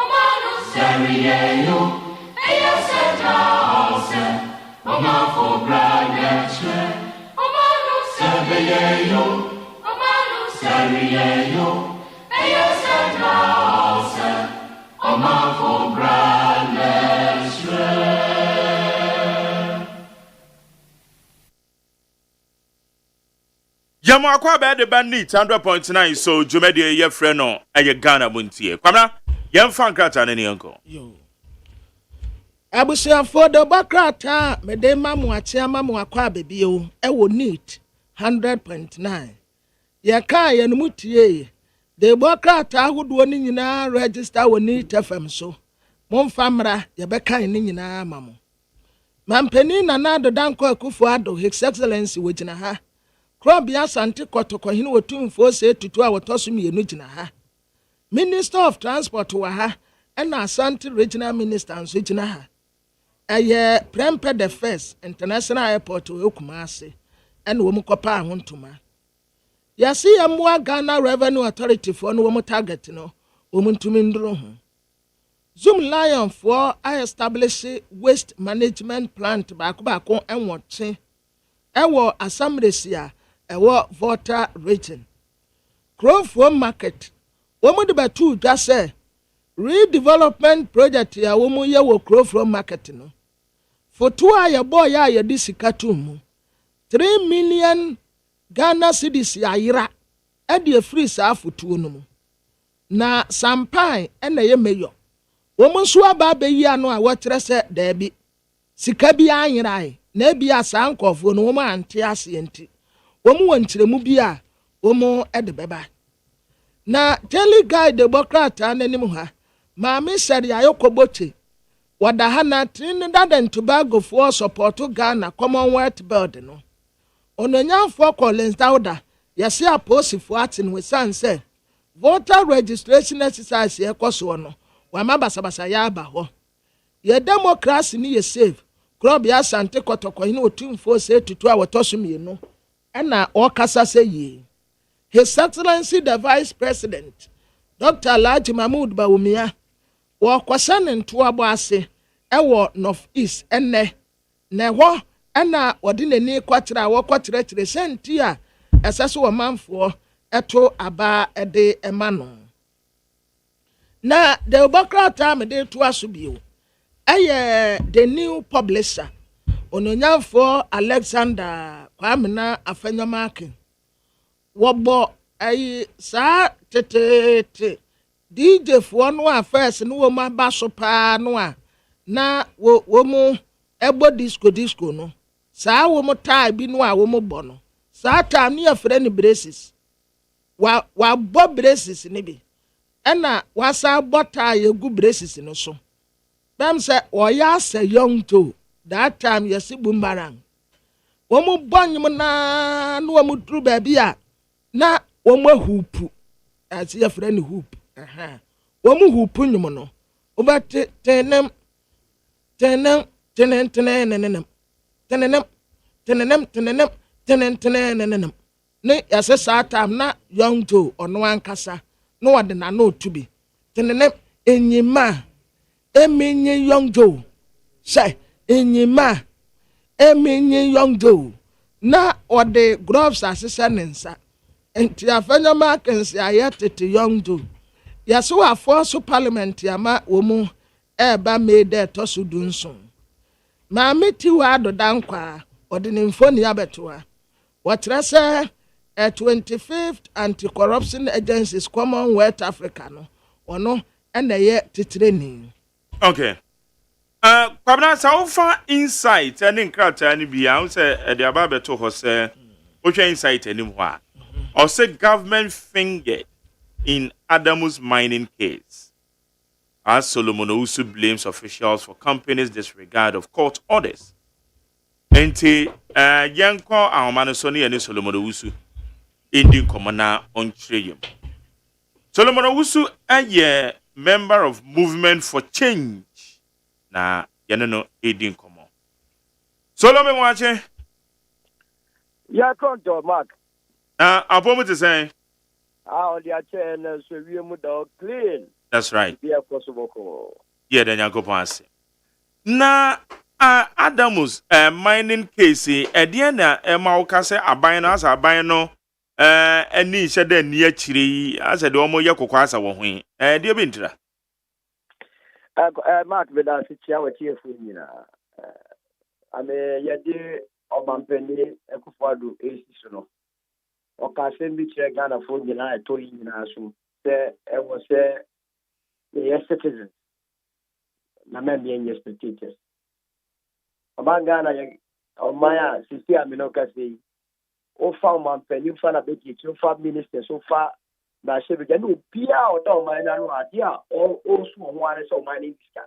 Omanu Seriyeyo, Eya Sejase, Omafo Braneche, Omanu Sebeyeyo, Omanu Seriyeyo, Eya Sejase, Omafo Braneche. Jamu akwa be de bandit 100.9 so jumedi ye frɛ no eye Ghana Montie. Kwamna ye mfa nkrata ne yanko. Abusiafo de bakrata mede mamu atia mamu akwa bebio ewo neat 100.9. Ye ka ye no mutie de bakrata ahodo ni nyina register wo neat FM so. Momfa mra ye beka ni nyina mamu. Mampeni na nado danko akufo ado His Excellency wogina ha. Krobia Santi Kotoko hini wotumfo se tutu a wotoso mienu gina ha. Minister of Transport wa ha ena Asante Regional Minister nso gina ha. Eye Prempeh the First International Airport wo Kumasi ena wo mkopa ahontoma. Yasi yamwa Ghana Revenue Authority for no wo target no wo ntumi nduro ho. Zoom Lion for I establish waste management plant baako enwoche. Ewo Asamresia ewo Volta region. Crowford market. Womu de batu dwa say redevelopment project ya womu ye wo Crowford market no. Foto a ye boy ya ye di sika mu. 3 million Ghana cedis ya yira. E de free sa foto no mu. Na Sampai ena ye meyo. Womu so aba be yi ano a wo kire se da bi. Sika bi anyira na ebia sankofo no wo ma ante ase enti wo mu wankyeremu bia wo mu ede beba na daily guide democrata nanim ha ma me sere ayokoboche wada ha na Trinidad and Tobago for support Ghana Commonwealth build no ononyafo Collins Dauda yesi aposifo atin we sanse voter registration exercise ekoso no wa mabasabasa ya aba ho ye democracy ni ye save Krobia Sante Kotoko hini otumfo se tutu a wotoso mienu ena okasa se yi. His Excellency the Vice President Dr. Alhaji Mahmoud Bawumia wo kwasa ne nto abo ase ewo North East enne ne ho ena wode nani kwatira wo kwatira senti a esese wo manfo eto aba ede emano na de obokrata me de to aso bio. The new publisher ononyafo Alexander Kwamina Afenyamake wobo sa tete DJ fo no affairs no wo ma ba so pa no a na wo mu ebo disco no sa wo mu tie bi no a wo mu bo no sa ta ne afre ne braces wa bo braces ne bi ena wa sa bo tie egu braces no so. Them say, "Oh yes, a young too." That time, you see boomerang. Womu bonny na no mu true baby na womu hoop. As your friend hoop. Womu hoopu nyumono. Oba tenem ne yase saa time na young too ono ankasa no wade na no to be. Tenenem enyima eminye young Joe say enyima eminye young Joe na ode gloves asesa nensa enti afanya markens ayatete young Joe yaso afo so parliament yama womu eba made tosu dunson ma meti wa do dankwa ode ne mfoni abetoa watre say 25th Anti-Corruption Agency's Commonwealth Africa no ono ena ye titreni. Okay. Kwabna sa ofa insight and nkrata ni bia wo se de aba beto ho se otwa insight anim ho a or say government fingered in Adamus mining case as Solomon Owusu blames officials for companies' disregard of court orders. Enti yanko ahomano so ne Solomon Owusu indi komana on treyum. Solomon Owusu aye member of Movement for Change na yaneno edin komo. Solomon wache? Ya konto Mark. Abomu te say? How the chain so we mu clean. That's right. Be a possible. Yeah, then Yankopon. Na Adamus mining case na Mauka say aban as aban no any said then near chiri as a domo yakokwasa won dear bintra. Mark with us with you for you. I mean yadi obampeni ekufadu no. Okasem bi che Ghana for nyina eto nyina so say e was say the citizens na me be spectators. Abangana Omaya sisi aminoka say o fa obampeni fa na beti o fa ministers o fa na shebe ganu bia o da omanya no adia o so ho are so omanya ndika.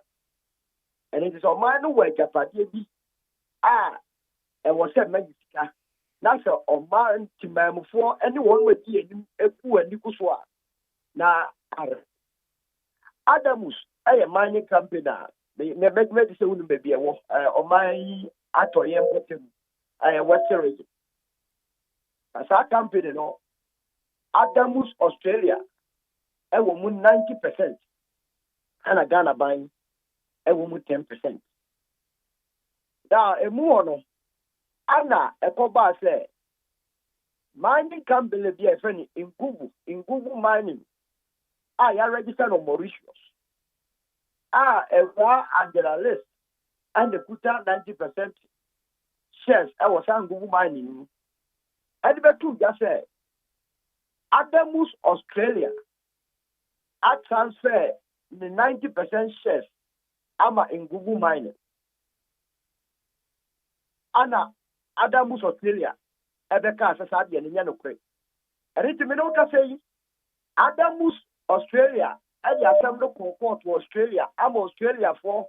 And it is omanya we japade bi e was say magika. Na so oman timamfo ene won wadi anim eku ani kuso a na Adamus mining company me say unu be bia wo oman atoye mpotem western region. Asa company no Adamus Australia wo mu 90% ana Ghana ban wo mu 10%. Da emu ono ana ekoba say mining company be a friend in Google mining ya registered on Mauritius Angela list and the kuta 90% shares was on Google mining and the two just say Adamus Australia transfer the 90% shares ama in Google mining ana Adamus Australia ebeka asasa de ne nya no kre eriti me no ka say Adamus Australia e ya asem no court to Australia am Australia for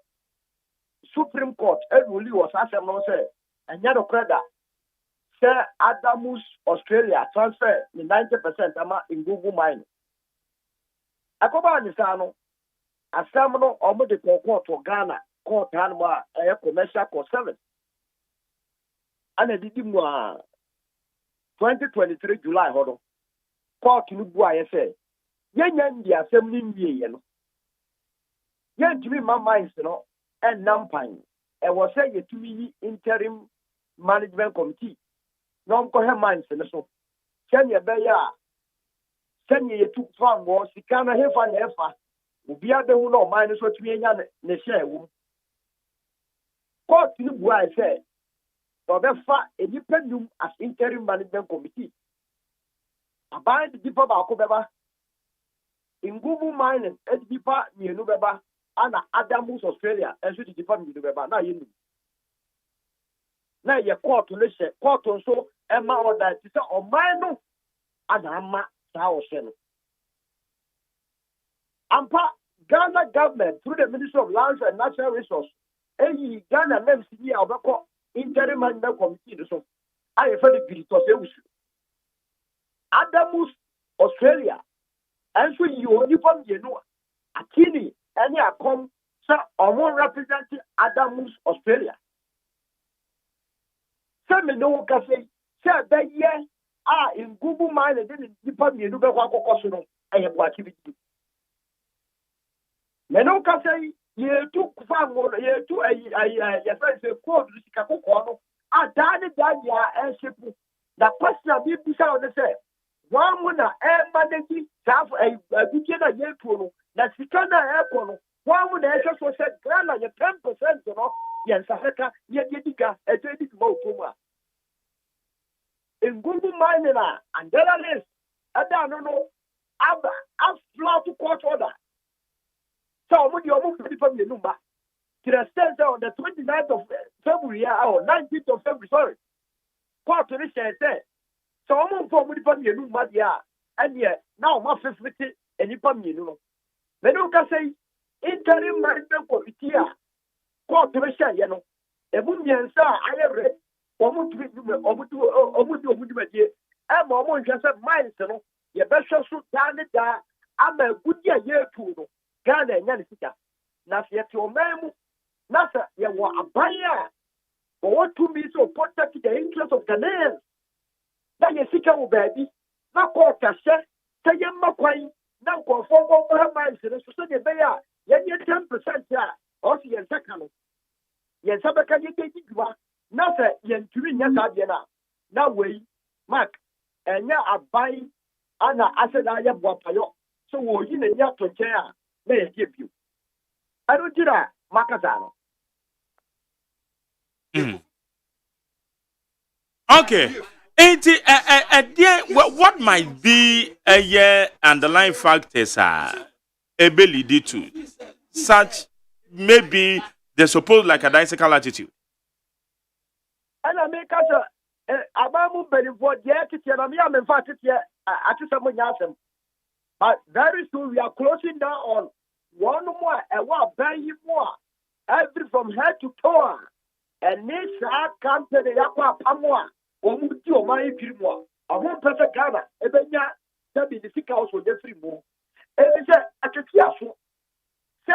Supreme Court rule was asem no say enya no kre da say Adamus Australia transfer the 90% ama in Google mine akoba ni sa no asem no omo de court to Ghana court han ma commercial court 7 ana didi mu 2023 July hodo court nu bu aye say yenya ndi asem ni ndie no yentimi ma mines no en nampan e wo say yetumi interim management committee no ko he mines no so senya be ya senya yetu fan wo sika na hefa na hefa obi abehu no mine so tumi nya ne share wo court nu bu aye say Obefa independent as interim management committee. Abide the deeper Bakobeba in Google mining, a deeper near Nubeba, and Adamus Australia, and should the department Nubeba. Now you now your court to listen, court also, Emma or that is a minor and Amma Sao. Ampa Ghana government through the Ministry of Lands and Natural Resources, Ghana names here Obeko. Interim management committee so I have the bill to Adamus Australia and so you only from you know Akini any come sir or representing Adamus Australia. Some no cafe say that year in Google mine and then department you know what no I have activity. No cafe ye took far more ye to a friend say code Sikako Adani Dania airship. The question of people sound say one would air managing have a beginner year to that Sikana airport. One would also said Grana 10%, you know, yes, Sahaka, Yediga, a trading more. In Google mining and there is I don't know, I've flown to court order. So when you move from the number to the extent on the 29th of February or 19th of February, sorry. Court to this say so I'm from the number and yet now my 50 and you put me no. They don't say interim management committee court to say you know. A woman I have read almost I'm almost just minds you know. You better shoot down it I'm a good year too. Ghana and Yanisika. Now, yet your man, Nasa, you were a buyer. But what to me so protect the interest of Ghanaians? That you seek our baby, not call Cashet, Say Makwai, now conform over minds in the society. They are 10% or the second. Yes, Sabaka, you get it. Nothing, yen to me, now way, Mark, and now I buy Anna Asada Yabuapayo. So, we're in a year to chair, may give you. I don't do that, Macazano. Okay. What might be a underlying factors are ability to such maybe they suppose like a dialectical attitude. And I make us Abamu Beniford yet to tell me I'm in fact at someone else. But very soon we are closing down on one more and one very more. Every from head to toe. And this company Yapa Pamwa. Omuti o mai pirimo awon pese Ghana ebenya tabi the sick house for the free mo e se aketia so se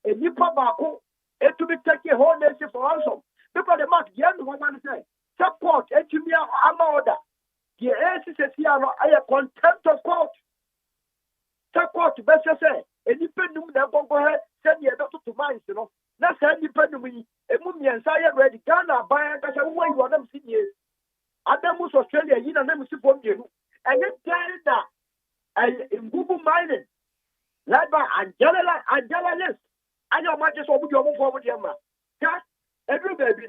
enipa baako etumi take whole nation for ransom because the mark the end one say support etumi ama order the ACC no aye contempt of court support be say enipa num na gongo he se ne be to mines no na se enipa num yi emu miensa ye ready Ghana ban ka se wo yi wonam sinye Adamus Australia, you know, never support you. And then in Google mining, like by Angela list. I know much as over your forward yammer. Cat, every baby.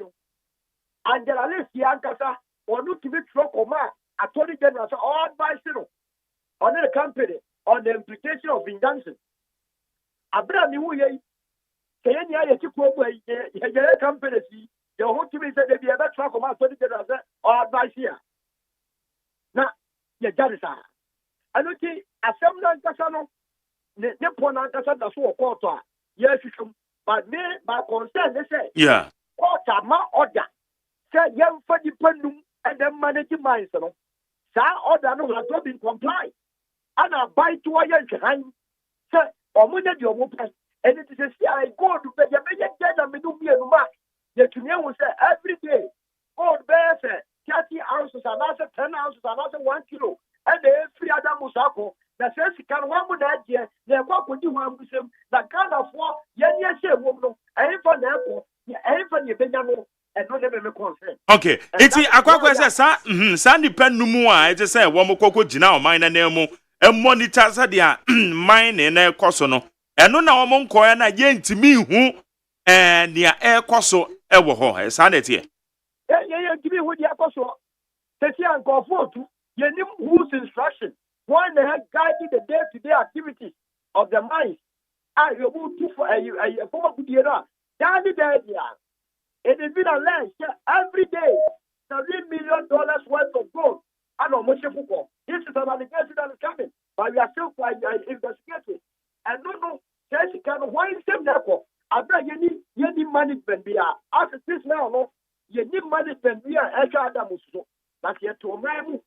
Angela list, Yankasa, or not to be truck or man, Attorney General, all by zero. On the company, on the implication of injunction. Abraham, you will say, I took away your company. The whole team said they be a better track of my 20 or advice here. Now, you got it. I don't think a seminar Casano, Nippon and Casana, so quarter. Yes, but me, by concern, they say, yeah, quarter my order. Say, young for the pendulum and then managing minds. Sa order no has not been complied. And I buy 2 years behind. Say, or when you open, and it is a see, I go to bed, you may get dead and me do be a mark. The Kenyan will say every day, gold bears 30 ounces and also 10 ounces and also 1 kilo. And the free Adam Musako, the says he can one with that year, they walk with you one with him, that kind of war, yes, woman, and for the airport, and for the Benjamin, and no never concern. Okay, it's a says, Sandy Penumua, I just say, one more cocoa Gina, mine and Nemo, and monitors are their mine and air cosono. And no now among Koyana yen to me who and the air coso. Ewo sanity. Yeah, give me what you are so. Take and go for to you need whose instruction. One they have guided the day-to-day activities of the mind. And you move to for a former good year. Daddy, it has been alleged every day $3 million worth of gold. I know much. This is an allegation that is coming, but we are still investigating. And no, Chelsea can wind them therefore. Abra you need management be as it is now no you need management be extra Adamus so that you to memu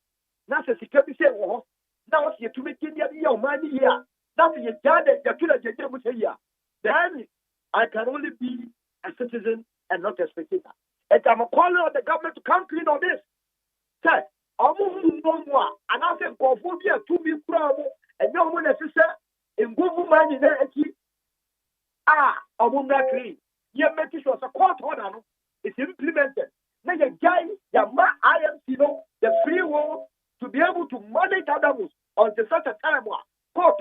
na se sikabi se wo now you to make your money here that you done the killer jeje mu here then I can only be a citizen and not a spectator and I'm calling on the government to come clean on this say omu no mo and I say go for be to be kura and no one necessary in Google money there clean. You make sure the court order is implemented. Now you guy, IMC the free will to be able to manage Adamus until such a time court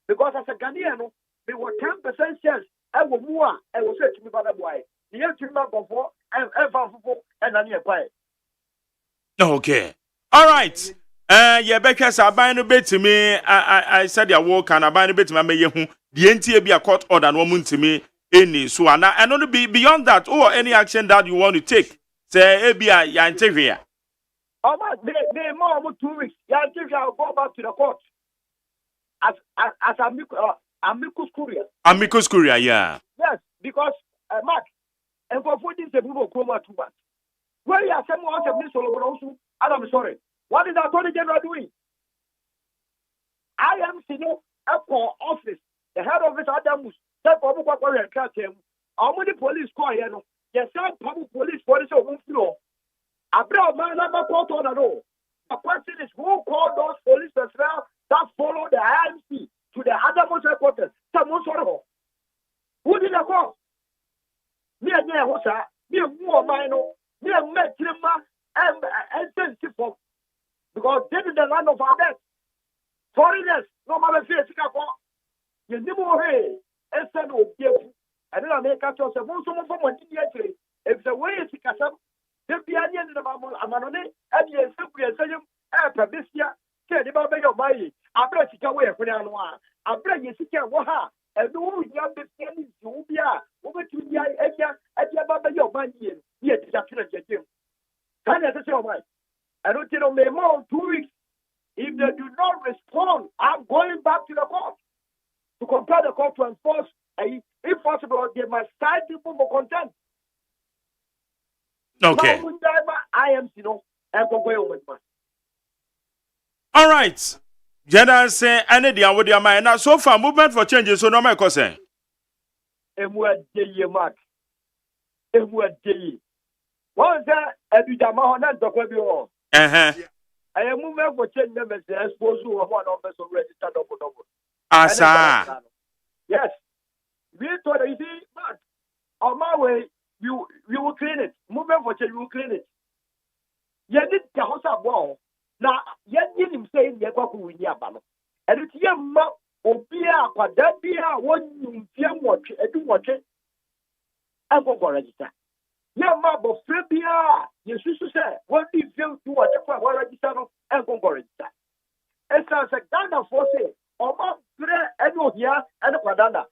because as a Ghanaian, they were 10% shares. I will move. I will say to me, brother boy, the year to go for and I nearby. Okay. All right. Yeah, because I buy no bit to me. I said your work and I buy no bit to me. The NTA be a court order no mun to me any so and only be beyond that or any action that you want to take. Say be a interview. Oh my, they more 2 weeks. I'll go back to the court as amicus curiae. Amicus curiae, yeah. Yes, because Mark, and for 14 people come too much. Where you are someone else of this also, and I'm sorry. What is the Attorney General doing? I am sitting up for office. The head office Adamus, that public and catch him. How many police call here? Yes, some public police of one floor. Abraham, man, never caught on at all. The question is who called those police as well? That 1% of our debt. Foreigners, no matter if it's you know, hey, it's an old gift. And then I make a choice of one from one year. If the way it's a custom, the piano of Amanone, and yes, we are saying, after this year, say the Baba of my, I brought it away for now. I bring you to Waha, and no young business, you be over to the idea at your Baba of my year. Yet, it's a Jim. Can I say, why? I don't tell them more 2 weeks. If they do not respond, I'm going back to the court to compel the court to enforce. If possible, they must cite people for contempt. Okay. I am, you know, and go away. All right. General say, any day with your mind. Now, so far, movement for changes, so no, my cousin. Mark. What's that? Every time I want to go. I am moving for change members, I suppose you are one of us registered double. Asa. Yes. We thought, you see, but on my way, you will clean it. Moving for change, you will clean it. You did the house of wall. Now, yet you didn't say the Coco with Yabano. And it's young mouth or beer, but that beer, one you fear watch, and do watch it. I'm going to register. Yeah, ma, but Fabia, you should say, what do you feel to watch a power register and go register? It sounds like Ghana for say, or more and here and a Padana.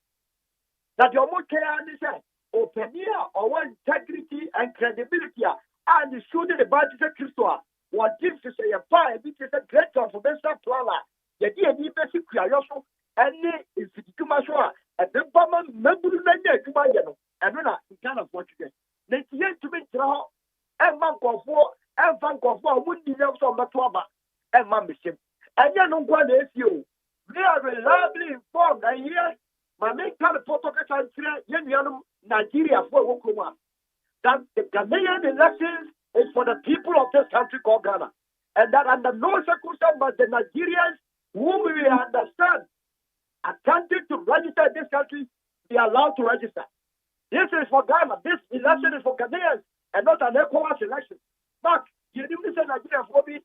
That your more care and say, open here or one integrity and credibility, and the shooting about the Christo. What gives to say a fire, which is a great confidential planner, the DNA basic also, and is the Kumasua, and the Bama Member Kumayano, and then I can't afford to get. Let's get to be draw, and man call for, and fan call for, wouldn't be else on the Twaba, and membership. And you know what is you. We are reliably informed, and here, my main kind of protocol Nigeria for Okuma. That the Ghanaian elections is for the people of this country called Ghana. And that under no circumstance but the Nigerians whom we understand attempting to register in this country be allowed to register. This is for Ghana. This election is for Ghanaians and not an ECOWAS election. But you didn't say Nigeria for me.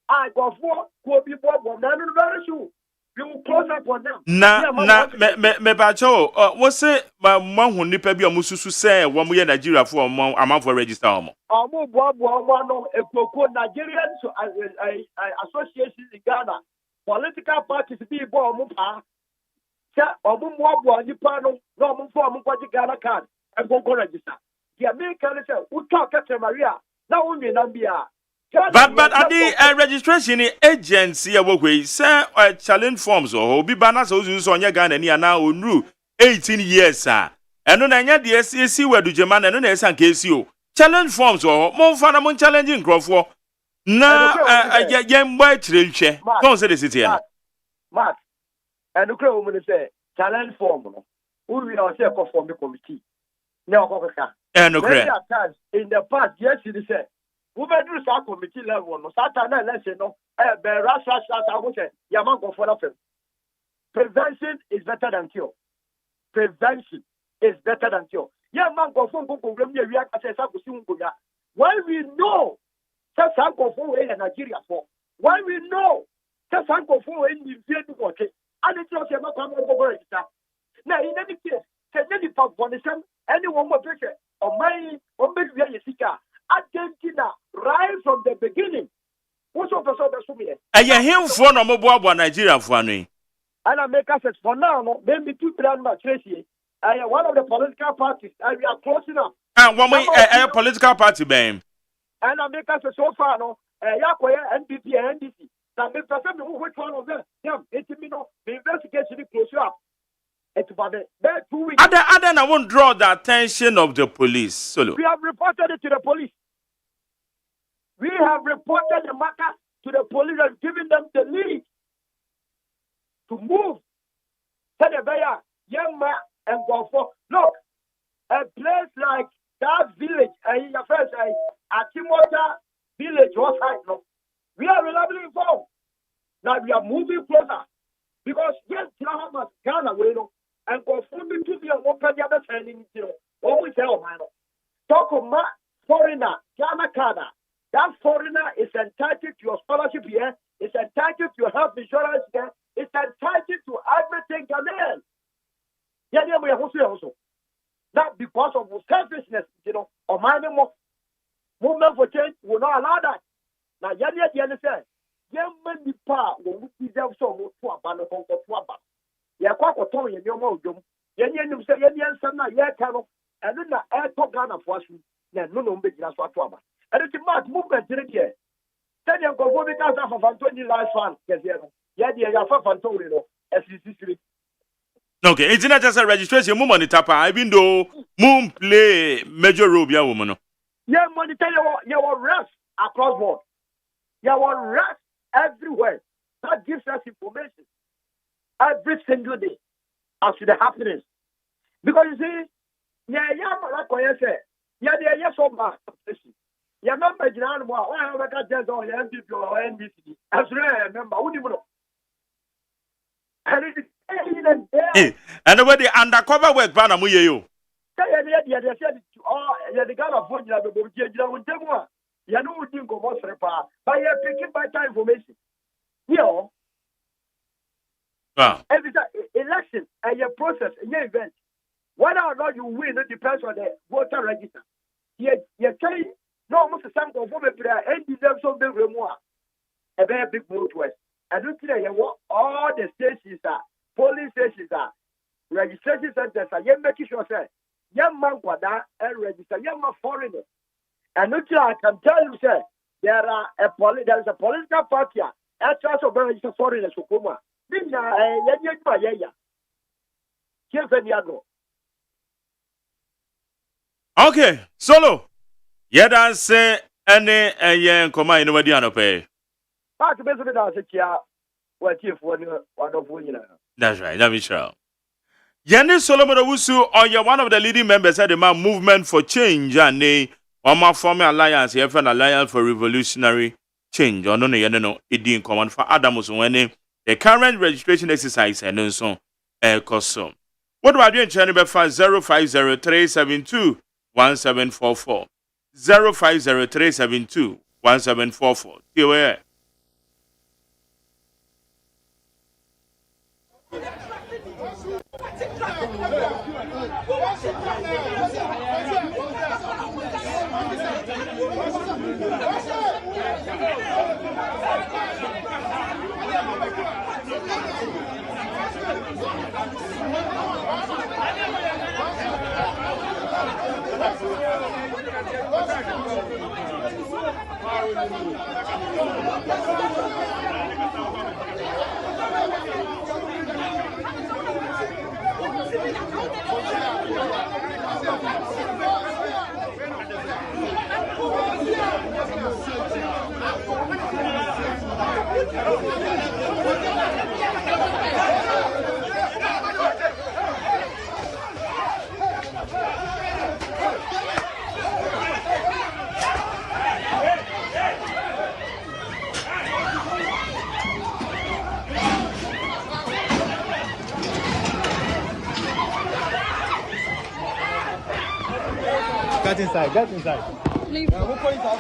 I go for Kobe Bob, very soon. We will close up on them. Me bacho, what's it? My mom who nipa bi omususu say one more Nigeria for amount for register omo. Omo Bob one a Nigerian association in Ghana. Political parties be bo omo pa. Say omo Bob nipa no omo for omo kwaji Ghana card and go register. The American say who talk to Maria. Now we Nambia. But at the registration agency, we say challenge forms or be banners or on your gun and you are now on 18 years, sir. And on any the SAC where do German and on SAN KCO challenge forms or more fun challenging Crawford. Now, I young white chair. Don't say the city. Mark, and the crow woman say challenge form. Who will not say for the committee? No, and no in the past, yes, it is said. We better do some committee level. No, Saturday, let's say no. I would say, Yaman go for nothing. Prevention is better than cure. Prevention is better than cure. Yaman go for react as a when we know that's how go for in Nigeria for. When we know that's how go for in the field work. And it's just not come over it. Now, in any case, any population, anyone will take it. Or my, or maybe we are Argentina, right from the beginning. What's up, and you him for no more Nigeria for me. And I make us for now, maybe 2 grand Tracy. I am one of the political parties, and we are close enough. And one way a political party, bam. And I make us so far, no, Yakoya, NPP, and NDC. Now, make us which one of them. Yeah, it's me, no, the investigation is close up. Other I won't draw the attention of the police. Solo. We have reported it to the police. We have reported the matter to the police and given them the lead to move. Tedebaya, Yama, and go for. Look, a place like that village, in your first Atimota village was right now. We are reliably informed. Now we are moving closer. Because yes, Ghana, we know. And conforming to the open the other sending, what we tell man. Talk of foreigner, Ghana Canada. That foreigner is entitled to your scholarship here It's entitled to health insurance care. It's entitled to everything. Amen. Yeah, we are also. Not because of selfishness, or minding more. Movement for change will not allow that. Now, say, young men depart when we deserve so much to abandon to abandon. Yeah, quite a ton in your mouth. Yan say, Yan Sana, yeah, Carol, and then the air talk Ghana for us. No, big that's what to abandon. And it's a mad movement in it here. Then you go because of 20 last one. Yes, yeah, you have 500, SCC. Okay, it's not just a registration. Move on the tapa. Even though Moon play major role, yeah, woman. Yeah, money tell you will rest across board. You will rest everywhere. That gives us information every single day as to the happenings. Because you see, so bad. You remember, I got just on NDP or NDC. As I remember, who do you know? And where the undercover work, Bana Muyo. The Ghana phone, you know, we think of us, but you're picking by time information. Every election and your process and your event, whether or not you win, it depends on the voter register. You're telling no, almost the same of women prayer and deserve some big remote. A very big move to us. I don't think all the stations are, police stations are, registration centers are, you're making sure, sir. Young man kwada and register young man foreigner. And I can tell you, sir, there is a political party that tries to register foreigners to come. Okay, solo. Yeah, that's say any yen command nobody on pay. That's right, that is sure. Yanni Solomon Owusu, or you're one of the leading members of the Movement for Change, and they are forming alliance, here for an alliance for revolutionary change. Or no, it didn't command for Adamus when the current registration exercise and so cost. What about you in Channel 050-372-1744? 050-372-1744. Here. Get inside, get inside. Leave. We'll call it out.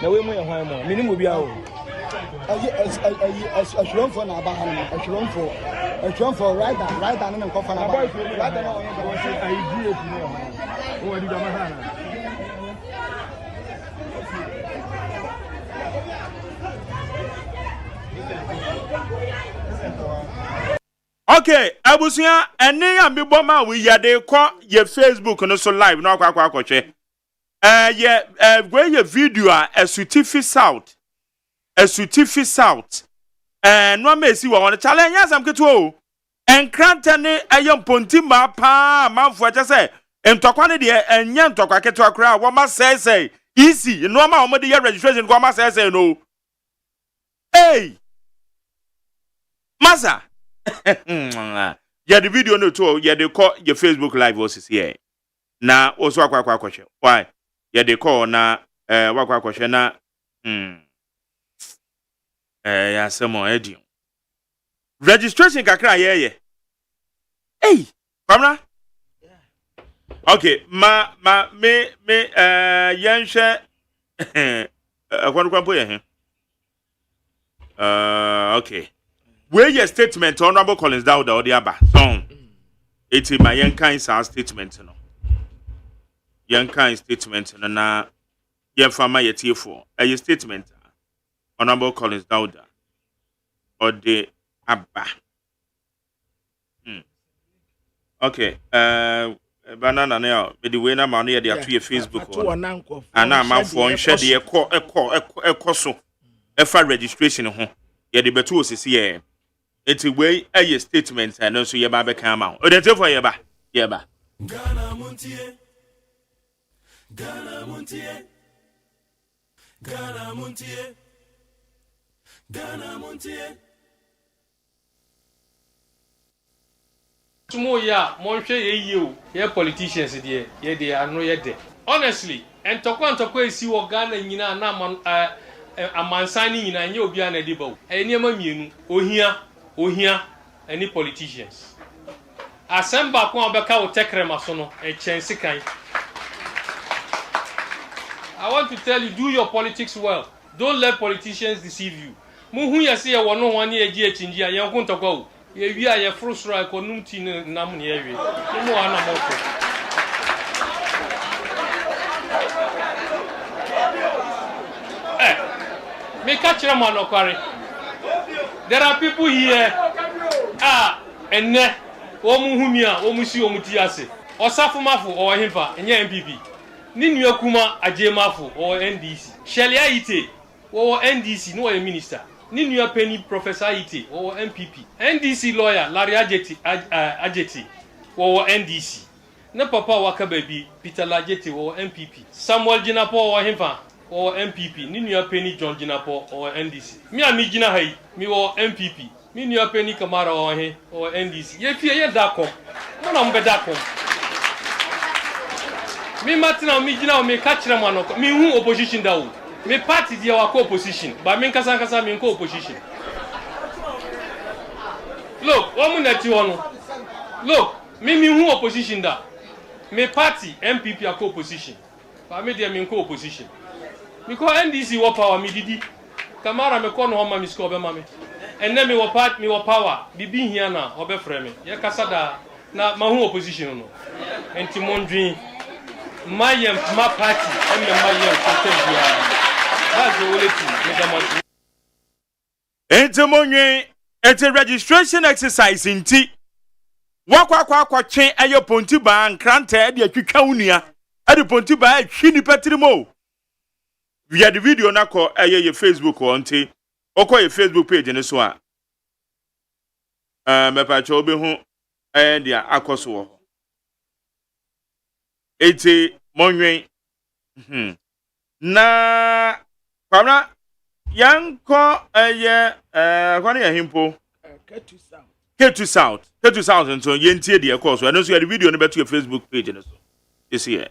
Na we mo ye hwan mo minimum bia o ashron for na aba han ashron for rider no nko for na aba rider no onye go say I do it no o di gama hana. Okay, abusia ene ya mbiboma we yade kwa ye Facebook no so live no akwa akwa akwoche. Where your video a Sutifi South. A Sutifi South. No me see one challenge yes am keto. En krantane ayam ponti ma pa manfo acha say entokwa ne de enya ntokwa keto akra wo ma say easy no ma o de registration ko ma say no. Hey. Masa. Yeah, the video no to yeah they call your Facebook live was here. Na also akwa kwahwe. Why? Yeah they call na wakwa kwahwe na ya samo edi. Registration kakra ye. Hey, kamera? Okay, me yanshe kwanu ye. Okay. Where your statement, Honorable Collins Dowda or the Abba song. It's in my young kind statement, no. Young kind statement, no, na your farmer yet here for a statement, Honorable Collins Dowda or the Abba. Okay, banana now, but the way na money at the Facebook or and I'm out for share the echo so if registration home. Yeah, the betu is here. It's a way a statement and also your baby come out. Oh, that's for your ba. Yeah, ba. Ghana Montie. Ghana Montie. Ghana Montie. Ghana Montie. Tomorrow, yeah, Monche, you, your politicians, dear, yeah, they are no yet there. Honestly, and Tokwan see what Ghana, you know, a man signing in a new Biana Debo. Any mammy, oh here, any politicians. Assemble Kwambaka will take Remasono, a chance. I want to tell you, do your politics well. Don't let politicians deceive you. Muhu ya see a 1 year GH, and you're going to go. We are a fruit strike or Numtin Namuni area. No one more. Me catch them on Okari. There are people here. And ne, Omuhumia, Omusi Omutiase, or Safumafu or Himpa, and MPP. Ninu Kuma, AGYEMAN or NDC. Shelia Ite or NDC, no a minister. Ninu Penny Professor Ite or MPP. NDC lawyer Larry Ajeti or NDC. Ne Papa Waka Baby, Peter Lajeti or MPP. Samuel Jinapo or Himpa. Or MPP, Ninu Penny John Jinapo or NDC. Me and me Jina Hay, me or MPP. Me New Penny Kamara or NDC. If you hear that come, no number that come. Me Martina, me Jina, me catch them one. Me who opposition down. Me party the our co-opposition, but me Kasankasa me co-opposition. Look, 1 minute you know. Look, me who opposition da. Me party MPP are co-opposition, but me them in co-opposition. Because NDC wa power me didi. Kamara me kono homa mi score be mame. And then me wa power. Bibi here na obe frame. Ye kasada na mahu opposition no. Enti mondwin mayem ma party and mayem contest. That's the only thing. Enti mondwin enti registration exercise inti. Wakwa chen ayo ponti ba nkranta e de atwitwa unua. E de ponti ba atwi ni patrimo. We had the video na ko your Facebook onti. Oko your Facebook page ni so a. Me pa cho obi hu dia akoso wo. Eti monwen. Na kwamna yanko kwani ya himpo. K2 South nso yentie de akoso. And so the video no beto your Facebook page ni so. You see it.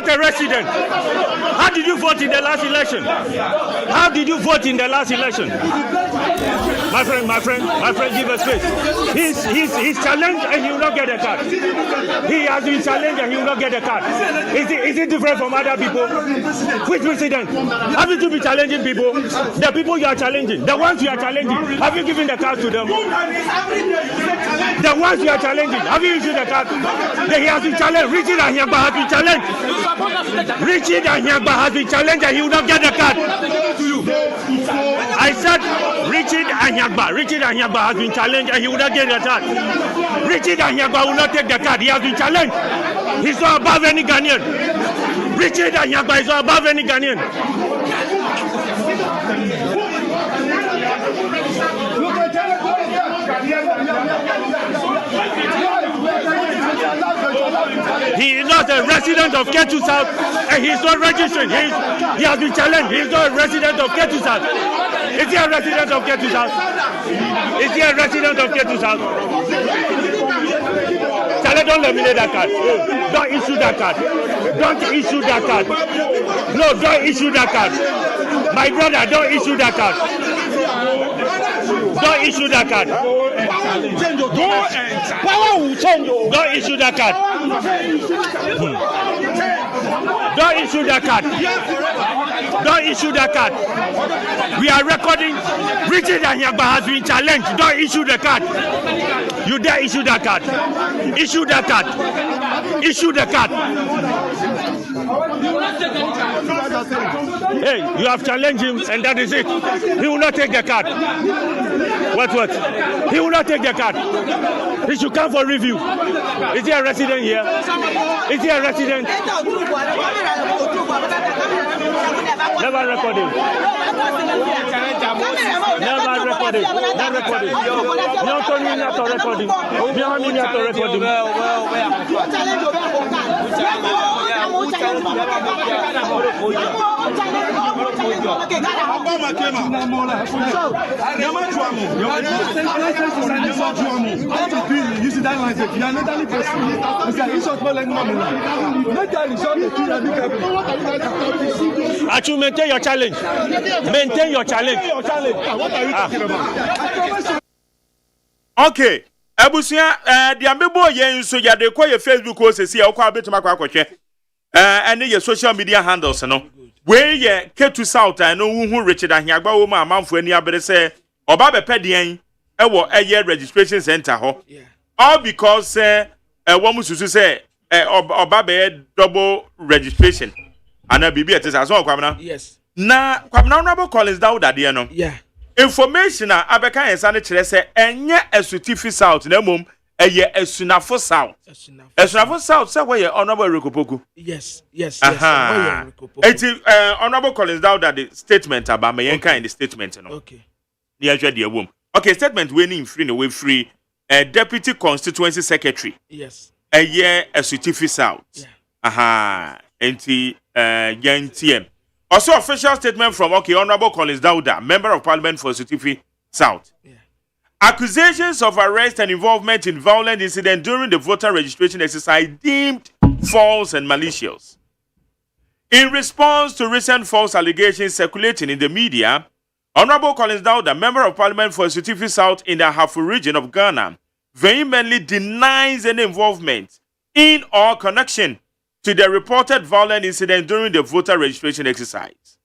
not a resident. How did you vote in the last election? How did you vote in the last election? My friend, give us space. He's challenged and he will not get a card. He has been challenged and he will not get a card. Is it different from other people? Which president? Haven't you been challenging people? The people you are challenging, the ones you are challenging, have you given the card to them? The ones you are challenging, have you issued the card? He has been challenged. Richard Anyagba has been challenged. Richard Anyagba has been challenged and he will not get the card. I said Richard Anyagba has been challenged and he will not get the card. Richard Anyagba will not take the card. He has been challenged. He's not above any Ghanaian. Richard Anyagba is not above any Ghanaian. He is not a resident of Ketu South and he is not registered. He has been challenged. He is not a resident of Ketu South. Is he a resident of Ketu South? Is he a resident of Ketu South? Charlie, don't eliminate that card. Don't issue that card. Don't issue that card. No, don't issue that card. My brother, don't issue that card. Don't issue that card. Power will change. Don't issue that card. Don't issue that card. Don't issue that card. We are recording. Richard Anyagba has been challenged. Don't issue the card. You dare issue that card. Issue that card. Issue the card. Hey, you have challenged him and that is it. He will not take the card. What? He will not take the card. He should come for review. Is he a resident here? Is he a resident? Never record him. Never record him. Never record him. You told me not to record him. You told me not to record him. Achu, maintain your challenge. Maintain your challenge. What are you talking about? Okay. Abusia, the ambebo yen so ya de kwa your Facebook o sesi e kwa betuma kwa kwhwe. And your social media handles no. We ye Ketu South no hu Richard Anyagba wo ma amanfo ani abere se oba bepe den e wo eye registration center ho. All because wo mususu se oba be double registration. Ana bibi etesa so kwamna. Yes. Na kwamna honorable Collins Dauda de no. Yeah. Information a abeka yensa ne kire se enye Esuti South na mom eye Esunafo South. Esunafo South say where honorable Rekopoku. Yes. Honorable Collins Dauda the statement about me yenka in the statement no. Okay. Near the womb. Okay, statement we in free no we free deputy constituency secretary. Yes. Eye Esuti South. Yeah. Enti YNTM. Also, official statement from Honorable Collins Dauda, Member of Parliament for Esuti South. Yeah. Accusations of arrest and involvement in violent incident during the voter registration exercise deemed false and malicious. In response to recent false allegations circulating in the media, Honorable Collins Dauda, Member of Parliament for Esuti South in the Ahafo region of Ghana, vehemently denies any involvement in or connection to the reported violent incident during the voter registration exercise.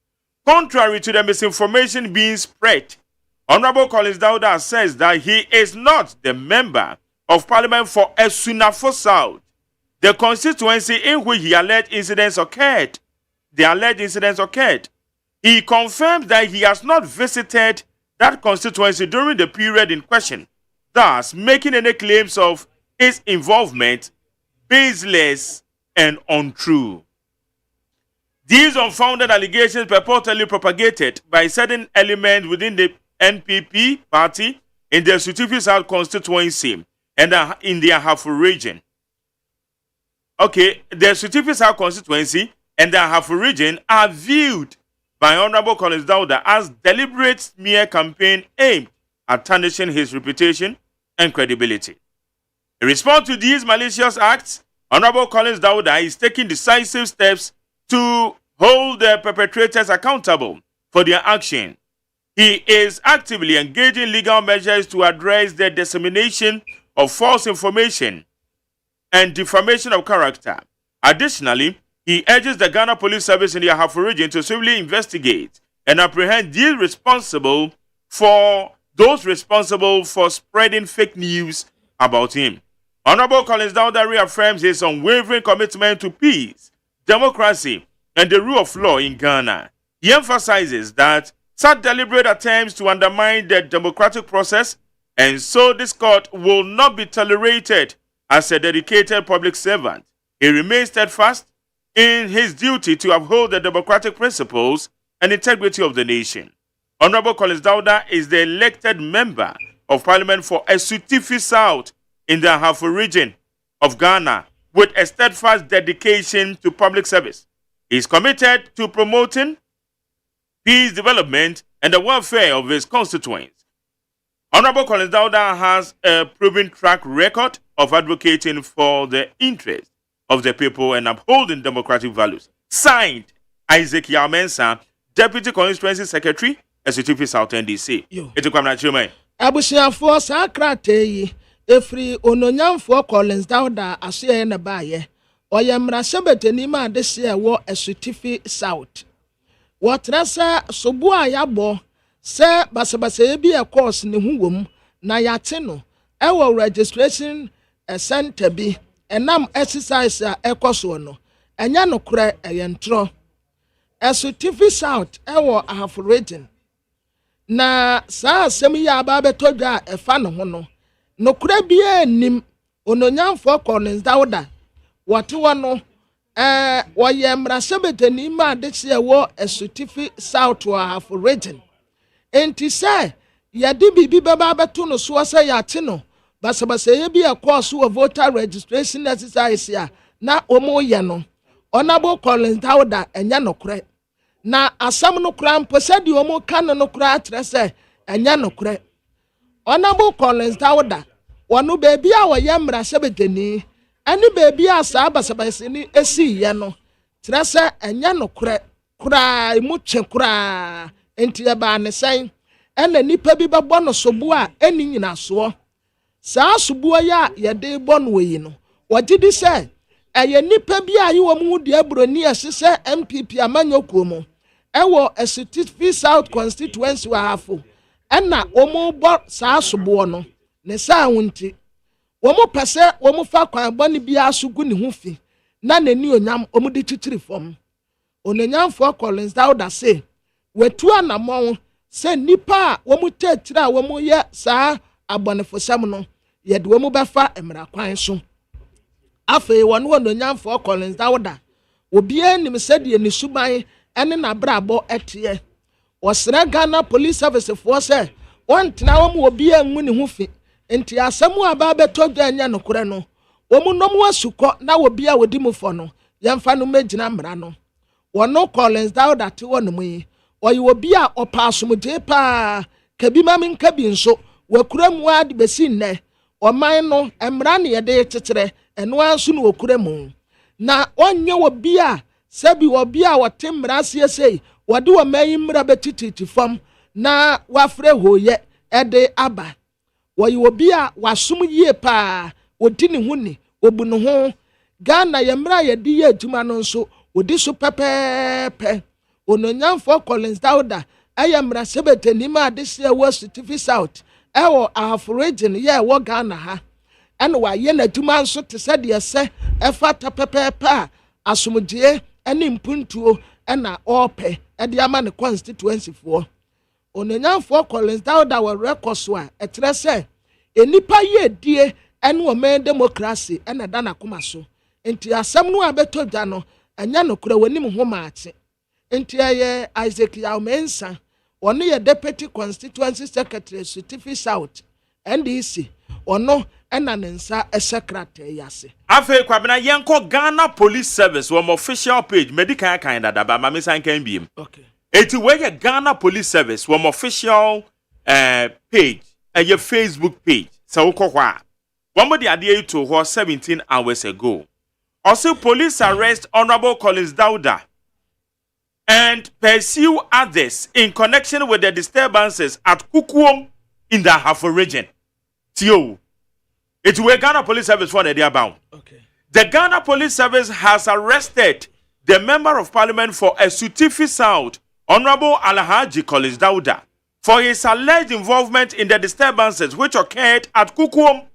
Contrary to the misinformation being spread, Honorable Collins Dauda says that he is not the Member of Parliament for Esunafo South, the constituency in which the alleged incidents occurred. He confirmed that he has not visited that constituency during the period in question, thus making any claims of his involvement baseless and untrue. These unfounded allegations purportedly propagated by certain elements within the NPP party in the Esuti South constituency and in the Ahafo region. Okay, the Esuti South constituency and the Ahafo region are viewed by Honorable Collins Dauda as deliberate smear campaign aimed at tarnishing his reputation and credibility. In response to these malicious acts, Honorable Collins Dauda is taking decisive steps to hold the perpetrators accountable for their action. He is actively engaging legal measures to address the dissemination of false information and defamation of character. Additionally, he urges the Ghana Police Service in the Ahafo region to swiftly investigate and apprehend those responsible for spreading fake news about him. Honorable Collins Dauda reaffirms his unwavering commitment to peace, democracy, and the rule of law in Ghana. He emphasizes that such deliberate attempts to undermine the democratic process and so this court will not be tolerated. As a dedicated public servant, he remains steadfast in his duty to uphold the democratic principles and integrity of the nation. Honorable Collins Dauda is the elected member of Parliament for Esutifi South in the Ahafo region of Ghana with a steadfast dedication to public service. He is committed to promoting peace, development, and the welfare of his constituents. Honorable Collins Dauda has a proven track record of advocating for the interests of the people and upholding democratic values. Signed, Isaac Yamensa, Deputy Constituency Secretary, SCTP South NDC. It's a question. Abusiafo sakrate yi efri ononyamfo Collins Dauda asoye na baye. Oyemra sebeteni ma adese wo SCTP South. Wotrasa sobu ayabo se basabase bi e course ne huwom na yate no ewo registration center bi enam exercise a ekoso no enya no kure eyentro SCTP South ewo Ahafo region na saa asem ya aba betodwa efa no ho no kure bi anim ononyamfo Collins Dauda wate wono woye mrasebetani ma adese ewo SCTP South wa Ahafo region enti say yadi bibi baba beto no so say yate no basabasa ye bi akoso of voter registration exercise ya na omo ye no Honorable Collins Dauda enya no kure na asam no kura mposa di omo kan no kura atrese enya no kure Honorable Collins Dauda wonu bebi a woye mrasebetani ani bebi a sa basabasa ni esi ye no trese enya no kure kura imu che kura enti eba ne sen ena nipa bi bebo no sobu a eni nyina so saa sobu ya ye de bo no yi no wogidi se eye nipa bi a yi wo mu de abroni asese MPP amanyokuo mu ewo SCTP South constituency wa Ahafo ena omo bo saa sobu no ne saa wonti womo pese womo fa kwan boni bi asugu ne ho fi na nani onyam omo de titiri fom ononyamfo Collins Dauda se wetu anamon se nipa womu tetira womu ye saa abonefosam no ye de womu befa emra kwan so afi wono ononyamfo Collins Dauda obi anim se de ni suban ene na brabo etie osra Ghana Police Service for se wontena womu obi anwu ne ho fi enti asemu aba betodwa anya no kore no womu nom wasuko na obi a wodi mu fo no yemfa no magina mra no wono Collins Dauda te wono mu yi oyi obi a opasomje pa kabi mamin kabi nso wakura mu ade besi nne oman no emra ne yede tetere eno anso no wakura mu na onye obi a sabi obi a wote mra siesei wode wo mayi mra betititi fam na wafre hoye ede aba oyi obi a wasum yie pa odi ne huni obu ne ho Ghana ye mra yede ye adwuma no nso odi so pepepe ononyamfo Collins Dauda ayamra sebetani ma adese wo SCTP South ewo Ahafo region ye wo Ghana ha ene wa ye na duma nso te se de se efata pepepa asomdie ene mpuntuo ena ope ede ama ne constituency fo ononyamfo Collins Dauda wa records wa etre se enipa ye die ene wo men democracy ene da na koma so enti asem no abetodwa no anya no kura wanim ho maate enti aye Isaac Yamensa ono ye deputy constituency secretary SCTP South NDC ono ena nensa secretary yase afi kwabena yenko Ghana Police Service wo official page medical kind da ba ma mesan kan biem okay eti we ye Ghana Police Service wo official page your Facebook page so wo kokwa wo mo de ade to ho 17 hours ago Also, police arrest Honorable Collins Dauda and pursue others in connection with the disturbances at Kukuom in the Ahafo region. Tio, it will Ghana Police Service for the bound. Okay. The Ghana Police Service has arrested the Member of Parliament for Esutifi South, Honorable Alhaji Collins Dauda, for his alleged involvement in the disturbances which occurred at Kukuom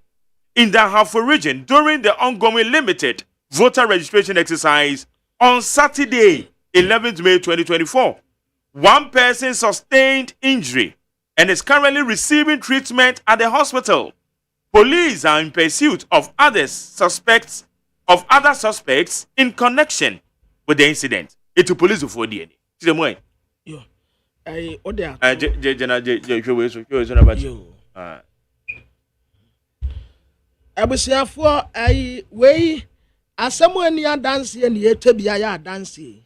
in the Ahafo region during the ongoing limited voter registration exercise on Saturday, 11th May 2024. One person sustained injury and is currently receiving treatment at the hospital. Police are in pursuit of other suspects in connection with the incident. It's a police for DNA. Yo, I order. Abusiafo ai wei asemo ani adanse ne yetebia ya adanse.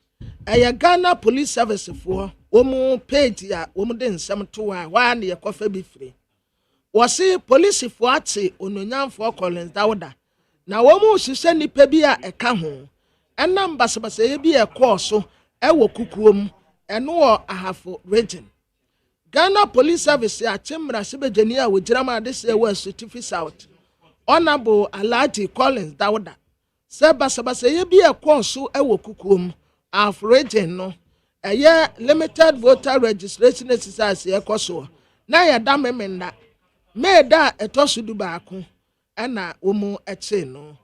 Ghana Police Service for omu page ya omu de nsem to wa na yekofa bi firi. Wose police for ate ononyamfo Collins Dauda na womu hihye nipa bi a eka ho enam basabasa ye bi ekọ ewo kukuom eno wo Ahafo region. Ghana Police Service ya chimra sebejani a wojirama de se wo Esutifi South. Honorable Alhaji Collins Dauda sebasabasa ye bi ekọ ewo kukuom Ahafo region no eye limited voter registration exercise ekọ na ya da memenda meda etosu du baako ana omu eche no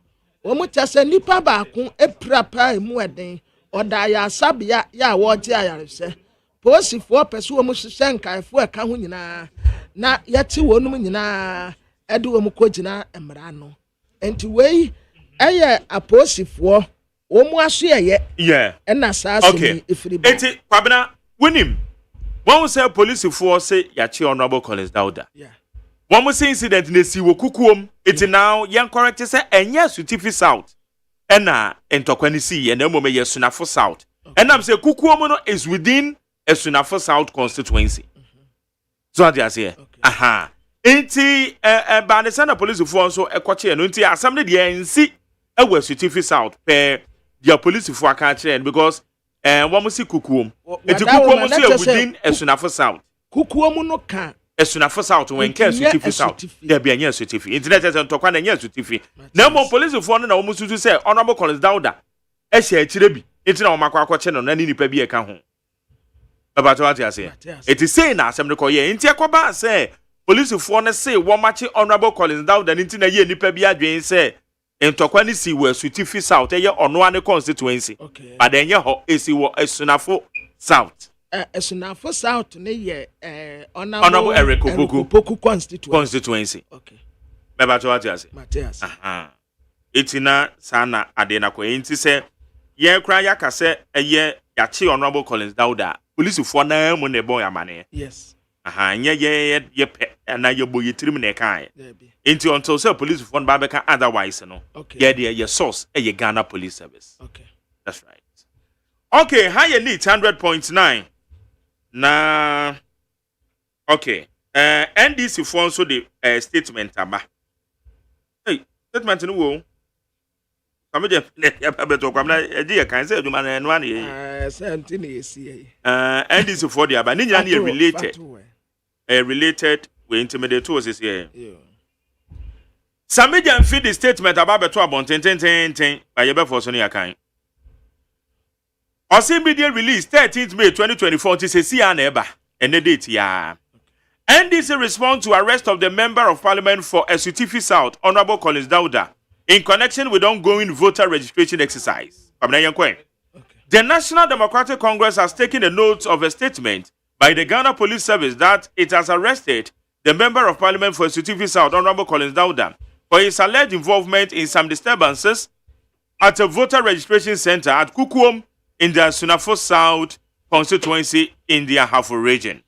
omu tese nipa baako eprapa emu eden oda ya sabia ya woje ayarese posifo pese omu hihye nkaefo eka ho nyina na yete wonum nyina ede omu kogina emra no enti wei eye aposifo omu aso eye na saaso ni efiriba enti kwabena wonim won say police for say yachi Honorable Collins Dauda one more incident in the Siwo Kukuom, it's now young correct say and yes, Esutifi South. And Entokwanisi and Emome Sunafo South. And I'm say Kukuomono is within a Sunafo South constituency. So I say, aha. Inti Banesana police force so a coach and until assembly the NC a Esutifi South per your police for a country because one more see Kukuom. It's Kukuomo within a Sunafo South. Kukuomo no can. Esuna South when can Esutifi South. There be a near Esutifi. Internet and Tokwan and Esutifi. No more police of one and almost to say Honorable Collins Dauda. Eshe Chirebi. It's now Makwa channel and any pebi account home. About what I say. It is saying now some require in Tiakoba say police of one say one match Honorable Collins Dauda and in a year ni pebi adwin say in Tokwani si were Esutifi South a on one constituency. But then your is Esunafo South. Esunafo South ne ye Honorable Eric Opoku constituency. Okay. Meba to what you say. Matthias. Itina sana adena ko enti se ye kra ya kase eye yachi Honorable Collins Dauda. Police for na mu ne boy amane. Yes. Nye ye pe na ye boy tirim ne kan. Enti until say police for ba beka otherwise no. Okay. Ye source eye Ghana Police Service. Okay. That's right. Okay, how you need 100.9. Na okay. NDC for also the statement aba. Hey, statement no wo. Kame je beto kwamna eje kan say aduma na eno an ye. Senti na esi. NDC for the aba. Ni nyina na related. Related we intimidate to us here. Sameja feed the statement about beto abon ten by ye be for so ni akan. OSEI media release 13th May 2024 to say Eba and the date ya. NDC respond to arrest of the Member of Parliament for Esutifi South, Honorable Collins Dauda, in connection with ongoing voter registration exercise. The National Democratic Congress has taken a note of a statement by the Ghana Police Service that it has arrested the Member of Parliament for Esutifi South, Honorable Collins Dauda, for his alleged involvement in some disturbances at a voter registration center at Kukuom in the Sunafo South constituency in the Ahafo region.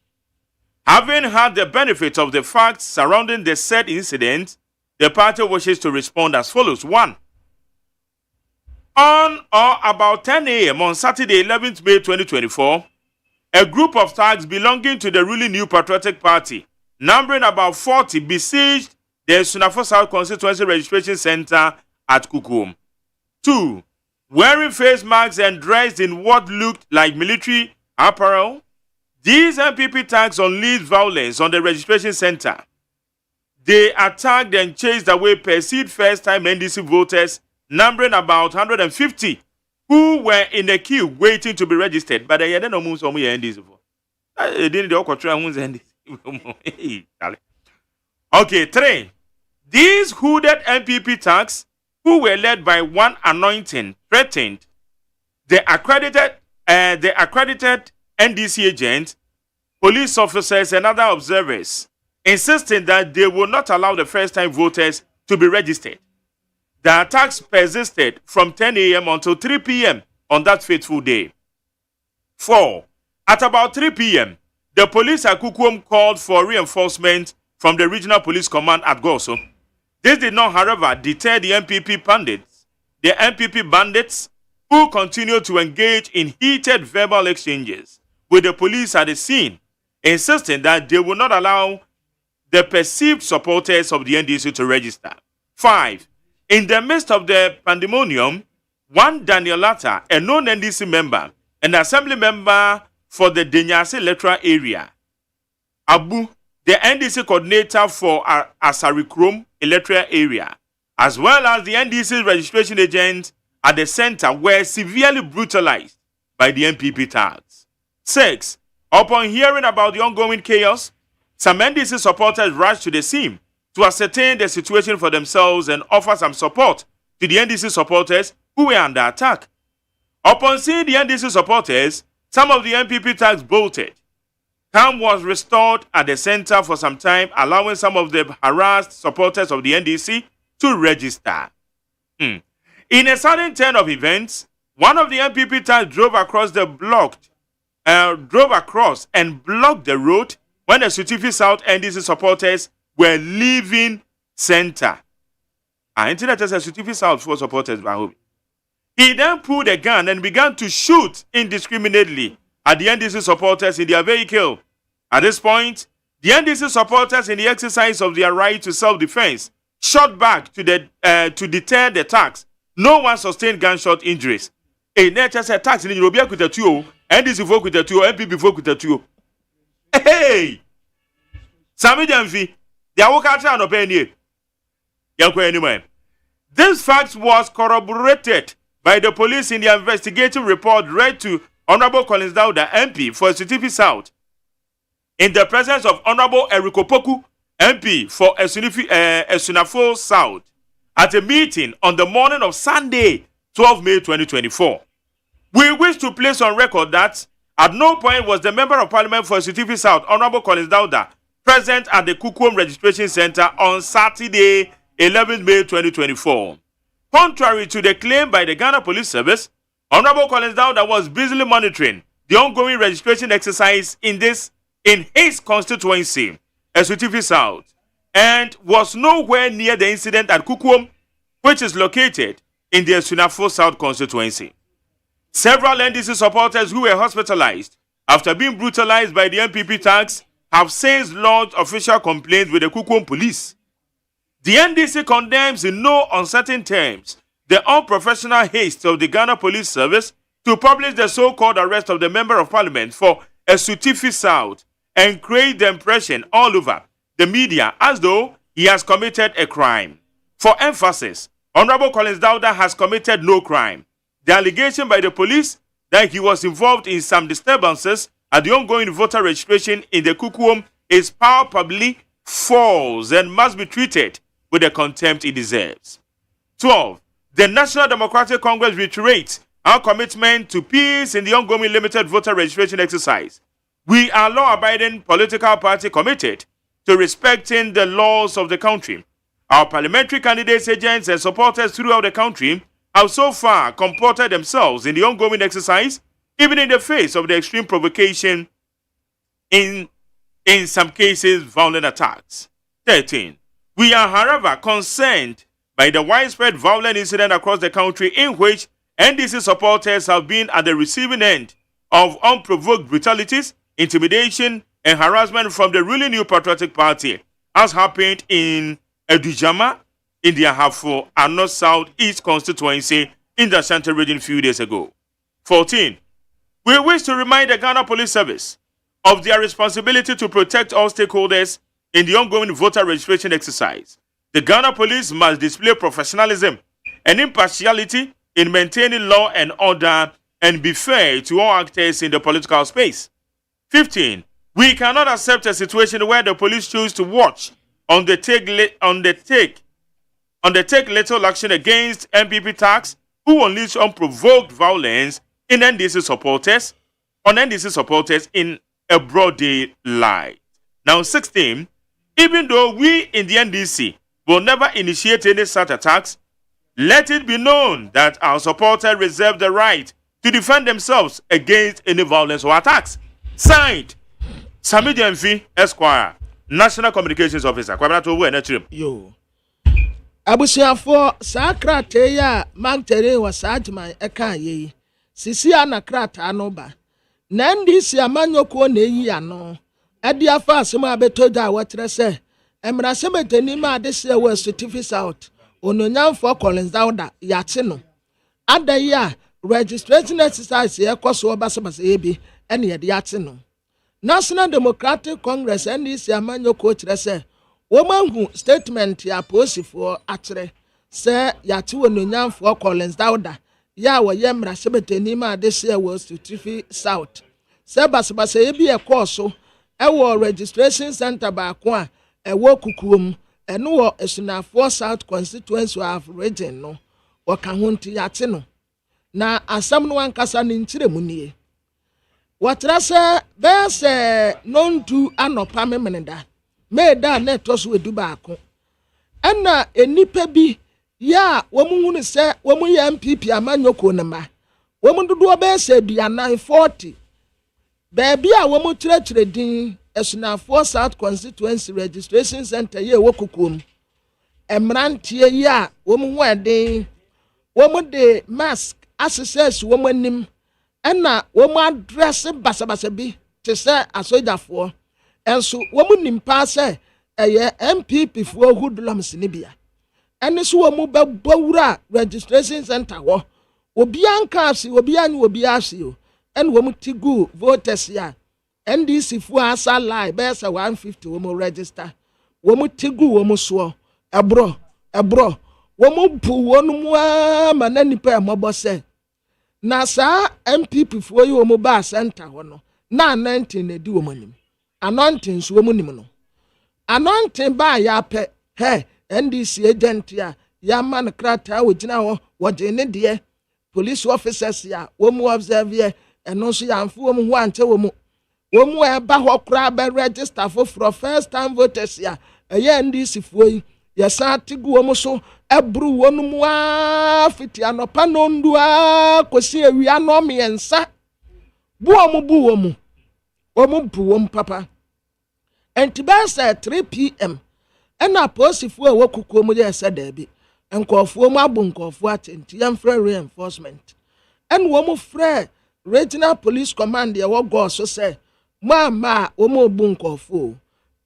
Having had the benefit of the facts surrounding the said incident, the party wishes to respond as follows. 1. On or about 10 a.m. on Saturday, 11th May 2024, a group of thugs belonging to the ruling New Patriotic Party, numbering about 40, besieged the Sunafo South constituency registration center at Kukuom. 2. Wearing face masks and dressed in what looked like military apparel. These MPP thugs unleashed violence on the registration center. They attacked and chased away perceived first-time NDC voters, numbering about 150, who were in a queue waiting to be registered. But they didn't know who NDC for. They didn't know NDC. Okay, 3. These hooded MPP thugs, who were led by one anointing, threatened the accredited NDC agents, police officers, and other observers, insisting that they will not allow the first-time voters to be registered. The attacks persisted from 10 a.m. until 3 p.m. on that fateful day. 4. At about 3 p.m., the police at Kukuom called for reinforcement from the Regional Police Command at Goso. This did not, however, deter the MPP bandits who continued to engage in heated verbal exchanges with the police at the scene, insisting that they will not allow the perceived supporters of the NDC to register. 5. In the midst of the pandemonium, one Daniel Latta, a known NDC member, an assembly member for the Denyase electoral area, Abu, the NDC coordinator for Asarikrom electoral area, as well as the NDC registration agent at the center, were severely brutalized by the MPP thugs. 6. Upon hearing about the ongoing chaos, some NDC supporters rushed to the scene to ascertain the situation for themselves and offer some support to the NDC supporters who were under attack. Upon seeing the NDC supporters, some of the MPP thugs bolted. Calm was restored at the center for some time, allowing some of the harassed supporters of the NDC to register. In a sudden turn of events, one of the MPP thugs drove across and blocked the road when the Sutifi South NDC supporters were leaving center. Internet says Sutifi South for supporters by home. He then pulled a gun and began to shoot indiscriminately at the NDC supporters in their vehicle. At this point, the NDC supporters, in the exercise of their right to self-defense, shot back to deter the attacks. No one sustained gunshot injuries. A nature said attacks in Yorubia with the two, NDC folk with the two, MPP folk with the two. Hey! Sami Jamfi, they are working on opinion. This fact was corroborated by the police in the investigative report read to Honorable Collins Dauda, MP for Sutifi South, in the presence of Honorable Eriko Poku, MP for Esunafo South, at a meeting on the morning of Sunday, 12 May 2024. We wish to place on record that at no point was the Member of Parliament for Sutifi South, Honorable Collins Dauda, present at the Kukuom Registration Center on Saturday, 11 May 2024. Contrary to the claim by the Ghana Police Service, Honorable Collins Dauda was busily monitoring the ongoing registration exercise in his constituency, Sutifi South, and was nowhere near the incident at Kukuom, which is located in the Esunafo South constituency. Several NDC supporters who were hospitalized after being brutalized by the MPP thugs have since lodged official complaints with the Kukuom police. The NDC condemns in no uncertain terms the unprofessional haste of the Ghana Police Service to publish the so-called arrest of the Member of Parliament for Sutifi South and create the impression all over the media as though he has committed a crime. For emphasis, Honorable Collins Dauda has committed no crime. The allegation by the police that he was involved in some disturbances at the ongoing voter registration in the Kukuom is palpably false and must be treated with the contempt it deserves. 12. The National Democratic Congress reiterates our commitment to peace in the ongoing limited voter registration exercise. We are law-abiding political party committed to respecting the laws of the country. Our parliamentary candidates, agents, and supporters throughout the country have so far comported themselves in the ongoing exercise, even in the face of the extreme provocation, in some cases, violent attacks. 13. We are, however, concerned by the widespread violent incident across the country in which NDC supporters have been at the receiving end of unprovoked brutalities, intimidation, and harassment from the ruling New Patriotic Party, as happened in Edujama, in the Ahafo and North South East constituency in the Central region a few days ago. 14. We wish to remind the Ghana Police Service of their responsibility to protect all stakeholders in the ongoing voter registration exercise. The Ghana Police must display professionalism and impartiality in maintaining law and order and be fair to all actors in the political space. 15. We cannot accept a situation where the police choose to watch undertake little action against MPP tax who unleash unprovoked violence in NDC supporters in a broad daylight. Now 16. Even though we in the NDC will never initiate any such attacks, let it be known that our supporters reserve the right to defend themselves against any violence or attacks. Signed, Sami Jemfi, Esquire, National Communications Officer. Yo. Abusiafo sakrate ya magtere wa sajman eka ye. Sisi anakrata anoba. Nendi si amanyoko na eyi ano. Edi afa asema abetoda watre se. Emra semeteni ma adese we certificate out. Ononyamfo Collins Dauda yate no. Ada ya registration exercise ye koso obasabasa ebi ene ye yate no. National Democratic Congress NDC amanyoko kire se womanhu statement ya posifo atre se yate ononyamfo Collins Dauda ya wo ye mra sebeteni ma adese we certificate south. Se basabasa ebi e koso ewo registration center ba ko a ewo kukuom eno wo esunafo south constituency of region no waka honti yate no na asam no ankasa ne nkiremu nie watra se be se nontu anopa memeneda meda na etoso edu ba ko ena enipa bi ya womuhunu se womu ya MPP amanyoko ne ma womu dodo be se aduanan 40 Baby, I want to try din esunafo South Constituency Registration Center ye wokukum. Emrantie ya womu weden womu de mask access womu nim ena womu address basabasa bi te se asojafo. Enso womu nimpa se eye MPP fo hoodlum sinibia. Ene so womu be bowura registration center wo. Obi anka asi obi anyu obi asi o. And womu tigu voters ya NDC fu asa lie besa 150 womu register womu tigu womu so ebro womu pu wonu mu ama nipa mobo se na sa MPP fu yi womu ba center hono na 19 edi womu nim anointing so womu nim no anointing ba ya pe he NDC agent ya man krata wogina ho woje ne de police officers ya womu observe ye eno so yamfu wo mu ante wo mu eba ho kra be register for first time voters ya eye NDC fuo yi ya satigu wo mu so ebru wonu mu afiti anopa no ndu kosi ewi anom yensa bu wo mu papa entibasa 3 pm ena posifu wo kukuo mu ye sada bi enkofuo mu abu nkofuo atenti yamfra reinforcement en wo mu frɛ Regional Police Command ya wogo so say mama omo bunkofo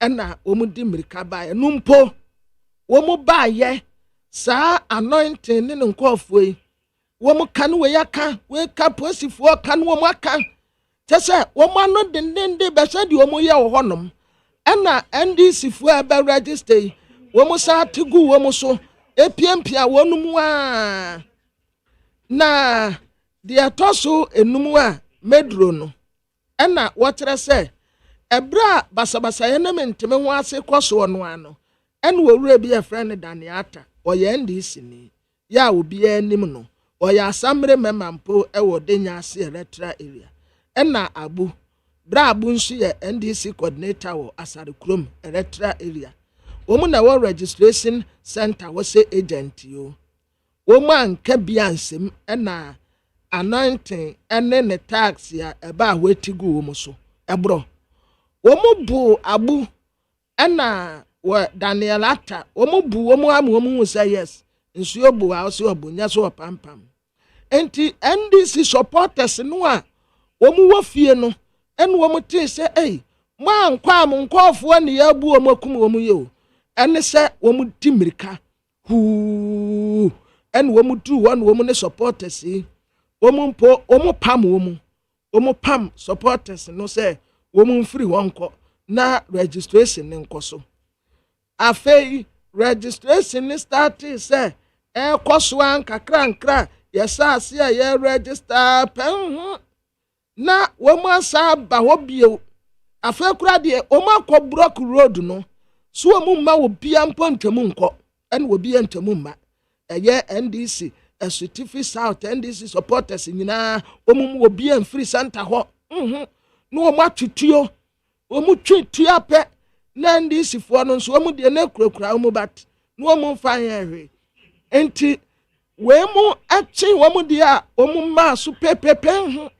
ena omo di mirika ba ya numpo omo ba ye sa anointing ne nkofo yi omo kan we yaka we ka posifo kan omo aka tese omo ano dendende be se di omo ye wo honom ena NDC fo e be register omo sa tigu omo so epiempia wonum a na dia toso enum a medro no ena wotre se ebra basabasa ye na menteme ho ase koso no ano ena wowura bi e friend Daniata oye NDC ni ya obi anim no oye asamre memampo e wo denya ase electoral area ena abu bra abu nso ye NDC coordinator wo asare krom electoral area wo na wo registration center wo se agent yo wo man ka biansem ena anointing ene ne tax ya eba wetigu wo so ebro wo mu bu abu ena wo Daniel Ata wo mu bu wo mu am wo mu say yes nsuo bu a so obunya so pampam enti NDC supporters no a wo mu wo fie no ene wo mu tin say mo ankwa am nkofo ne ya bu wo makum wo mu ye o ene say wo mu timirika hu and woman do one woman supporters see woman po pam woman pam supporters no say woman free one ko na registration nko so afei registration ni start say koso an kakra yesa ase a ye register pen na woman sa ba ho bio afei kura de woman ko block road no so woman ma wo bia mpontamu nko en wo bia ntamu ma eye NDC a certificate south NDC supporters nyina woman wo bia free center ho no wo matutuo wo mu twetua pe na NDC fo no so wo mu de na kurakura wo mu bat no wo mu fa hwe enti we mu achi wo mu de a wo mu ma so pepepe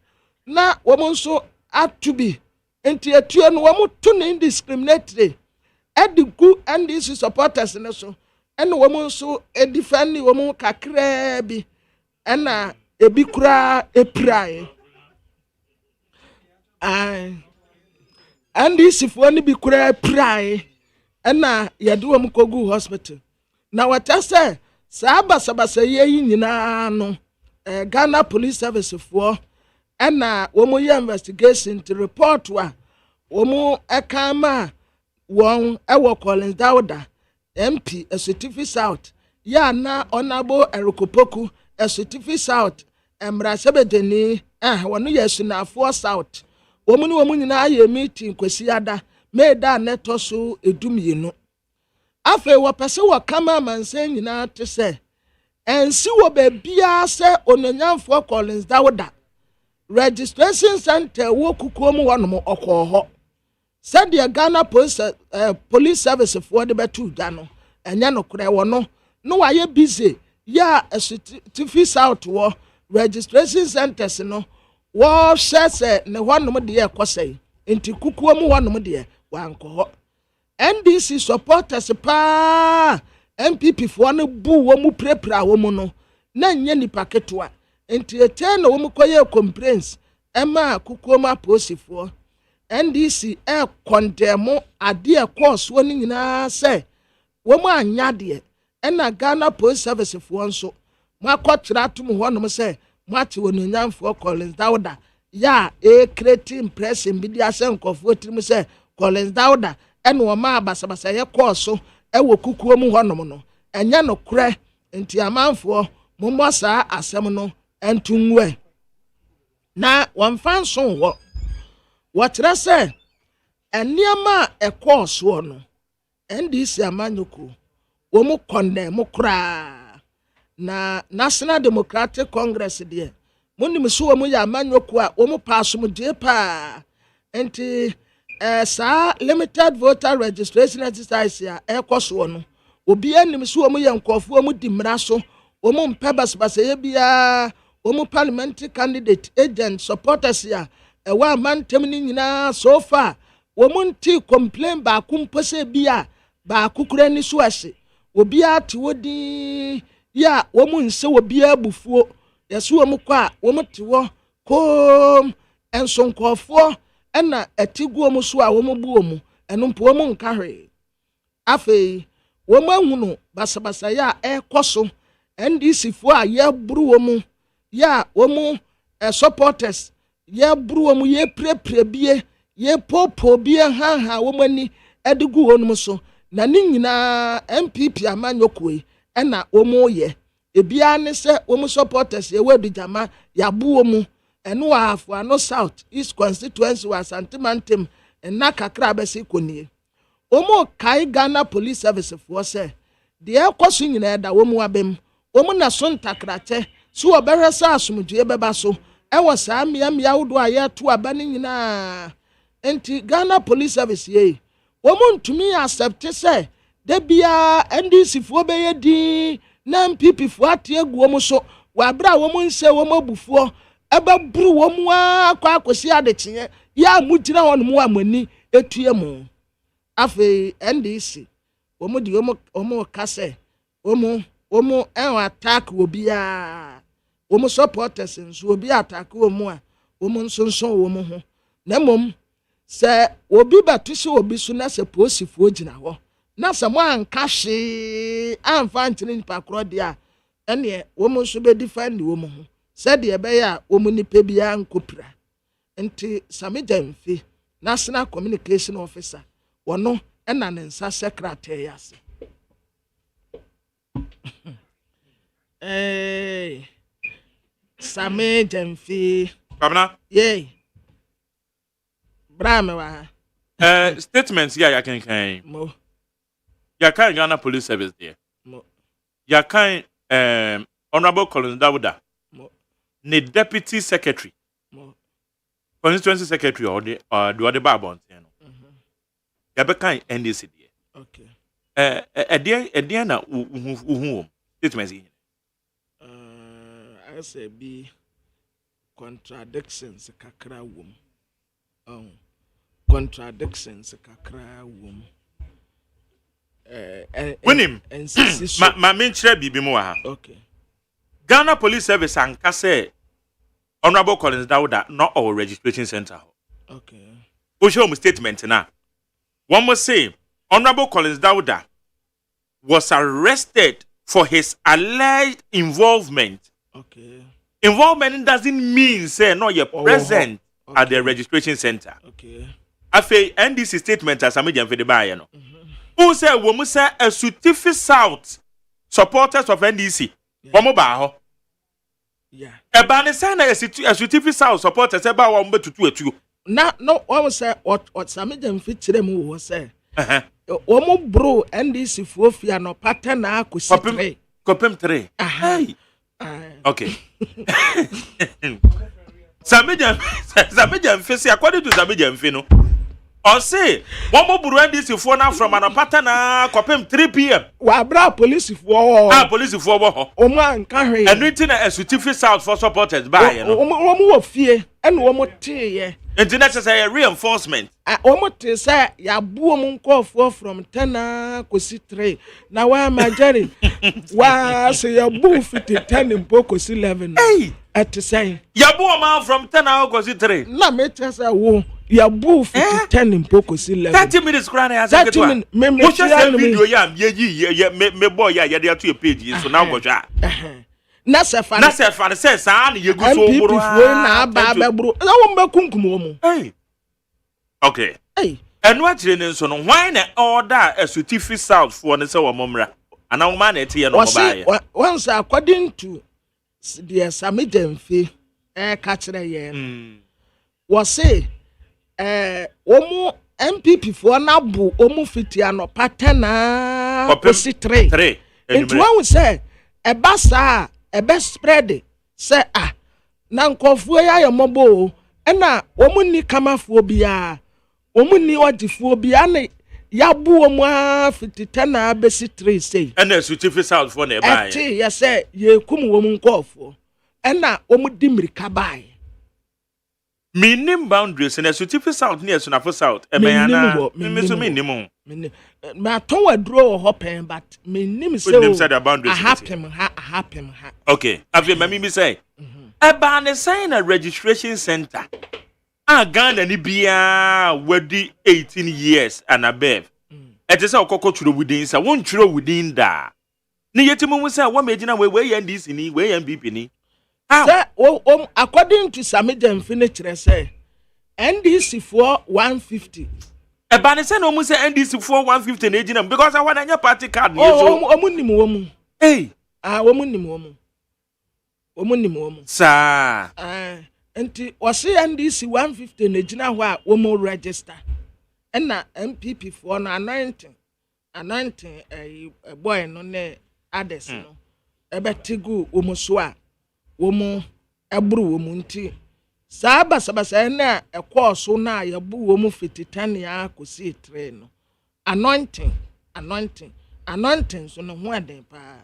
na wo mu so atubi enti etuo no wo mu to na indiscriminately edigu NDC supporters ne so ene wo mu so edifend wo mu kakra bi ena ebi kura eprae NDC fo ni bi kura eprae ena yede wo mu kogu hospital na wata say sabasa yi nyina no Ghana Police Service fo ena wo mu investigation to report wa wo mu ekama won ewo Collins Dauda MP a certificate south ya na honorable Erokopoku a certificate south emrasebedeni wonu yesunafo south wo mu nyina aye meeting kwesi ada meda neto so edumyenu afa wo pese wo kama manse nyina te se ensi wo be bia se ononyamfo Collins Dauda registration center wo kukom wonom okoho said the Ghana police service for the betu dano enya no kure wono no waye busy ya a certificate out wo registration centers no wo shese ne wonom de ekosai enti kukuom wonom de wanko NDC supporters pa MPP fo no bu wo mu prepra wo mu no na nya nipa ketwa enti ete na wo mu koye complaints ema kukuom aposifo NDC condemn ade course woni nyina say wo mu anya de na Ghana Police Service fo nso makotra atum ho no say mate wononyamfo Collins Dauda ya create impression bi dia say nkofo tirim say Collins Dauda ene wo ma basabasa ye course wo kukuo mu ho no no enya no kure enti amanfo mommo saa asem no entunwe na wonfan so wo watra say eniama course wo no NDC amanyoko wo mu condemn kura na National Democratic Congress de munim so wo mu ya amanyoko a wo mu paasum de pa enti sa limited voter registration exercise ya ekoso no obi anim so wo mu ya nkofo wo mu dimra so wo mu mpebasbasa ye bia wo mu parliamentary candidate agent supporters ya ewa mantem ni nyina so far wo mu nti complain ba kumpose bia ba kukura ni so ase obi ate wodi ya wo mu nse wo bia bufuo yeso wo mu kwa wo mu te wo kom enso nkofo ena etiguo mu so a wo mu buo mu eno mpo wo mu nka hwe afei wo mu ahunu basabasa ya ekoso NDC fo a ye buru wo mu ya wo mu supporters ye buru wo mu ye prepre bie ye popo bie ha wo mani edigu wonum so na ni nyina MPP amanyokwe ena wo mu ye ebia ne se wo mu supporters ye wadu jama ya buo mu eno afo ano south east constituency wa santimantem na kakra besi konie wo mu kai Ghana Police Service fo se de ekoso nyina da wo mu abem wo mu na so ntakrache so oberesa asomdue beba so ewo saa mia wodo aye to abane nyina enti Ghana Police Service ye wo mu ntumi accept se de bia NDC fo be ye di na MPP fo atie guo mu so wa bra wo mu nse wo mabufuo eba buru wo mu akwa akosi adekye ya mujira won mu amani etue mu afi NDC wo mu di wo mu kase wo mu attack wo bia wo mu supporters nso obi attack wo mu a wo mu nsonson wo mu ho na mom se obi batusi obi so na se posifo gina ho na se mo anka hwe amfa ntini nipa kro de a ɛne wɔn nso bɛ defend wɔn ho sɛdeɛ ɛbɛyɛ a wɔn nipa biara nkopira nti samija mfe national communication officer wɔno ɛna ne nsa secretary ase samija mfe Babna yey brame wa statements ya kan mo ya kan Ghana Police Service there mo ya kan Honorable Collins Dawuda mo ne deputy secretary mo constituency secretary or the other babon no ya be kan NDC there okay edien na uhu statements yi I say be contradictions kakra wom contradictions kakra wom winim ma menchire bibi mu ha okay Ghana Police Service anka say Honorable Collins Dawuda not our registration center okay o show me statement na one more say Honorable Collins Dawuda was arrested for his alleged involvement. Okay. Involvement doesn't mean say no you're present at the registration center. Okay. Afi NDC statement as Amedian for the buyer no. Who say we say a Sutifi South supporters of NDC. Womo ba ho. Yeah. E ba ne say na a Sutifi South supporters e ba wo mbetutu etu. Na no one say what Samedian fit kire mu wo say. Womo bro NDC fuofia no pattern na akosi 3. Kopem 3. Hey. Okay. Samedian face according to Samedian Fino. Or say, one more Burundi for now from an pattern kopem 3 p.m. Wa bra police for police for o man carry and written a certificate out for supporters by you know. Omo fear and omo tie and the necessary reinforcement. Omo te say ya bu omo nkofo from 10 kosi 3 na wa majari wa say ya bu fit 10 kosi 11. Hey, at say ya bu omo from 10 kosi 3. Na me te say wo ya bu fit 10 kosi 11. 30 minutes kra na ya say to. Mo share video ya me boy ya dey to a page so now go try. Na sefa say sa na yegu so buru na aba buru na wo mba kunkum wo mu. Hey. Okay. Hey. Enu akire ne nso no why na order a Sutifi South for ne say wo momra. Ana wo ma na etie no ba ya. Once according to the Samedian Fe ka kire ye. Wo say omo MPP for na bu omo fitia no pattern na kosi 3. 3. It one say e basa e be spread say na nkofo ya yomobo na omo ni kamafuo bia omo ni ojifuo bia na ya bu omo fitita na besi 3 say and the Sutifi South for na ba ya. Ya say ye kum omo nkofo na omo dimirika bai minim boundaries na Sutifi South near Sunafo South e be yana minim ma ton wadro ho pen but minim say boundaries happen. Okay afi mami mi say e ba ne sign a registration center Ghana ni bia wadi 18 years and above it is okoko churo within sa won churo within da ni yetimu mu say wo megina we NDC ni we MPP ni say according to Samedian Finiture say NDC for 150 e ba ne say no mu say NDC for 150 na ejina because I want anya party card ni so omunim wo mu hey omunim wo mu sa enti o say NDC 150 na ejina ho a wo mu register na MPP for na anointing boy no ne others no e betigu wo mu so a wo mu ebru wo mu nti sabasa na ekwoso na yabu wo mu fititane ya kosi 3 no anointing so no ho aden pa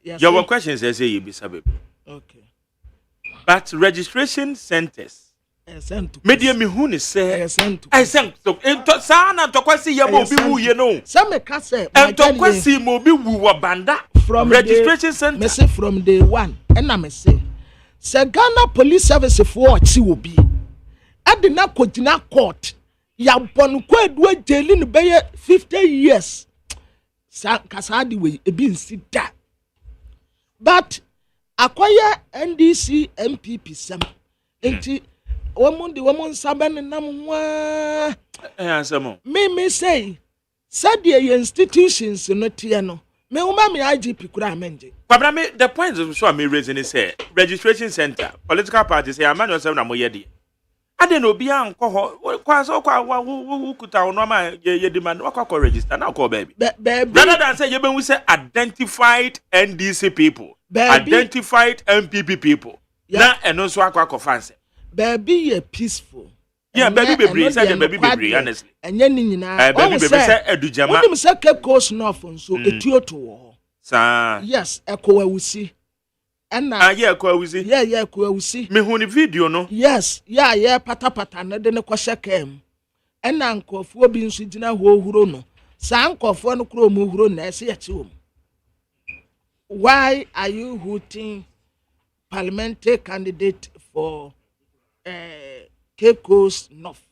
yes. Your question say you be sabe. Okay. But registration centers media me hu ne say I sent to sana to kwasi ya mo bi wu ye no some ka say to kwasi mo bi wu wa banda from registration center me say from day 1 na me say Ghana Police Service for chi obi adina kogina court ya bon ko edu jeli ne be 50 years kasadi we ebi nsi da but akwaya NDC MPP sam enti womun saben nam wa asemo me say said the institutions no tie no me uma me IGP kura menje Kwabra me the point is so me raising is say registration center political parties say amano yourself na moye de ade no bia nko ho kwa so kwa kuta no ma ye demand kwa register na kwa baby rather than say you be say identified NDC people identified MPP people na eno so akwa fancy baby ye peaceful baby bebre say baby bebre honestly enye ni nyina baby bebre say edujama onim say Cape Coast North so etuoto wo sa yes ekowawusi na ekowawusi ekowawusi me hu ni video no yes patapata na de ne kwahye kam na nkofo bi nso gina hohuro no sa nkofo no kro mu huro na ese yachi wo why are you hooting parliamentary candidate for Cape Coast North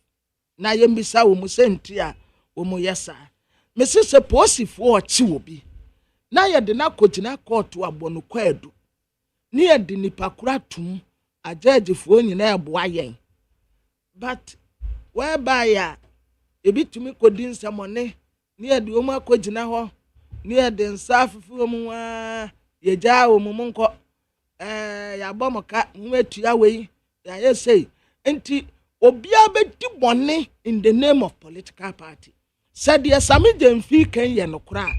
na yembisa wo mu senti a wo mu yesa me se suppose for chi wo bi na ye de na kogina court abono kwadu ni ye de nipa kura tum ajagefo nyina eboa yen but whereby ya ebitumi kodin samone ni ye de wo mu akogina ho ni ye de nsafufu mu wa ye ja wo mu nko ya bomoka nwetu ya wei ya ye say enti obia be di bone in the name of political party said ye sami demfi kan ye no kura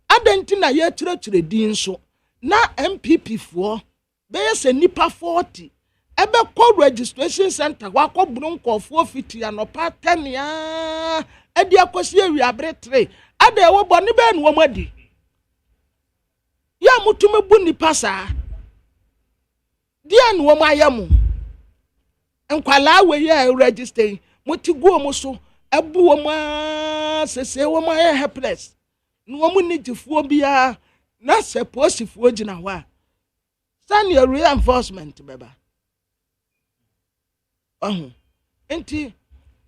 adenti na ye kyerɛkyerɛ din so na MPP fo be se nipa 40 ebe kɔ registration center wa kɔ buru nkɔfo fiti anopa 10 ya edi akosi ewi abre 3 ade wo bɔne be no madi ya mutume bu nipa saa dia no wo mayamu nkwala we ye register muti go mo so ebu wo ma sese wo ma ye helpless no mu ni jifuo bia na suppose fuo gina ho a stand your reinforcement beba enti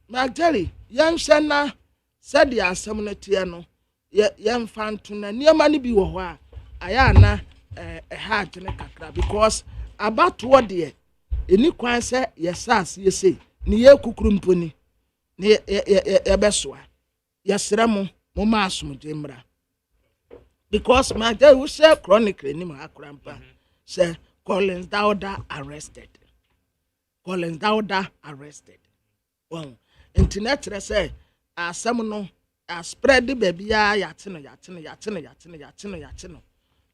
magdali yan sena said ya asem no tie no yan fanto na niema ni bi wo ho a aya na ha gene kakra because about what there eni kwan se yesas yese ni ye kukuru mponi ni ye besoa yesra mo ma asomje mra because my day we say chronicle ni ma akrampa say Collins Dauda arrested well internet say asem no spread the baby ya tino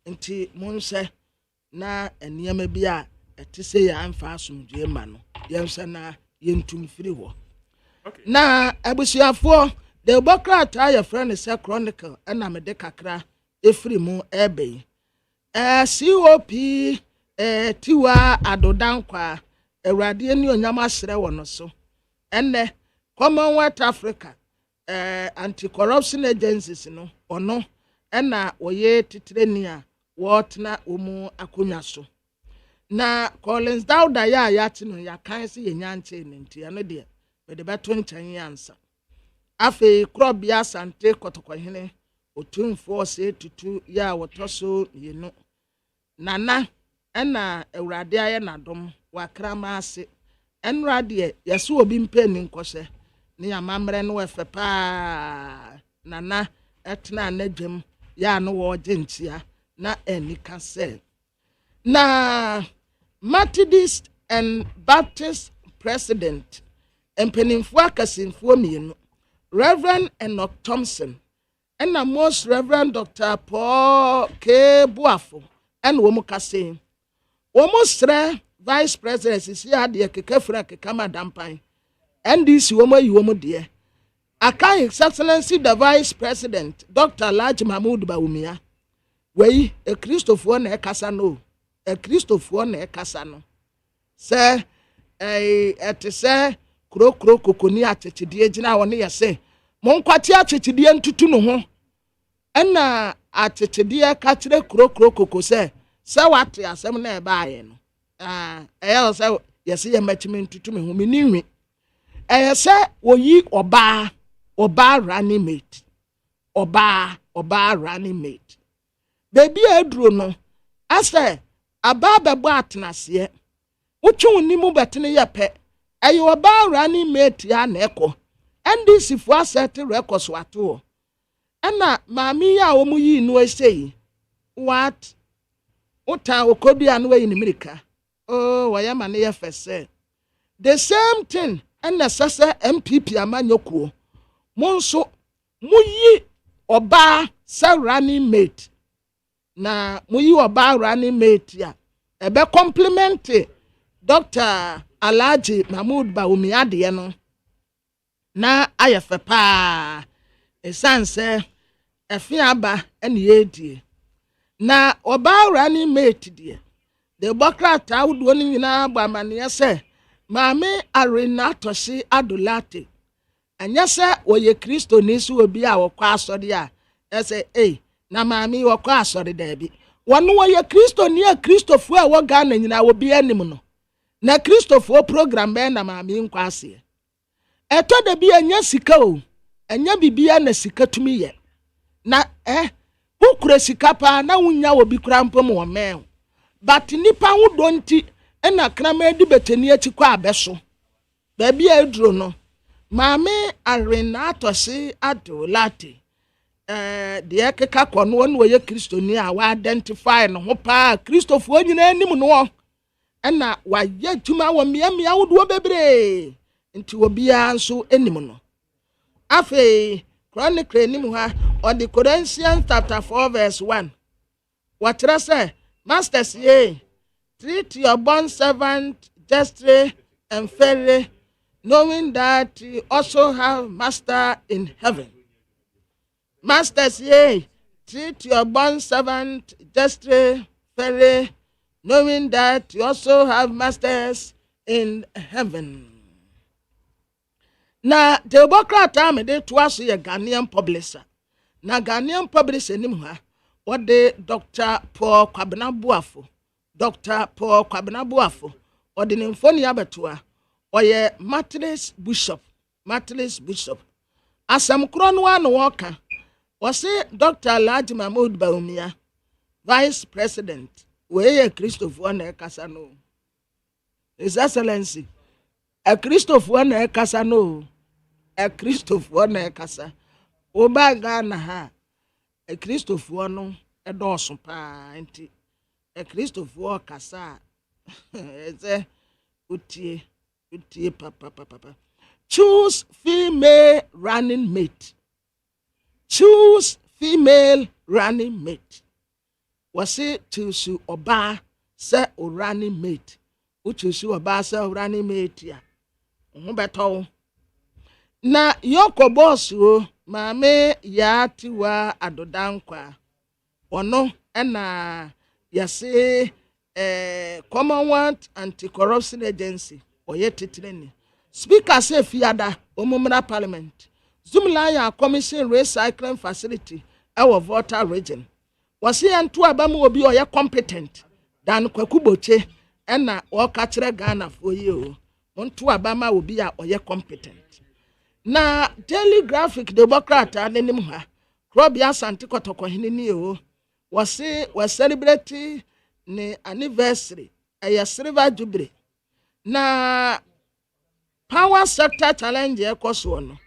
enti mon say na eniyama bia eti say ya amfa asomje ma no yemsa na yentum firi ho na abusuafo the Bokrata your friend is a chronicle and I'm a decacra efri mu ebe COP tiwa adodankwa ewrade ani onyama sere wono so enne Commonwealth Africa anti-corruption agencies no ono ena oye titreni a wotna omu akonya so na Collins Dauda ya ti no ya kan se yenyanche nti ano de be beto nchan yansa afe krobia sante kotokohene otumfo se tutu ya wotoso yenu nana ena ewrade aye nadom wakrama ase enrade yeso obi mpeni nkose ne amamre no wefe pa nana etna anadwem ya no wo gentia na enika se na Methodist and Baptist president empenimfo akasimfo mienu Reverend Enoch Thompson and the most Reverend Dr. Paul K. Buafo and Womukase. Almost Vice President is here, dear Kekefra Kekama Dampai. And this woman, dear. Aka His Excellency the Vice President, Dr. Laj Mahmoud Baumia. Wey, a Christopher ne Casano. A Christopher ne Casano. Sir, say, kro kokoni atechidie gina woni yese monkwati atechidie ntutu no ho ena atechidie ka kire kro koko se wate asem na eba aye no eya se yese ye machimi ntutu me ho meninwi se oyi oba running mate oba running mate baby edru no ase aba bebo atenase wotwe nimu betene ye pe ayi oba running mate ya na ekọ ndc fo asset records wato ena maami ya omu yi no esei what uta okodua no yi ni mirika oh waya ma ne ye fese the same thing ena sese MPP amanyokuo monso muyi oba sa running mate na muyi oba running mate ya ebe compliment Dr. Alhaji Mahmood Bawumia ade no na ayefe pa esanse efiaba ene yedie na oba running mate die the bureaucrat awudo ni nyina agbamane se maame arena toshi adulate anya se oye Kristo ni su obi a wokọ asori a ese na maame wokọ asori da bi wono oye Kristo ni a Kristofo a wo ga na nyina obi anim no na Kristofo program be na maame nkwa ase eto da bi anya sika o anya bibia na sika tumi ye na ukure sika pa na wunya obi kura mpom wo men but nipa hu donti na krama di betani ati kwa abeso ba bia eduro no maame arena atosi adolate de ekeka kono no ye Kristoni a wa identify no ho pa Kristofo nyina anim no na wa ye tuma wo miamia wodo bebre nti obia nso anim no afi chronicle anim ha on the Corinthians chapter 4 verse 1 what say masters ye treat your bond servant justly and fairly knowing that you also have master in heaven. Masters ye treat your bond servant justly fairly knowing that you also have masters in heaven. Na the Bokrata me de twaso ye Ghanaian publisher. Na Ghanaian publisher nim ha what the Dr. Paul Kwabena Buafo or the Nymphony Abatua or ye Methodist Bishop asam kron one walker was it Dr. Alhaji Mahmood Bawumia Vice President we Christopher na Kasano His Excellency a Christopher na Kasano a Christopher na Kasa oba Ghana ha a Christopher no a dosun pa enti a Christopher Kasa eze utie papa choose female running mate was it to su oba se o running mate uchu su oba se o running mate ya ho beto na yoko boss o maame ya tiwa adodankwa ono na yase Commonwealth Anti-Corruption Agency oye titreni speaker say fiada omumra parliament Zumlaya commission recycling facility our Volta region was here and two abamu obi oye competent dan kwakuboche na o ka kire Ghana for you onto abama obi a oye competent na Daily Graphic Democrat anenim ha Krobia Santi Kotoko hinini o was celebrate ne anniversary a silver jubilee na power sector challenge ekoso no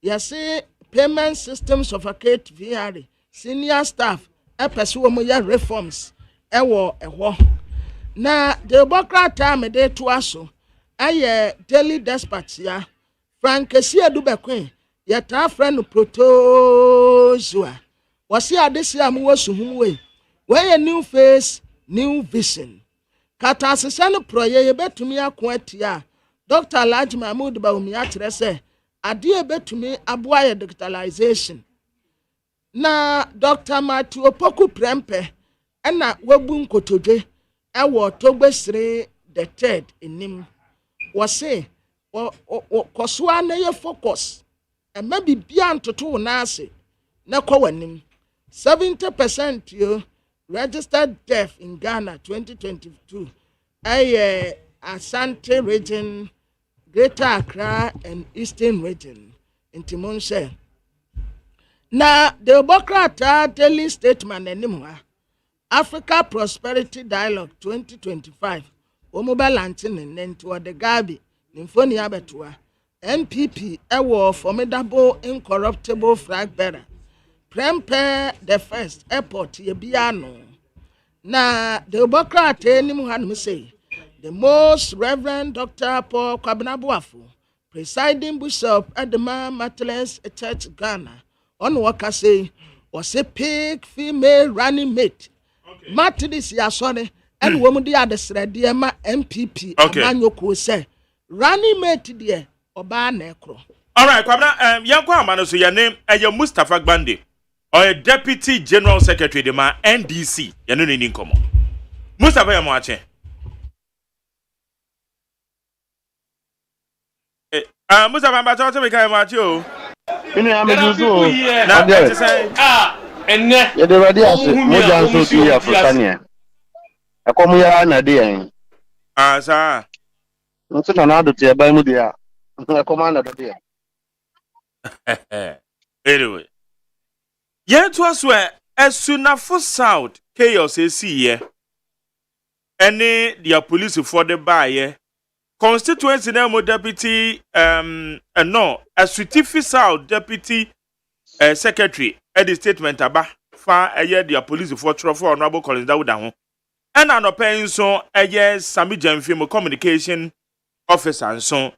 yesi payment systems of account VR senior staff epese wo ya reforms ewo na the Democrat time dey to aso aye Daily Dispatch ya Frankesi Adubekwen yeta friend protozoa wasi adesi amu suhumwe we new face new vision kata asesane proye yebetumi akoatia Dr. Alhaji Mahmood Bawumia kire se ade betumi aboa ye digitalization na Dr. Matthew Opoku Prempe na wabu nkotodwe ewo togbesire the third enim wose kosoa na ye focus ema bibia ntoto na ase na kwawanim 70% yo registered deaf in Ghana 2022 Asante region, Greater Accra and Eastern region in Timonse. na the Bokrata daily statement anymore. Africa Prosperity Dialogue 2025. Omoba lantin and into the Gabi, Nymphonia Betua. NPP, a formidable, incorruptible flag bearer. Prempe the first airport, Yebiano. Na the Bokrata anymore say. The most Reverend Dr. Paul Kwabnabuafu, presiding bishop at the Martyrs Church Ghana, on Waka say, was a pig female running mate. Martyrs Yasone, and woman the other said, dear MPP, Amanyoko say, running mate dear, Oba Necro. All right, Kwabna, Yanko Amano, so your name, and your Mustafa Gbande, or a deputy general secretary, the man NDC, you know, in common. Mustafa Yamache. Mustafa Mbacho we can match you. There are people here. Now, say, and ne. You the ready as Mojan so to ya Frosania. I come here na dey. Sir. Nso na do te ba mu dia. I come na do dey. Anyway. Yen to us where Esunafo South chaos here. Any the police for the buy constituency name deputy no a Sutifi South deputy secretary at the statement aba fa the police for honorable Collins Dawuda ho and an open so Sami Jamfim communication officer and so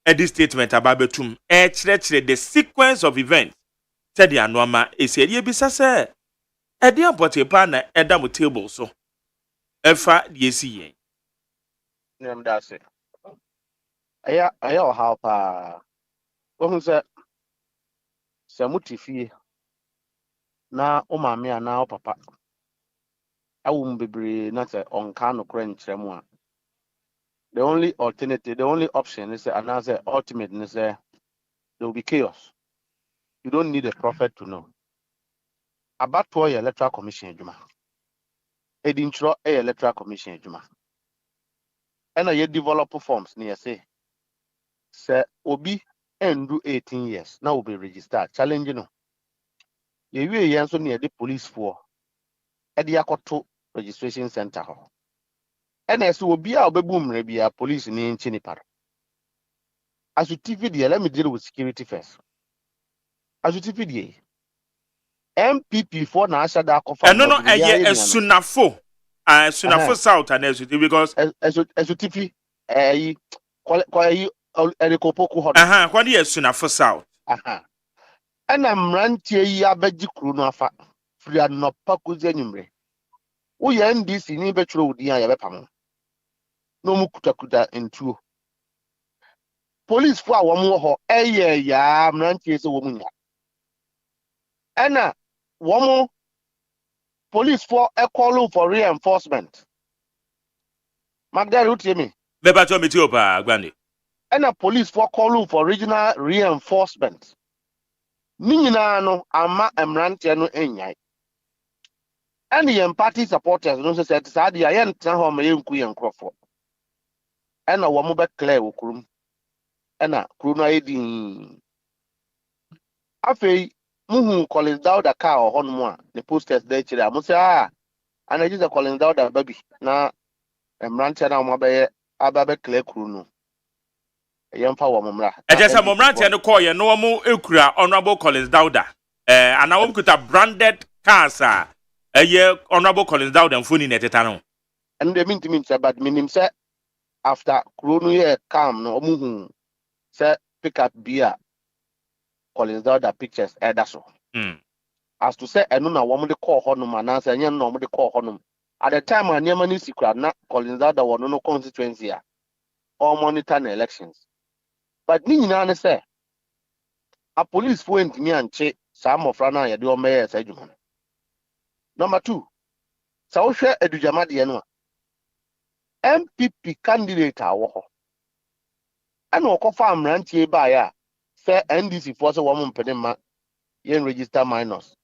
at the statement aba betum the sequence of events said the anoma is here bisa say e dey abote pa na edam table so efa the esi Nem da se. Aya how pa. Ohun se mutifie na o maame ana o papa. Awu mbebre na se onka no kra nkyerem a. The only alternative, the only option is another ultimate is there will be chaos. You don't need a prophet to know. About to electoral commission juma. Edintro electoral commission juma. And I develop forms near say obi and do 18 years now will be registered challenging no ye we yan so near the police for e dey akoto registration center ho and as obi a obebu mre bia police ni nchi ni par as you TV there, let me deal with security first. As you TV there, MPP for na asha da kofa no Sunafo Sunafo South and as because as you TV what is Sunafo South? And I'm ranting ya beji kruno afa free and no pakuzi enyumre. We NDC ni betro udi ya bepamo. No mu kuta into. Police for a woman ho ya ranting se woman ya. Ena woman police for a call for reinforcement. Magda route me. Beba to meet you pa Gbande. And a police for calling for regional reinforcement. Nina no ama emrantia no enyai. And the party supporters no said Sadi ayen home yenku yenkrofo. And a woman back clear ukrum. And a kruna edin. Afe muhu Collins Dawuda car or honmoa the posters there chira. Musa and I just a Collins Dawuda baby. Na emrantia na mabaye ababe clear kruno. Yamfa wa momra. Ejesa momra tie no call ye no mo ekura honorable Collins Dawuda. And I won't put a branded cars honorable Collins Dawuda mfoni neteta no. And the mean say but minim say after Krono ye come no muhu say pick up beer Collins Dawuda pictures that's so. As to say eno na wo mo de call honum anansa enye no mo de call honum. At the time aniema ni sikura na Collins Dawuda wo no constituency a or monitor the elections. But Nina say a police went me and check some of Rana ya do mayor as AGYEMAN. Number 2, so share Edujamadi Yanua MPP candidate awo. And wako farm rantie by ya say NDC force a woman pedema yen register minors.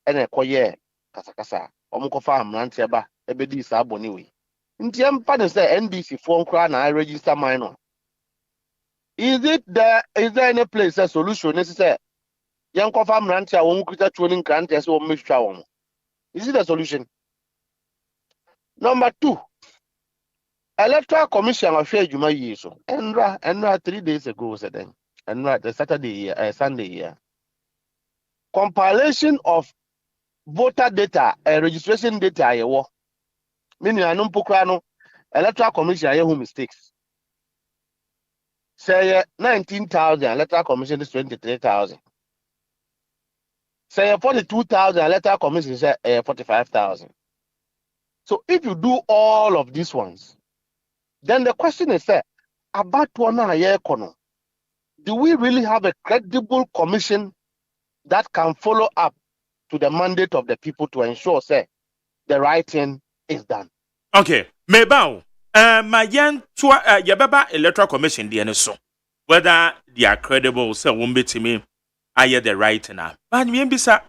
And a koye kasakasa omko farm rantie ba ebedi sa boniwe. Nti empane say NDC phone cry na register minor. Is there any place a solution necessary? Young confirm rancher won't get a tuning grant as one mixture. Is it the solution? Number 2, Electoral Commission of Share Juma years. And 3 days ago, said then. And the Saturday, Sunday, compilation of voter data and registration data. Meaning, I know Pokrano, Electoral Commission, I hear mistakes. Say 19,000, Electoral Commission is 23,000. Say 42,000, Electoral Commission is 45,000. So if you do all of these ones, then the question is, about one year, do we really have a credible commission that can follow up to the mandate of the people to ensure, the right thing is done? Okay, Mebao, my young Yababa Electoral Commission, the so whether they are credible, so won't be to me, I hear the right now. But maybe, sir,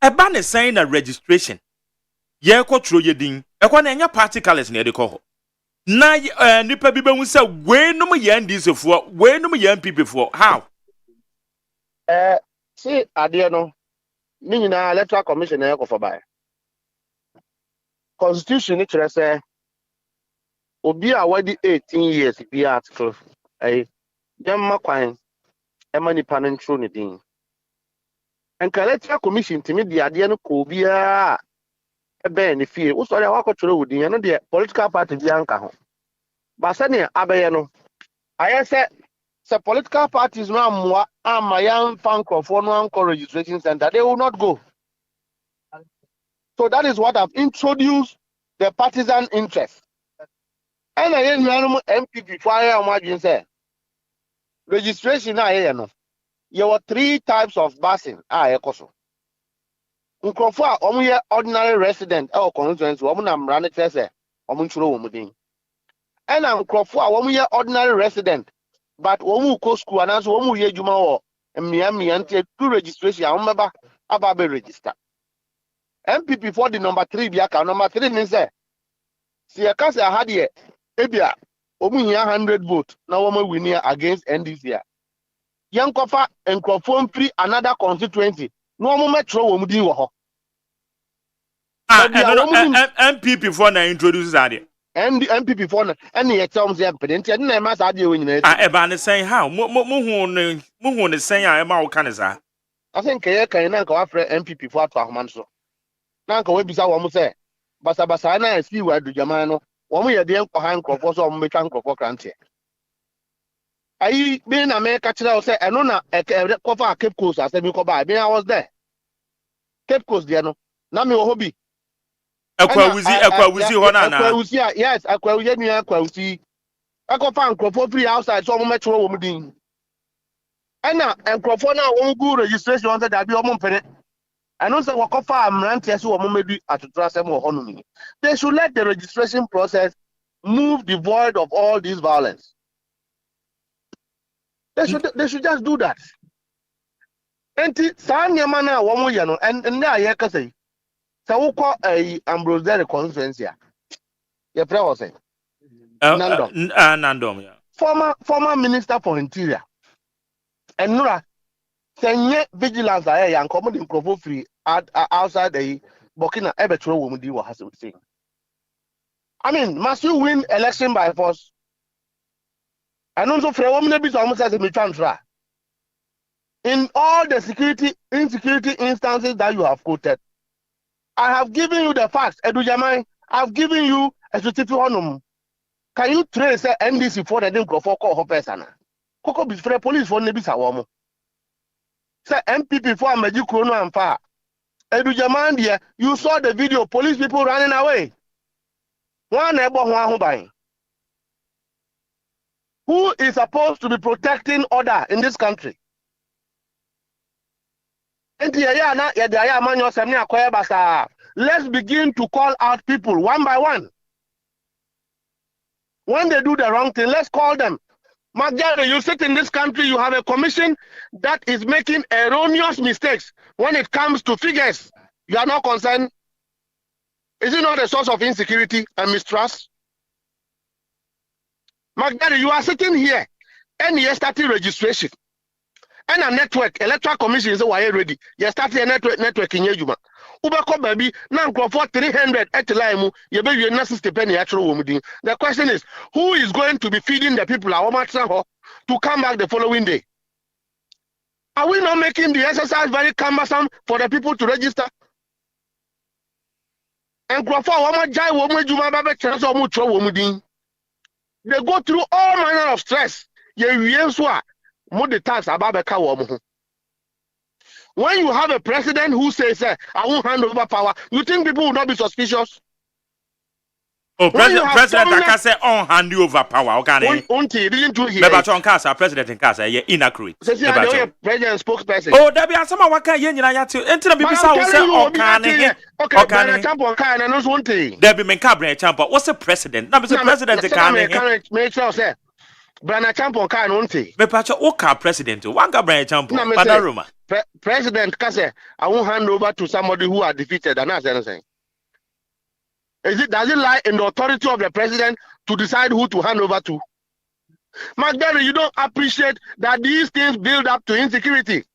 a ban is saying a registration. Ye ko tro ye din, e kwa na enya particles na ye de ko. Na nipa bi be hu say we no ye ndisefo, we no ye MPP fo. How? See ade no, ni nyina Electoral Commission na ye ko for by. Constitution ni kire say obi a wadi 18 years bi article yamma kwan ema nipa no ntro ne din. Enka Electoral Commission timi di ade no ko bia ebe ni fie wo sori akwa tro wudin no de political party bi anka ho ba se ne abeye no aye se political parties no amwa amayan fancrofo no anko registration center, they will not go. So that is what I've introduced, the partisan interest. And I know MPP fire imagine say registration na here no. There were 3 types of busing ekoso. Nkrofo a omuye ordinary resident e constituency omu na mra ne tese omu nturo wo mudin. And nkrofo a omuye ordinary resident but omu ko school ananso omu ye adwuma wo mmia ntie to registration a ombeba aba be register. MPP for the number 3 bia ka number 3 ni say si e ka say ha de ebia omu hia 100 vote na wo ma win against NDC. Yankofa nkrofo mfiri another constituency no mo metro wo mudin wo ho. MPP for na introduce that. And the MPP for na any terms ya pedent ya na ma sa de we nyina. Eba ne say how mo hu ne say a ema wo kan za. I think ye kan na nka wa frɛ MPP for ato ahoman so. Na nka we bisa wo mo say basa na si wa adugyaman no wo mo ye de nkɔ han nkrofo so wo mo betwa nkrofo krante. Ayi be na me ka kyerɛ wo say eno na kofa Cape Coast asemi ko ba I was there. Cape Coast there no na me wo hobi Akwawuzi hona na. Akwawuzi, yes, akwawuzi ni akwawuzi. Akofa nkrofo free outside so mo metro wo mudin. Ana nkrofo na wo go registration on that be omo mpene. Eno say wakofa amrante so wo medu atotra sem wo hono ni. They should let the registration process move devoid of all this violence. They should just do that. Enti sa nyama na wo mo ye no and na ye ka say so we call a Ambrose Derry conference here. Your prayer was saying. Nandom, yeah. Former Minister for Interior. And Nura, send vigilance and common in free outside the Burkina Ebetro woman do what has to say. I mean, must you win election by force? And also for a woman be almost as a transfer. In all the insecurity instances that you have quoted, I have given you the facts, Edujamai. I've given you a certificate honum. Can you trace NDC for the name of Koko Hopesana? Koko be free police for Nebisa Womo. Say MPP for Magic Chrono and Far. Edujamai, you saw the video, police people running away. One neighbor one buying. Who is supposed to be protecting order in this country? Let's begin to call out people one by one. When they do the wrong thing, let's call them. Magyari, you sit in this country, you have a commission that is making erroneous mistakes when it comes to figures. You are not concerned. Is it not a source of insecurity and mistrust? Magyari, you are sitting here and yesterday registration. And a network, electoral commission is why ready. You start a network in Yejuma. Ubako baby, now for 300 at the line, you baby not 60 penny actual woman. The question is, who is going to be feeding the people to come back the following day? Are we not making the exercise very cumbersome for the people to register? And they go through all manner of stress. When you have a president who says, I won't hand over power, you think people will not be suspicious? Oh, President I can say on hand you over power. Okay. Didn't you hear? But on Casa, President in Casa, inaccurate. President spokesperson. Oh, there be some what can you to enter the BBC say okay, champion can and knows one thing. There be Mencabre champion. What's the president? Now Mr. President can make sure say Brana champion can one thing. Me pacho oka president one Gabriel champion. Padaruma. President can say I won't hand over to somebody who are defeated and that's anything. Does it lie in the authority of the president to decide who to hand over to? Magdalene, you don't appreciate that these things build up to insecurity.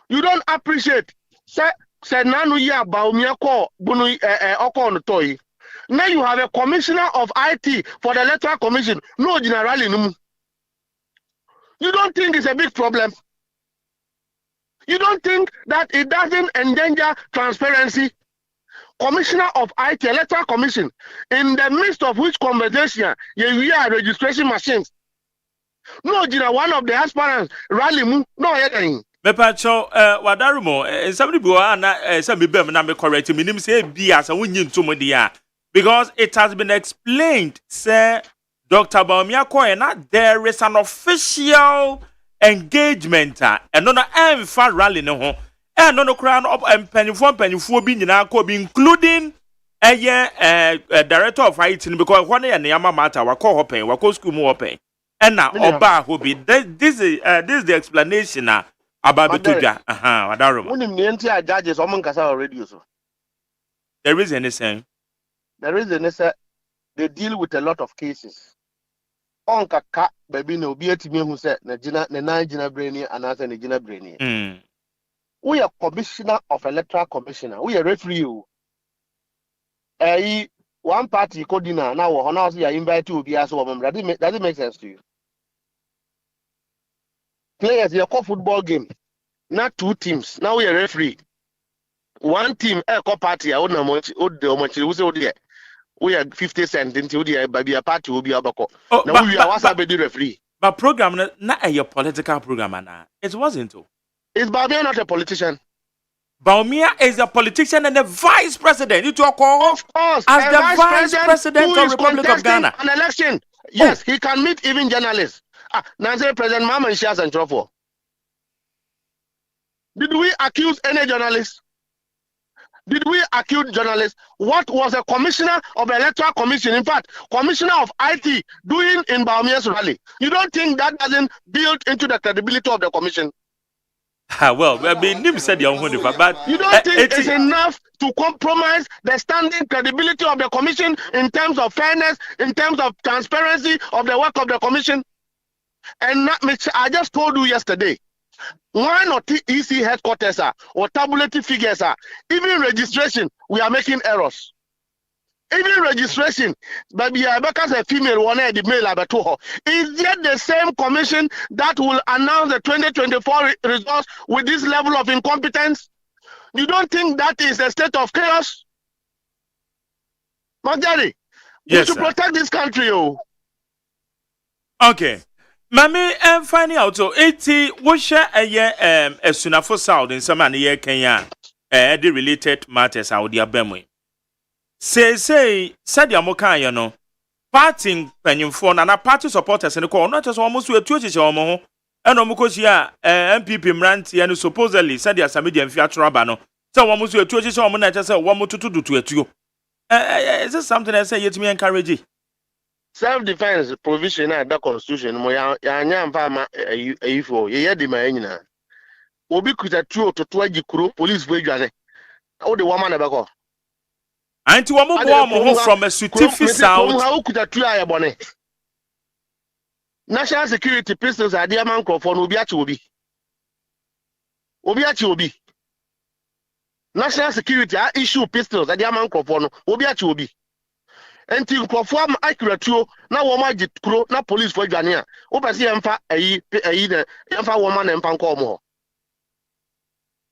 You don't appreciate. Now you have a commissioner of IT for the electoral commission. No generally. You don't think it's a big problem? You don't think that it doesn't endanger transparency? Commissioner of IT, Electoral Commission, in the midst of which conversation you hear registration machines. No, one of the aspirants, rally no anything. Mepacho, Wadarumo, somebody go some be me correct me, say be as a win to Modia. Because it has been explained, sir, Dr. Baumiako, there is an official engagement, and no fan rally no. And no crown up and penny being including a director of IT because one year Yama matter, Wako Hope, Wako School more pay. And now Oba will be this is the explanation about the Tuja. Wadarum. Judges among us already. There is anything. There is anything. They deal with a lot of cases. On Kaka, baby, no be at me who said, Najina Brainy and as an Najina Brainy. We are commissioner of electoral commissioner. We are referee. One party called dinner now. Honors you are invited to be as a woman. Does it make sense to you? Players, you call football game. Not two teams. Now we are referee. One team, a party. I would not much. We are 50 cents into the baby a party will be a bako. Now we are what's up with the referee. But program not a political program. It wasn't. Is Baumia not a politician? Baumia is a politician and a vice president. You talk of course as the vice president of the Republic of Ghana. An election. Yes, he can meet even journalists. Nancy President Mama shares and trouble. Did we accuse any journalists? Did we accuse journalists? What was a commissioner of the Electoral Commission, in fact, commissioner of IT, doing in Baumia's rally? You don't think that doesn't build into the credibility of the commission? Well, I mean, Nim said your own, but you don't think it's enough to compromise the standing credibility of the commission in terms of fairness, in terms of transparency of the work of the commission? And I just told you yesterday, why not EC headquarters or tabulated figures even registration, we are making errors. Even registration, but because a female one the male abato. Is yet the same commission that will announce the 2024 results with this level of incompetence? You don't think that is a state of chaos? Magari, we should protect this country. Okay. Mami, I'm finding out so 80 we share a year as soon as for South in some year Kenya the related matters out there bemwe. Say Sadia Moka, you know, parting penny phone and a party supporters in the call, not just almost to a Twitch or more, and Omokosia, MPP Mranti, and supposedly Sadia Samidian Fiat Rabano. So almost to a Twitch or more, just 1 more to do to it. Is this something I say yet me encourage? Self-defense provision at the constitution, Moya Farmer, for ye de Marina. Obi could a true to 20 police wage. Oh, the woman about. And to one from a certificate sound. How could a try a bonnet? national security pistols are dear man for no obi. National security issue pistols at dear man for no obi. And to perform accurate na woman jit kro na police for Jania. Opasi emfa emfa woman emfa nko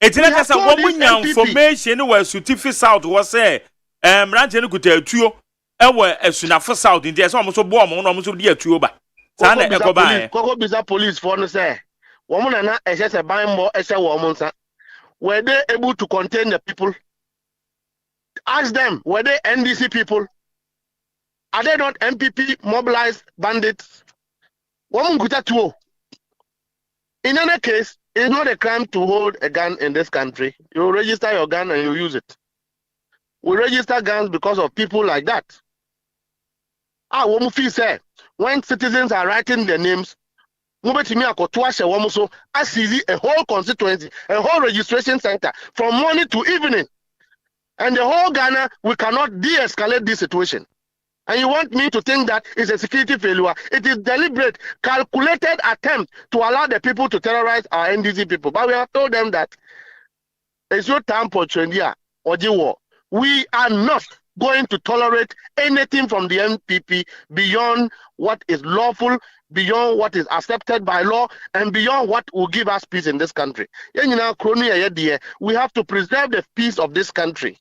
It's not a woman information where Sutifi South was say Ranchen could tell you ewe esunafo South in there so almost bomb on almost dear tuba. Sana ekoba Koko bisa police for no say woman na ese se ban mo ese woman sa were they able to contain the people? Ask them, were they NDC people? Are they not MPP mobilized bandits? Woman kuta tuo. In any case, it's not a crime to hold a gun in this country. You register your gun and you use it. We register guns because of people like that. Woman feel say when citizens are writing their names, a whole constituency, a whole registration center from morning to evening. And the whole Ghana, we cannot de-escalate this situation. And you want me to think that it's a security failure? It is deliberate, calculated attempt to allow the people to terrorize our NDC people. But we have told them that it's your time for Trendia or war. We are not going to tolerate anything from the MPP beyond what is lawful, beyond what is accepted by law, and beyond what will give us peace in this country. We have to preserve the peace of this country.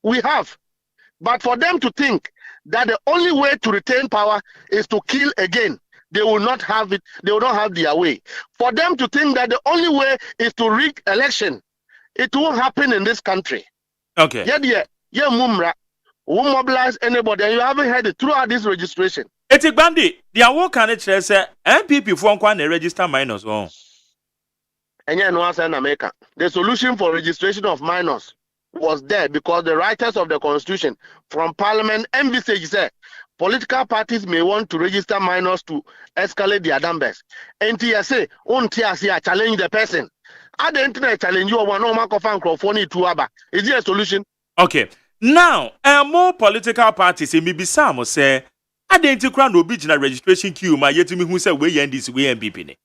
We have. But for them to think that the only way to retain power is to kill again, they will not have it. They will not have their way. For them to think that the only way is to rig election, it won't happen in this country. Okay. Mumra won't mobilize anybody, and you haven't heard it throughout this registration. Etik Bandi, the award can it say MPP for one register minors on. And no answer in America. The solution for registration of minors was there because the writers of the Constitution from Parliament envisage said political parties may want to register minors to escalate their numbers. NTSA, I challenge the person. I the internet challenge you one no microphone to is there a solution? Okay. Now, more political parties in Mibisamo say I didn't crown no original registration queue my yet me who say we end this way MPP.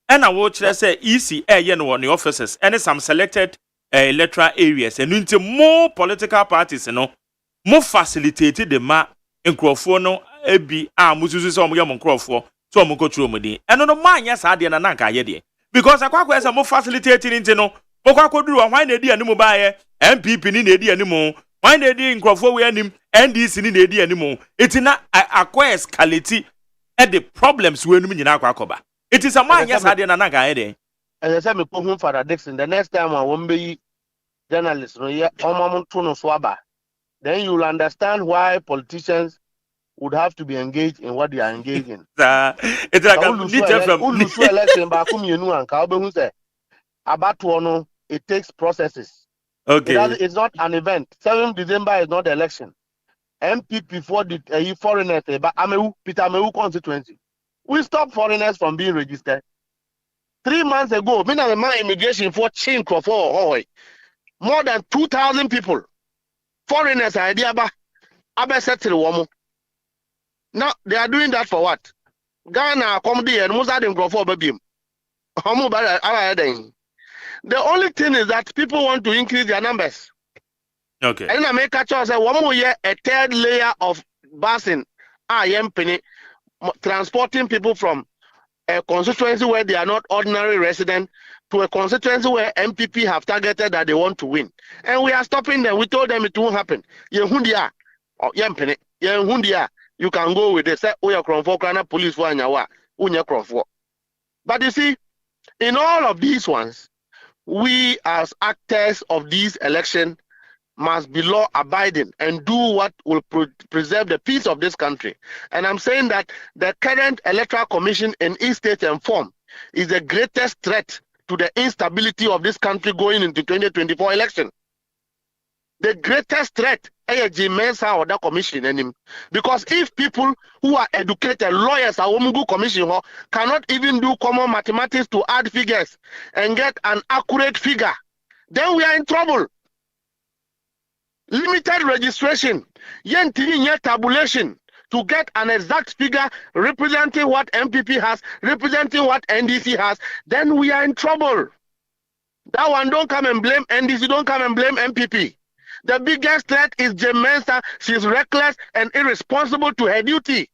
And I watch say EC on the officers and some selected electoral areas and into more political parties more facilitated the ma in Crawford ebi mususu so mo yam Crawford so mo control mo din and no man yes ade na nanka ye de because akwa say more facilitated into no okwa duru why na edi animu ba ye MPP ni na edi animu why na edi Crawford we anim NDC ni na edi animu it na akwa escalate the problems we num nyina akwa akoba it is a man yes ade na nanka ye de. As I said, me put him for a Dixon. The next time I won't be journalist, then you will understand why politicians would have to be engaged in what they are engaged in. It's like it takes processes. Okay. It's not an event. 7th December is not the election. MPP for the foreigners, but Peter Amewu constituency. We stop foreigners from being registered. 3 months ago, my immigration for Chin Crawford, more than 2,000 people, foreigners, idea settle. Now they are doing that for what? Ghana, comedy, and Musa Crawford, baby. The only thing is that people want to increase their numbers. Okay. And I make a choice. One more year, a third layer of busing, transporting people from a constituency where they are not ordinary residents to a constituency where MPP have targeted that they want to win. And we are stopping them. We told them it won't happen. You can go with it. Say, police for but you see, in all of these ones, we as actors of these elections must be law abiding and do what will preserve the peace of this country. And I'm saying that the current electoral commission in each state and form is the greatest threat to the instability of this country going into 2024 election. The greatest threat AGYEMAN or that commission, because if people who are educated lawyers are commission cannot even do common mathematics to add figures and get an accurate figure, then we are in trouble. Limited registration, tabulation to get an exact figure representing what MPP has, representing what NDC has, then we are in trouble. That one, don't come and blame NDC, don't come and blame MPP. The biggest threat is Jane Mensa. She's reckless and irresponsible to her duty.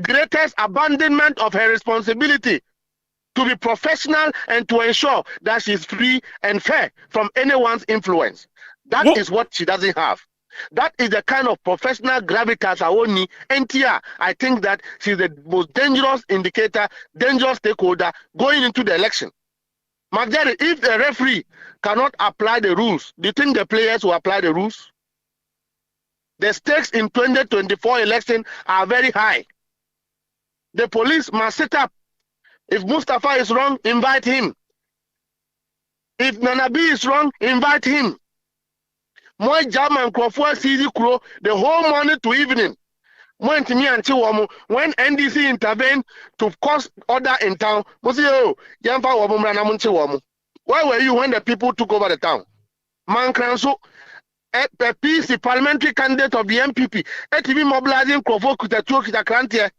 Greatest abandonment of her responsibility to be professional and to ensure that she's free and fair from anyone's influence. That is what she doesn't have. That is the kind of professional gravitas only NTR. I think that she's the most dangerous indicator, dangerous stakeholder going into the election. Magdari, if the referee cannot apply the rules, do you think the players will apply the rules? The stakes in 2024 election are very high. The police must sit up. If Mustafa is wrong, invite him. If Nanabi is wrong, invite him. Moi German Crawford CZ Crow the whole morning to evening. When NDC intervened to cause order in town, where were you when the people took over the town? Mankranso, a PC parliamentary candidate of the MPP, TV mobilizing Crawford Kuta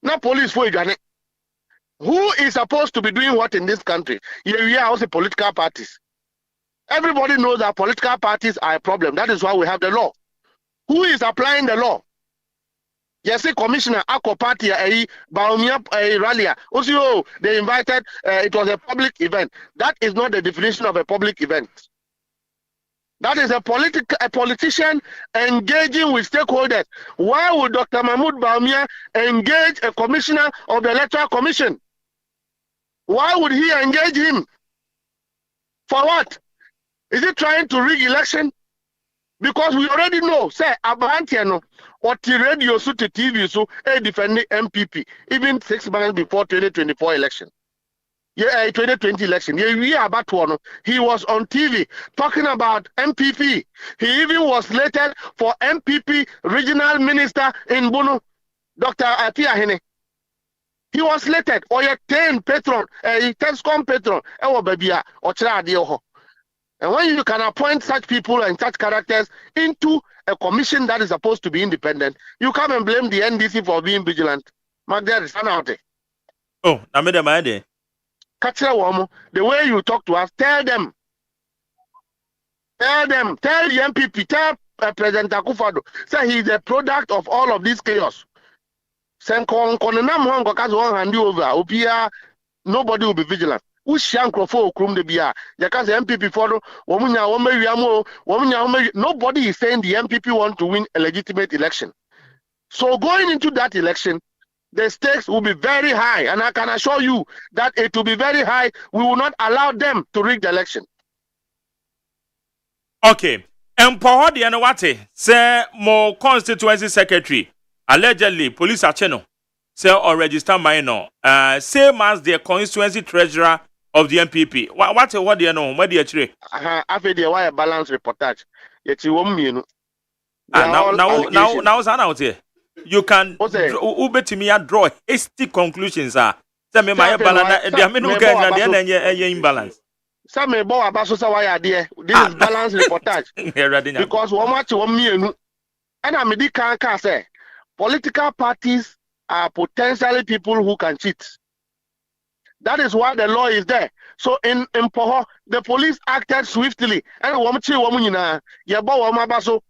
now police for Ghana. Who is supposed to be doing what in this country? We are also political parties. Everybody knows that political parties are a problem. That is why we have the law. Who is applying the law? Yes, Commissioner Ako Party, Baumia Ralia. Also, they invited, it was a public event. That is not the definition of a public event. That is a politician engaging with stakeholders. Why would Dr. Mahmoud Baumia engage a commissioner of the Electoral Commission? Why would he engage him? For what? Is he trying to rig election? Because we already know, say, Abantiano, or radio, so to TV, so a defending MPP, even 6 months before 2024 election. Yeah, 2020 election. Yeah, we are about one. He was on TV talking about MPP. He even was slated for MPP regional minister in Bono, Dr. Apia Hene. He was slated, or a 10 patron, a 10 patron, or and when you can appoint such people and such characters into a commission that is supposed to be independent, you come and blame the NDC for being vigilant. Magdalene, stand out there. Oh, I made a idea. The way you talk to us, tell them, tell the MPP, tell President Akufo-Addo, say he is a product of all of this chaos. Nobody will be vigilant. Nobody is saying the MPP want to win a legitimate election. So going into that election, the stakes will be very high, and I can assure you that it will be very high. We will not allow them to rig the election. Okay. Empower the Anawate, say more constituency secretary, allegedly police are channel, say or register minor, same as the constituency treasurer of the MPP. What do you know? Where do you actually? After the wire balance reportage, yet you won't mean. Now, out here. You can to me draw hasty conclusions. Tell me my balance. There are no imbalance. Some may bow about so why this is balance reportage. Because one much 1 million and I mean can't say political parties are potentially people who can cheat. That is why the law is there. So in Poho, the police acted swiftly. And woman ya bow mabaso.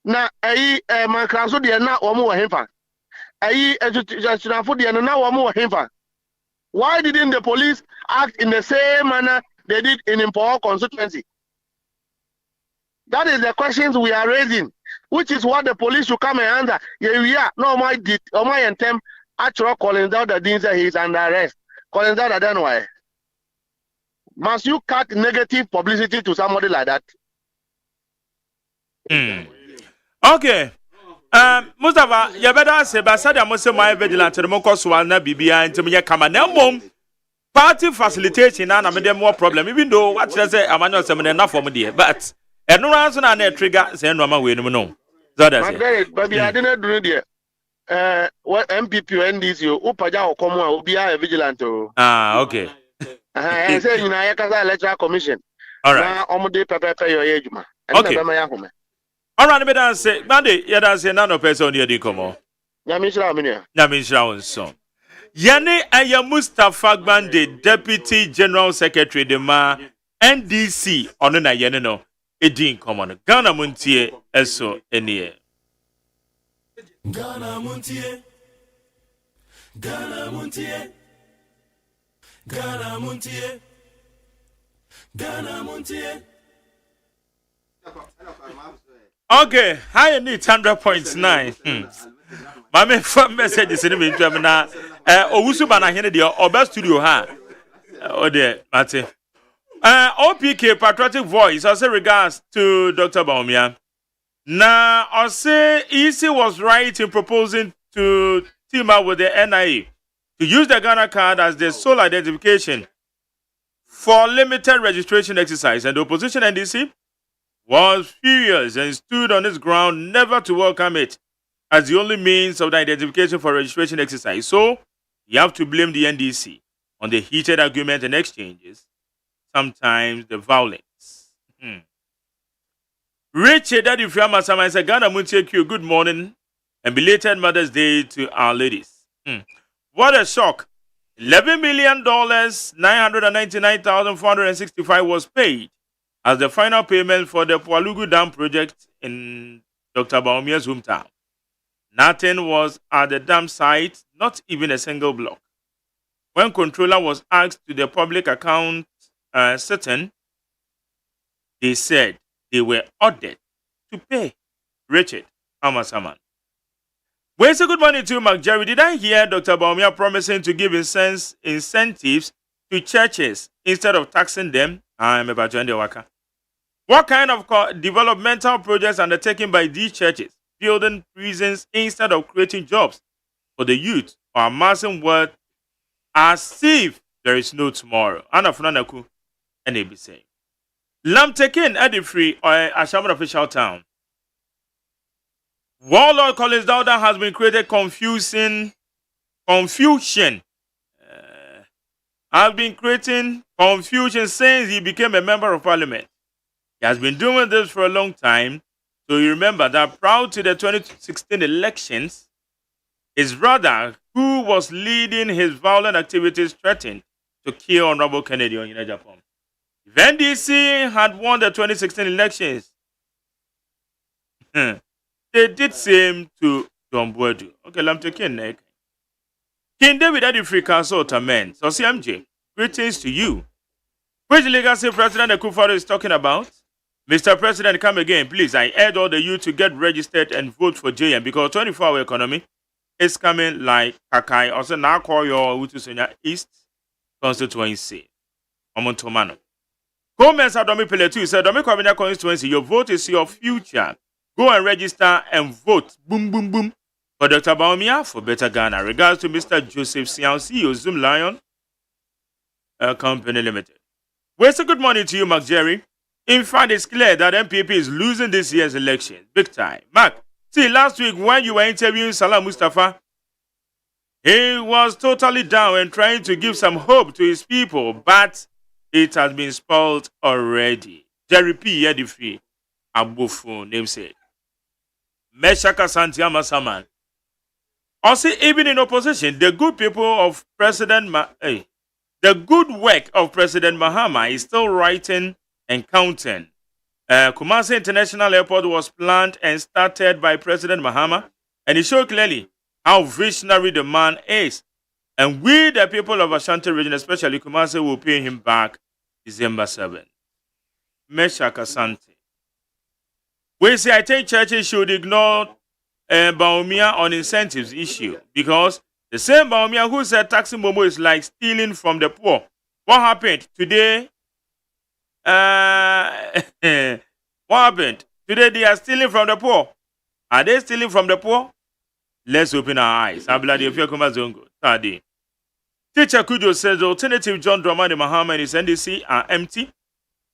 Na Mancranso de na omo hemfa. Ejunafo de na omo hemfa. Why didn't the police act in the same manner they did in Impoho constituency? That is the questions we are raising, which is what the police should come and answer. Yeah, no, my did, or my attempt, actually calling out the things that he is under arrest. Calling out that then why? Must you cut negative publicity to somebody like that? Okay. Mustafa, you better say, but said I must say my vigilance to the Mokoswa na Bibia and to me come and party facilitation and I'm more problem, even though what I say I'm not saying enough for me, dear. But and no answer and a trigger say no man we no. But I didn't do it. What MPP NDC Upaja or Common will be a vigilant. Okay. I say in a electoral commission. All right. Okay. All right, me dance. Monday, you dance none of person here. Come on. Nyamisha Minia. Nyamisha so. Yane Aya Mustafa Gbande, Deputy General Secretary de Ma NDC ono na yene no edin common. Ghana Montie eso enie. Ghana Montie. Ghana Montie. Ghana Montie. Ghana Montie. Okay, high need 100.9. Mame from messages in the na Owusu na hene de oba studio ha. O de Mate. OPK patriotic voice I say regards to Dr. Baumia. Now I say EC was right in proposing to team up with the NIA to use the Ghana card as the sole identification for limited registration exercise, and the opposition NDC was furious and stood on its ground never to welcome it as the only means of the identification for registration exercise. So, you have to blame the NDC on the heated argument and exchanges, sometimes the violence. Richard Daddy Fiamasama is a Ghana Montie Q. Good morning and belated Mother's Day to our ladies. What a shock. $11 million, 999,465 was paid as the final payment for the Pualugu Dam project in Dr. Baumia's hometown. Nothing was at the dam site, not even a single block. When controller was asked to the public account sitting, they said they were ordered to pay. Richard Amasaman. Well, so good morning to you, Mark Jerry. Did I hear Dr. Baumia promising to give incentives to churches instead of taxing them? I'm about to end the waka. What kind of developmental projects undertaken by these churches? Building prisons instead of creating jobs for the youth or amassing wealth as if there is no tomorrow. Anna Funanaku and they be saying. Lamtekin Edifree or Ashaman official town. Warlord Collins Dowda has been created confusion. Has been creating confusion since he became a member of parliament. He has been doing this for a long time. So you remember that prior to the 2016 elections, his brother, who was leading his violent activities, threatened to kill Honorable Kennedy on Japan. If NDC had won the 2016 elections, they did same to John Boadu. Okay, I'm taking neck. King David Adifree Council Tamen. So CMJ, greetings to you. Which legacy President Akufo-Addo is talking about? Mr. President, come again, please. I urge all the youth to get registered and vote for JM because 24-hour economy is coming like Kakai. Also, now call your Utusenya East constituency. Omontomano. Comments at Domi Peletu said, Domi Kwabena constituency, your vote is your future. Go and register and vote. Boom, boom, boom. For Dr. Baumia for Better Ghana. Regards to Mr. Joseph Sian, CEO, Zoom Lion Company Limited. Well, so good morning to you, Mark Jerry. In fact, it's clear that MPP is losing this year's election. Big time. Mark, see, last week when you were interviewing Salah Mustafa, he was totally down and trying to give some hope to his people, but it has been spoiled already. Jerry P. Yedifi, Abufu, namesake. Meshaka Santiama Saman. Also, even in opposition, the good people of the good work of President Mahama is still writing and counting. Kumasi International Airport was planned and started by President Mahama, and it showed clearly how visionary the man is. And we, the people of Ashanti region, especially Kumasi, will pay him back December 7th. Meshak Asante. We say, I think churches should ignore Baumia on incentives issue because the same Baumia who said taxing Momo is like stealing from the poor. What happened today? What happened? Today they are stealing from the poor. Are they stealing from the poor? Let's open our eyes. Teacher Kujo says the alternative John Dramani Mahama and his NDC are empty.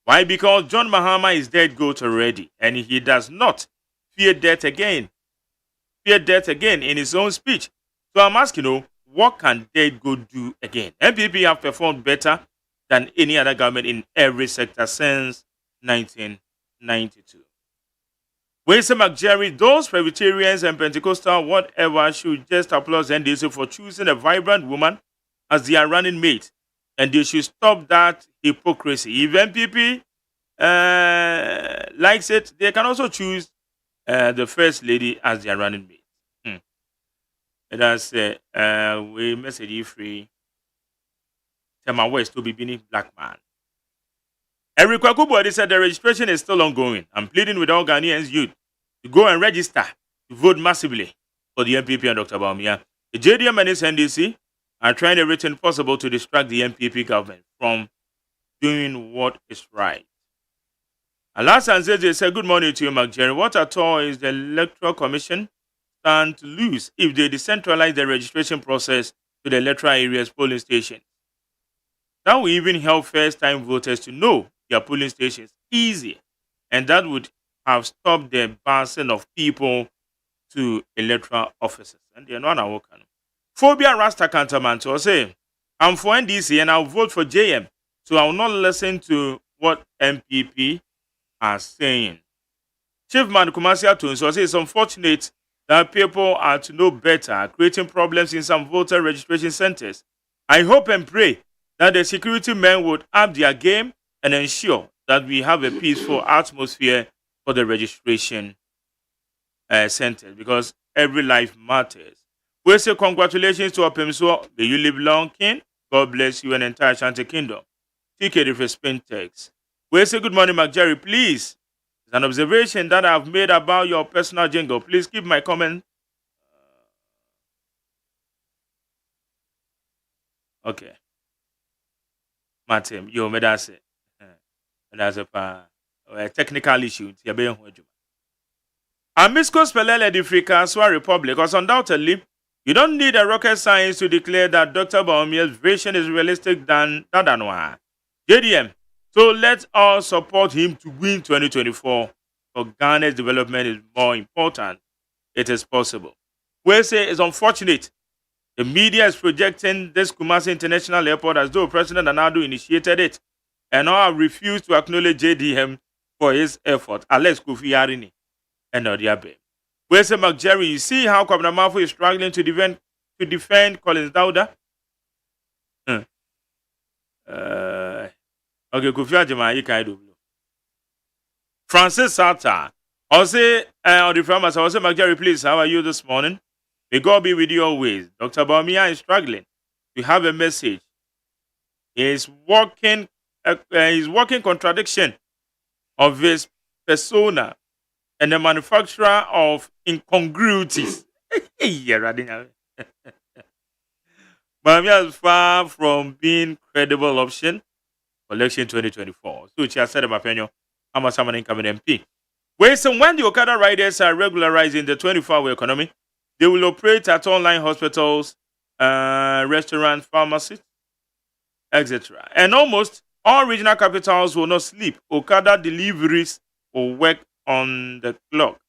Why? Because John Mahama is dead goat already, and he does not fear death again. Fear death again in his own speech. So I'm asking, what can dead goat do again? MPP have performed better than any other government in every sector since 1992. When say McJerry, those Presbyterians and Pentecostal, whatever, should just applaud NDC for choosing a vibrant woman as their running mate. And they should stop that hypocrisy. If MPP likes it, they can also choose the First Lady as their running mate. That's we message you free. Tema West to be being black man. Eric Kwakubo said the registration is still ongoing. I'm pleading with all Ghanaians youth to go and register to vote massively for the MPP and Dr. Bawumia. The JDM and his NDC are trying everything possible to distract the MPP government from doing what is right. Alasan said, good morning to you, McJerry. What at all is the Electoral Commission stand to lose if they decentralize the registration process to the electoral areas polling stations? That will even help first-time voters to know their polling stations easier, and that would have stopped the busing of people to electoral offices. And they're not working. Phobia Rasta Canterman to say, I'm for NDC and I'll vote for JM, so I will not listen to what MPP are saying. Chief Man Kumasia Tunso says it's unfortunate that people are to know better, creating problems in some voter registration centers. I hope and pray that the security men would up their game and ensure that we have a peaceful atmosphere for the registration centers, because every life matters. We say congratulations to Opimso. May you live long, King. God bless you and entire Shanty Kingdom. TK for Spintex. We say good morning, McJerry. Please, it's an observation that I've made about your personal jingle. Please keep my comment. Okay. Martin, yo, me that's it. That's a technical issue. Amisco Spelele di Frika Republic, because undoubtedly, you don't need a rocket science to declare that Dr. Bawumia's vision is realistic than Tadanwa. JDM, so let's all support him to win 2024. For Ghana's development is more important. It is possible. We say it's unfortunate. The media is projecting this Kumasi International Airport as though President Anadu initiated it, and now have refused to acknowledge JDM for his effort. Alex Kofi Yarini and Odiabe. We say, McJerry, you see how Kwabena Mafo is struggling to defend Collins Dauda? Okay, Kofi Ajima, you can do. Francis Sata. I'll say, on the farmers, I'll say, McJerry, please, how are you this morning? May God be with you always. Dr. Bawumia is struggling to have a message. He's walking contradiction of his persona and the manufacturer of incongruities. Bawumia is far from being credible option for election 2024. So, she has said, my opinion, I'm a someone incoming MP. When the Okada riders are regularizing the 24-hour economy, they will operate at online hospitals, restaurants, pharmacies, etc. And almost all regional capitals will not sleep. Okada deliveries will work on the clock.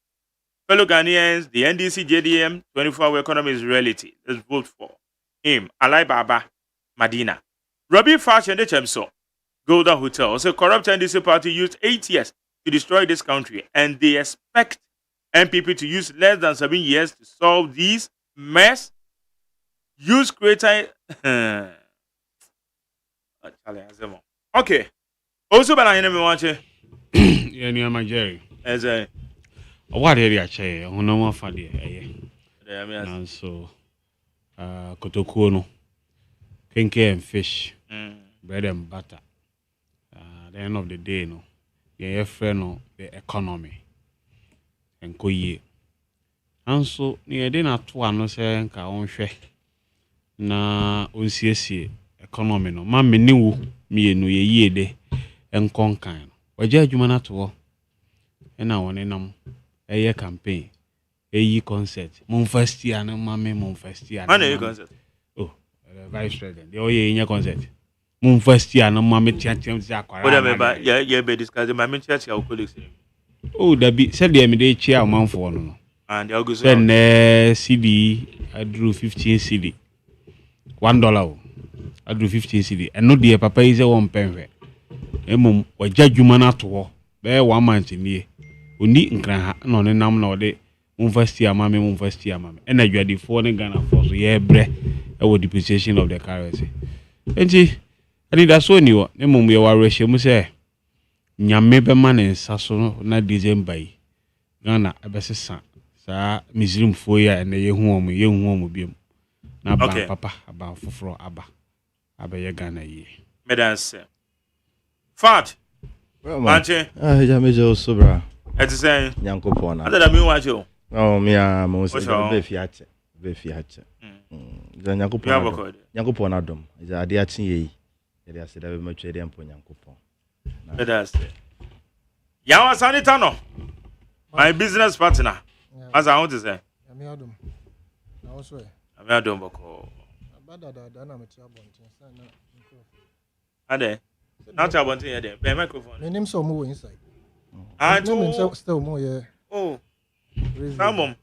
Fellow Ghanaians, the NDC JDM 24-hour economy is reality. Let's vote for him. Alai Baba, Madina. Robbie Fash and HMSO, Golden Hotel. So corrupt NDC party used 8 years to destroy this country, and they expect MPP to use less than 7 years to solve these mess. Use greater. Okay. Also, but I never watch it. Yeah, near my Jerry. As a what area chair? No more for the and so Kotokuno, Kenke and fish, bread and butter. At the end of the day, no, your friend, no, the economy. And koye anso ne yede na to ano se nka onhwe na onsiesie economy no ma me niwu mienu ye yede enkonkan no waje adwuma na to na woni nam eye campaign eyi concert mon first year na ma me mon first year na concert oh vice president the oye nya concert mon first year na ma me tiantem ti akwara what am I yeah be discuss my men church your colleagues. Oh, that be said the day chair man for no. And the August then CD I drew 15 CD. $1. I drew 15 CD. And no dear papa is a 1 pen. Emum or judgment at war. Bear 1 month in here. oni nkran ha na one nam na ode university amame university amame and adwadifo ne Ghana for so ye bre e depreciation of the currency enti ani da so ni wo ne mum ye warehye mu se nyame be ma ne nsa so na December yi Ghana ebesesa sa Muslim fo ya ene ye hu omu biem na ba papa aba foforo aba ye Ghana yi medanse fat manche ja me jo sobra et say nyankopon na ada mi wache o me a mo se be fiache ja nyankopon na dom ja ade achi yi ya ase da be matwa de ampo nyankopon medanse ya wa sanita no my business partner as I want to say me adom na also me adom boko abada na meti abonten sana ade not abonten here there microphone me nim so mo inside to still more yeah samom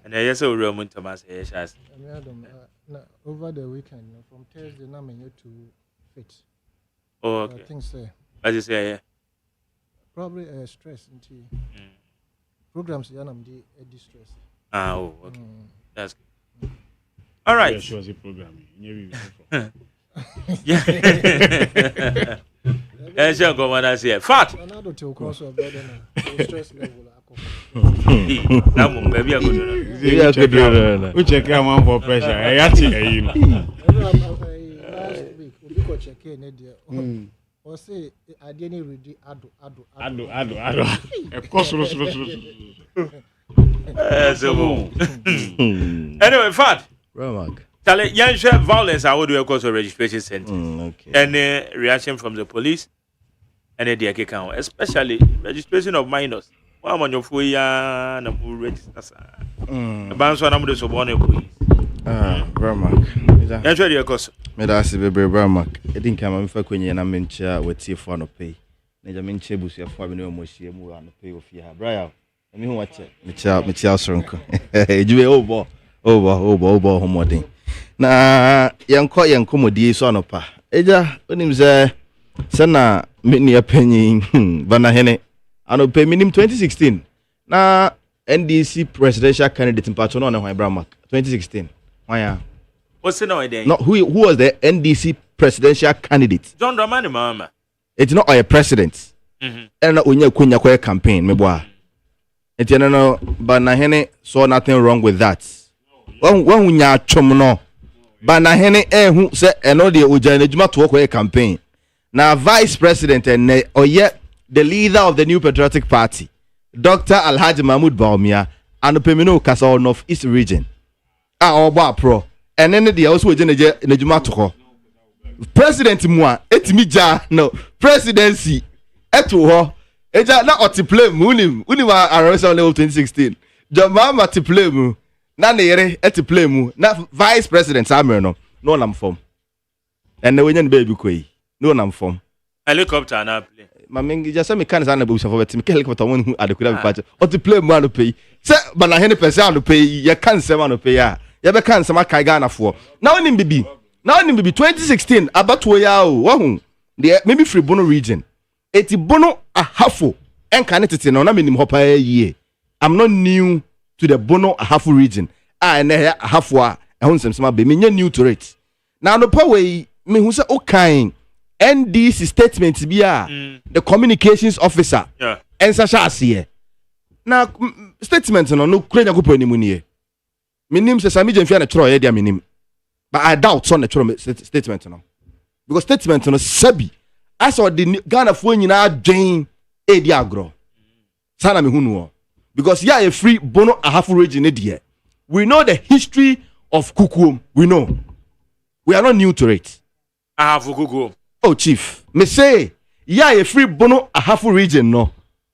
and yes so room Thomas here shas me adom over the weekend from Thursday na me to fit okay I think so as you say yeah probably stress into programs yanam the stress okay that's good all right sure the program yeah sure go man say fat another to cross of brother na stress level na mo baby agodo we check am for pressure e yati e last week we go check in there or say I didn't ready ado e kosoro so anyway fat Ramak tell it young share violence I would do a course of registration center okay any reaction from the police and the account especially registration of minors one on your phone ya na mu register ban so na mu de so born police Ramak ya share the course me da se bebre Ramak e din kama me fa kwenye na mencha wetie fo no pay na ja mencha busu fo abi no mo hie mu no pay ofi ha braya me hu wache mecha soronko ejuwe obo homodin na yanko modie so anopa eja onim ze na meni apanyin bana hene anopa minim 2016 na NDC presidential candidate in Patrono na Hwan Bramak 2016 why what's the no no who was the NDC presidential candidate John Dramani mama it's not a president and onya kunya kwa campaign meboa etiana no bana hene saw nothing wrong with that when nya twom no bana hene ehu se eno de oja na djuma to kwa campaign na vice president and oye the leader of the New Patriotic Party Dr. Alhaji Mahmoud Bawumia and Pemino Kasa North East region oba pro and then the also oja na djuma to president mua etimi ja no presidency eto ho eja na otiplay mu unim arrest level 2016 jamama tiplay mu na nere etiplay mu na vice president Samuel no nam form and we nyen baby koi no nam form helicopter na play mamengi just say me kan sana bu safo betimi helicopter won hu adekura bi pache otiplay mu anu pay se bana hene pese anu pay ye kan sem anu pay ya ye be kan sem akai Ghana fo na onim bibi 2016 abatuo ya o wo the maybe free Bono region eti Bono ahafo enka ne tete no na menim hopa yie I'm not new to the Bono ahafo region na ahafo a ehun semsema be me new to it na no pa we me hu se okan NDC statement bi a the communications officer ensa sha ase na statement no kura nyakopo animu nie menim se sami jemfia na tro ye dia menim but I doubt on the statement no because statement no sabi as or the Ghana fo nyina adwen edi agro sana me hunu because ya a free Bono ahafo region there we know the history of Kukuom we know we are not new to it ahafo Kukuom oh chief me say ya a free Bono ahafo region no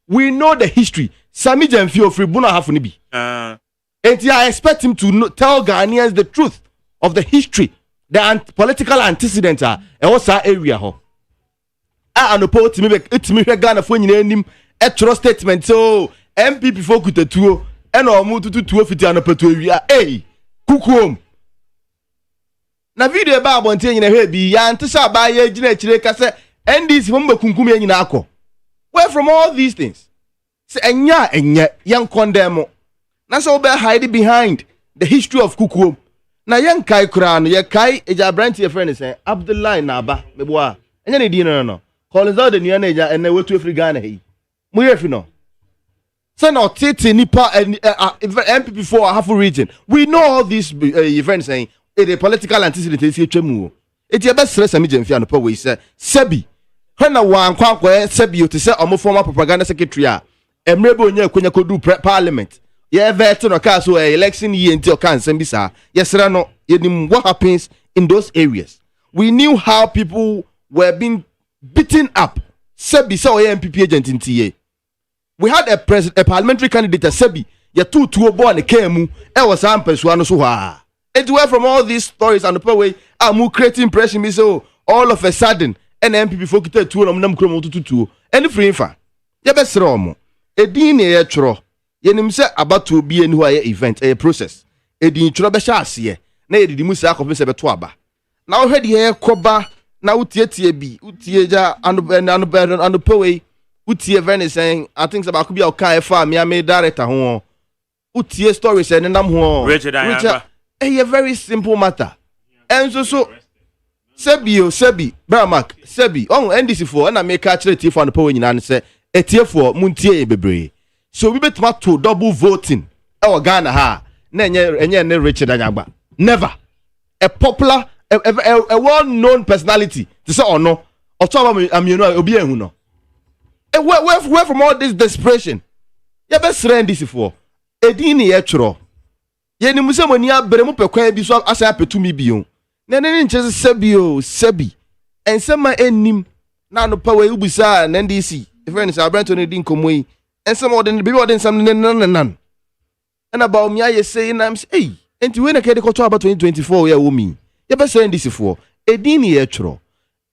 we know the history sami jemfio free Bono ahafo ni bi and I expect him to tell Ghanaians the truth of the history, the political antecedents e was that area ho. And report to me Ghana for nyina a trust statement so MPP for kutetuo and o mu tutu fiti anopeto ewia eh Kukuom na video ba abonte nyina hwe bi ya ntisa ba ya gina chire ka se NDC fo mbakunkum nyina akọ Where from all these things? Say enya young condemn. That's all be hiding behind the history of Kuku. Na young kai kran ye kai eja branti your friend say Abdullah Naba meboa. Enya ne di no. Collins out the new eja and we to free Ghana he. Mu yefi no. Say no tete nipa MPP for half a region. We know all these events saying the political antecedents twemu. It your best stress amije mfia no pa we say Sebi. When na wan kwankwa Sebi to say omo former propaganda secretary a emrebe onye kwenya kodu parliament. Yeah, vet no car so election year until can sembisa. Yes, no, what happens in those areas. We knew how people were being beaten up. Sebi saw MPP agent in TA. We had a parliamentary candidate Sebi. Ya two born a kemu. I was ampesuano so ha. And where from all these stories and the way I'm creating impression me so all of a sudden an MPP focused two of them chromo to any free infa. Ya best romo. A dine tro. Yenim se abatu bi enu aye event a process edin tro be sha ase na yedidi musa akopem se beto aba na wo hwede ye koba na utietie bi utieja anu pewe utie vene saying I think about could be o kan e fa me am director ho utie stories e nenam ho Richard a very simple matter enso so sebi bramak sebi on NDC for na make catch tie for anu pewe nyina ne se etie for muntie bebre. So we bet to double voting. Our Ghana ha. Ne Richard Anyagba. Never. A popular, a well-known personality. To say or no. Or talk about me, obi ehuno. Where from all this desperation? Ya best friend this for. Edini etro. Ye ni muse moni abremu pekwan bi so asa apetumi bion. Ne nche sebi. Ensema enim na no power ubisa na NDC. If friends are brand to ne din komoyi. And some of them be more than some none. And about me, I say, and I'm saying, and to win a credit about 2024, yeah, woman. You better say this for a dini etro.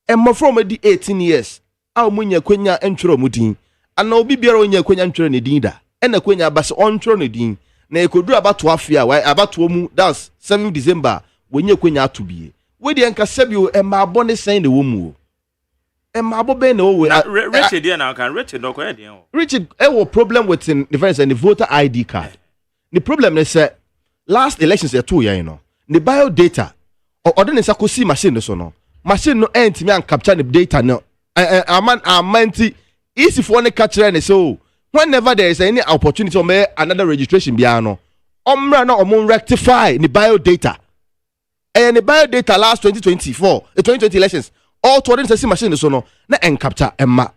And more from 18 years. Our munya quenya entro mutin. And no be beer on your quenya entro nedinda. And a quenya bas on tronidin. Na you could do about 12 years. Why about 2 that's 7 December when you quenya to be. We the Ancasabu and my bonnet saying the woman. Richard, now can Richard no question. Richard, a problem with the difference and the voter ID card. The problem is that last elections are 2 years, you know. The bio data or ordinance see machine so no. Machine no ent me and capture the data no. Amanti easy for one capture and so whenever there is any opportunity to make another registration biano. Omra no omon rectify the bio data. And the bio data last 2020 elections. All to ordinance see machine so no na encapture emma.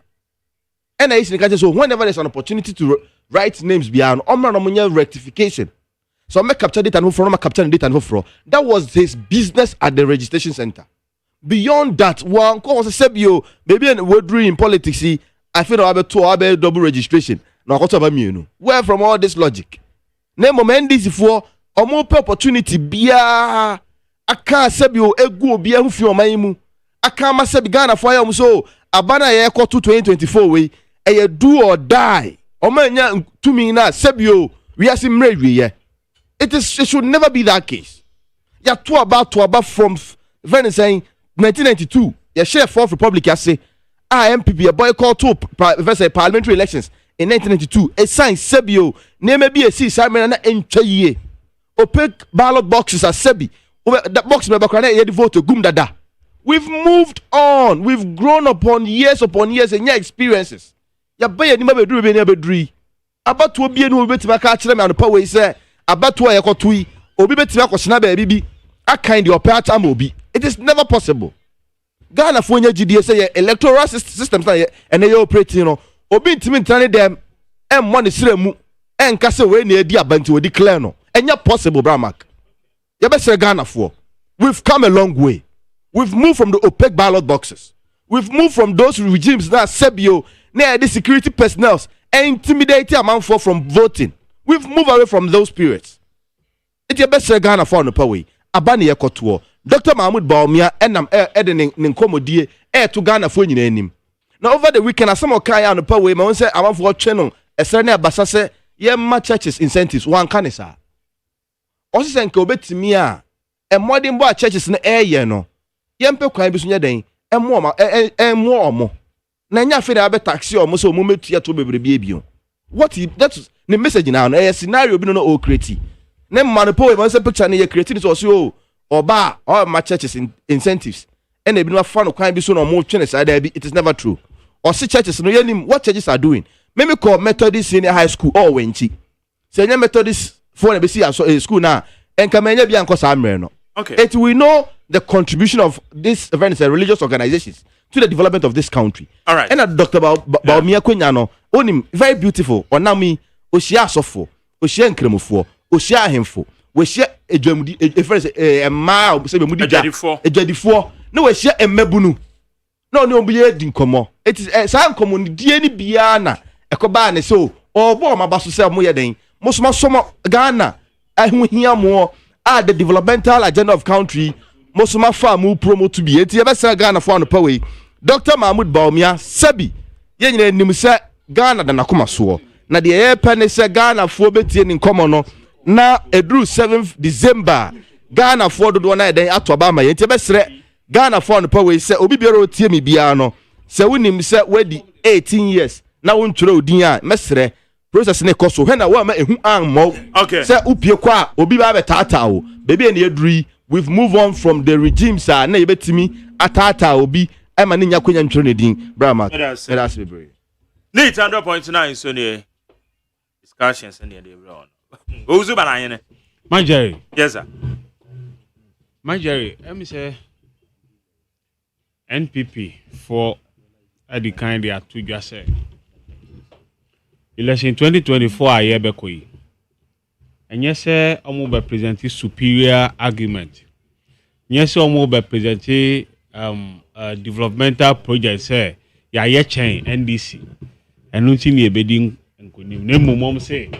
And I see so whenever there's an opportunity to write names beyond omra rectification. So I capture data and from capture data and for that was his business at the registration center. Beyond that, one cause a sebio maybe an word in politics. I feel about double registration. Now what about me? Where from all this logic? Name moment this for a more opportunity bia a car sebio ego bia who feel my aka masa Ghana for am so abana ye ko 2024 we e do or die o manya to me na sebio we are mre it should never be that case. Ya to about from Venice saying 1992 ya share fourth republic ya say MPP a boycott to parliamentary elections in 1992 a sign sebio name be a see Simon na entwa ye opaque ballot boxes are sebi that box me bakwana ye vote gum dada. We've moved on. We've grown upon years and your experiences. Ya buy any bedru be near bedri. About to be no bit back at them and the power say about to a cotui obi betima kwasna baby a kind your part amobi. It is never possible. Ghana for your GDS say electoral systems and they operate you know obi ntimi ntane dem em money sremu en kase we na edi abantu we declare no enya possible bramak. Ya be say Ghana for we've come a long way. We've moved from the opaque ballot boxes. We've moved from those regimes that sebio near the security personnel and intimidate amount for from voting. We've moved away from those periods. It's your best Ghana for no power. Abani Yakotuo. Dr. Mahmoud Baumia and I'm editing Ninkomodie to Ghana for him. Now over the weekend, some of Kaya on the power, my own say I want for channel a certain Basase, yeah, my churches incentives, one canisa. Also, saying Kobet Mia and modern boy churches in the air, you know. Yempe kwa bisu nya den emo ma emo na nya fe na be taxi o mo so mo metua to bebrebe ebio what that's the message now na scenario bi no o create na man po we say picture na ye create so so oba all my churches incentives and ebi no fa no kwan bi so no mo twene side bi it is never true or see churches no yanim what churches are doing me call Methodist senior high school or wenchi say nya Methodist for na be see school na enka manya bi anko sa amre no okay it we know the contribution of this events and religious organizations to the development of this country. All right. And Dr. Baumia Kunyano, onim very beautiful. Onami oshia sofo, oshia nkremofo, oshia hemfo, we share a jemudi a first a mile say mudi a jadifo. No we share a mebunu. No be din komo. It is some community any biana ekoba ne so obo ma baso se mo yeden. Mosoma somo Ghana ehun hia mo the developmental agenda of country mosoma fa mu promote to be eti e be se Ghana for no power. Dr. Mahmoud Baumia Sabi ye nyina nim se Ghana da nakoma so na de ye pene se Ghana fo betie ni nkomo no na edru 7th December Ghana fo dodo na eden atoba ma ye nti be sere Ghana fo no power se obi biara otie mi bia no se wonim se wadi 18 years na wontwere odin a mesere process ne koso he na wa ma ehu anmo okay se upie kwa obi ba betata o baby e na eduri we've moved on from the regimes na yebetimi atata obi ema ne nya kwanya ntwere ne din brama that's be need 100.9 so ne discussions and the run ozu bananye ne my Jerry yes sir my Jerry let me say NPP for the kind they are to just say election 2024 aye be koyi enye se omo be present superior argument enye se omo be present developmental project say ya ye chen NDC enu ti ni ebedi nkonim na momom say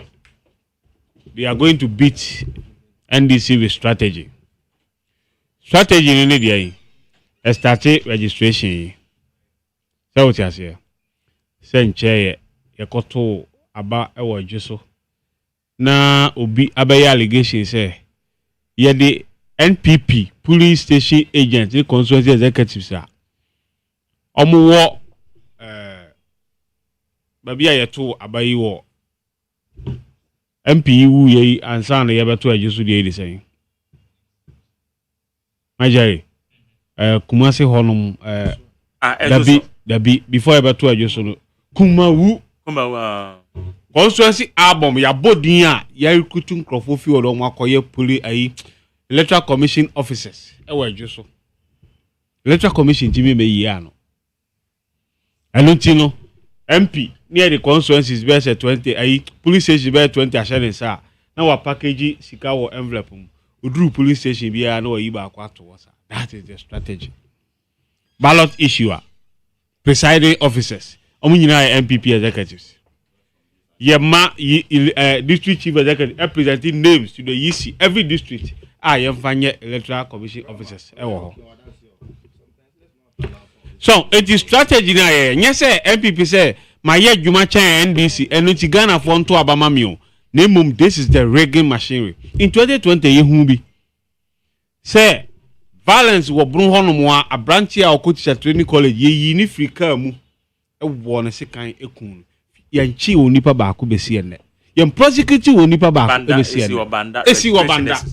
they are going to beat NDC with strategy ni dey start registration say what you say say nche ye koto aba ewo dweso na obi abaye allegation say ye the NPP police station agent the constituency executives a omo babi a yeto abayi wo MP wu ye ansa na ye beto ajesu de dey say majai kumase honum dabi before ye beto ajesu no kumawu constituency album ya bodin a ya recruit nkrofo fi odo nwa koye poli ayi electoral commission officers e wa adwo electoral commission ti me yi ano anunti MP near the constituencies be say 20 ayi police station be 20 ashare sa na wa package sika wo envelope oduru police station bia na wa yi ba akwato wo sa that is the strategy ballot issuer presiding officers omunyina MPP executives yema district chief executive representing names to the EC every district yemfanye electoral commission officers so it is strategy na ye say MPP say my ye dwuma chen NDC enu ti Ghana for nto abama mi na mum this is the rigging machinery in 2020 ye hu bi say violence wo brun honom a abranche a okoti training college ye yi ni frika mu ewo na sekan ekun yanchi onipa ba ko besi enne yan prosecute onipa ba ko besi enne esi wo banda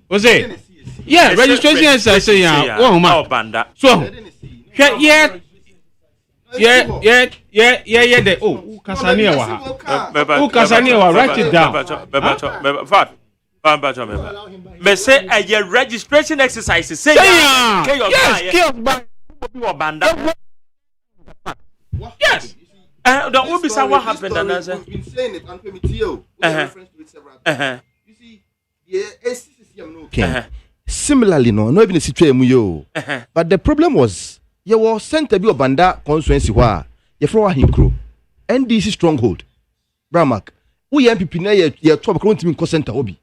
o say yeah registration say ya wo ma so yeah de oh kasania wa ha oh kasania wa write it down me say a registration exercise say yes yes don't we be say what happened and answer been saying it and permittio reference to it several times you see the SCCM no okay similarly no even the situation mu yo but the problem was you were center bi obanda constituency where you from Ahinkro NDC stronghold Bramak we MPP na ye top continue in center obi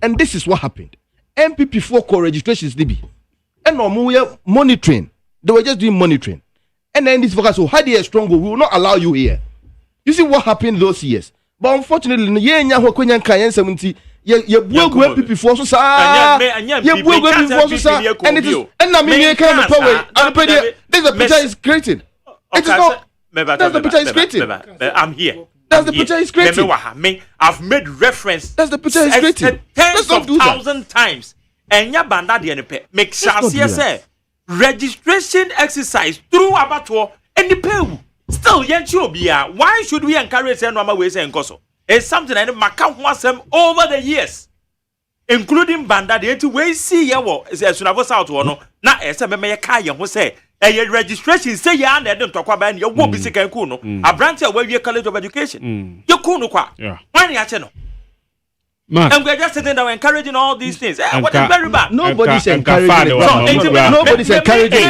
and this is what happened MPP for core registrations libi and no more monitoring they were just doing monitoring. And then this focus, so how do you stronghold? We will not allow you here. You see what happened those years. But unfortunately, ye nya ho kwenya kan yen 70 ye buagu people for so sa ye buagu people for so sa and it is and na me kan no power and this the picture is created It is not. That's the picture he's creating. I'm here. That's the picture he's creating. I've made reference. That's the picture he's creating. Tens of thousand times. And ya banda de nepe make sure say registration exercise through abattoir and the pay. Still yenchobia. Why should we encourage normal ways and koso? It's something I Macau wants them over the years. Including banda de way see yawo is as soon as out one na ese me kaya who say registration say ya and don't talk about your won't be sick and kuno a branch of where college of education you kuno kwa when ya cheno and we're just sitting there encouraging all these things what is very bad. Nobody's encouraging it. Nobody's encouraging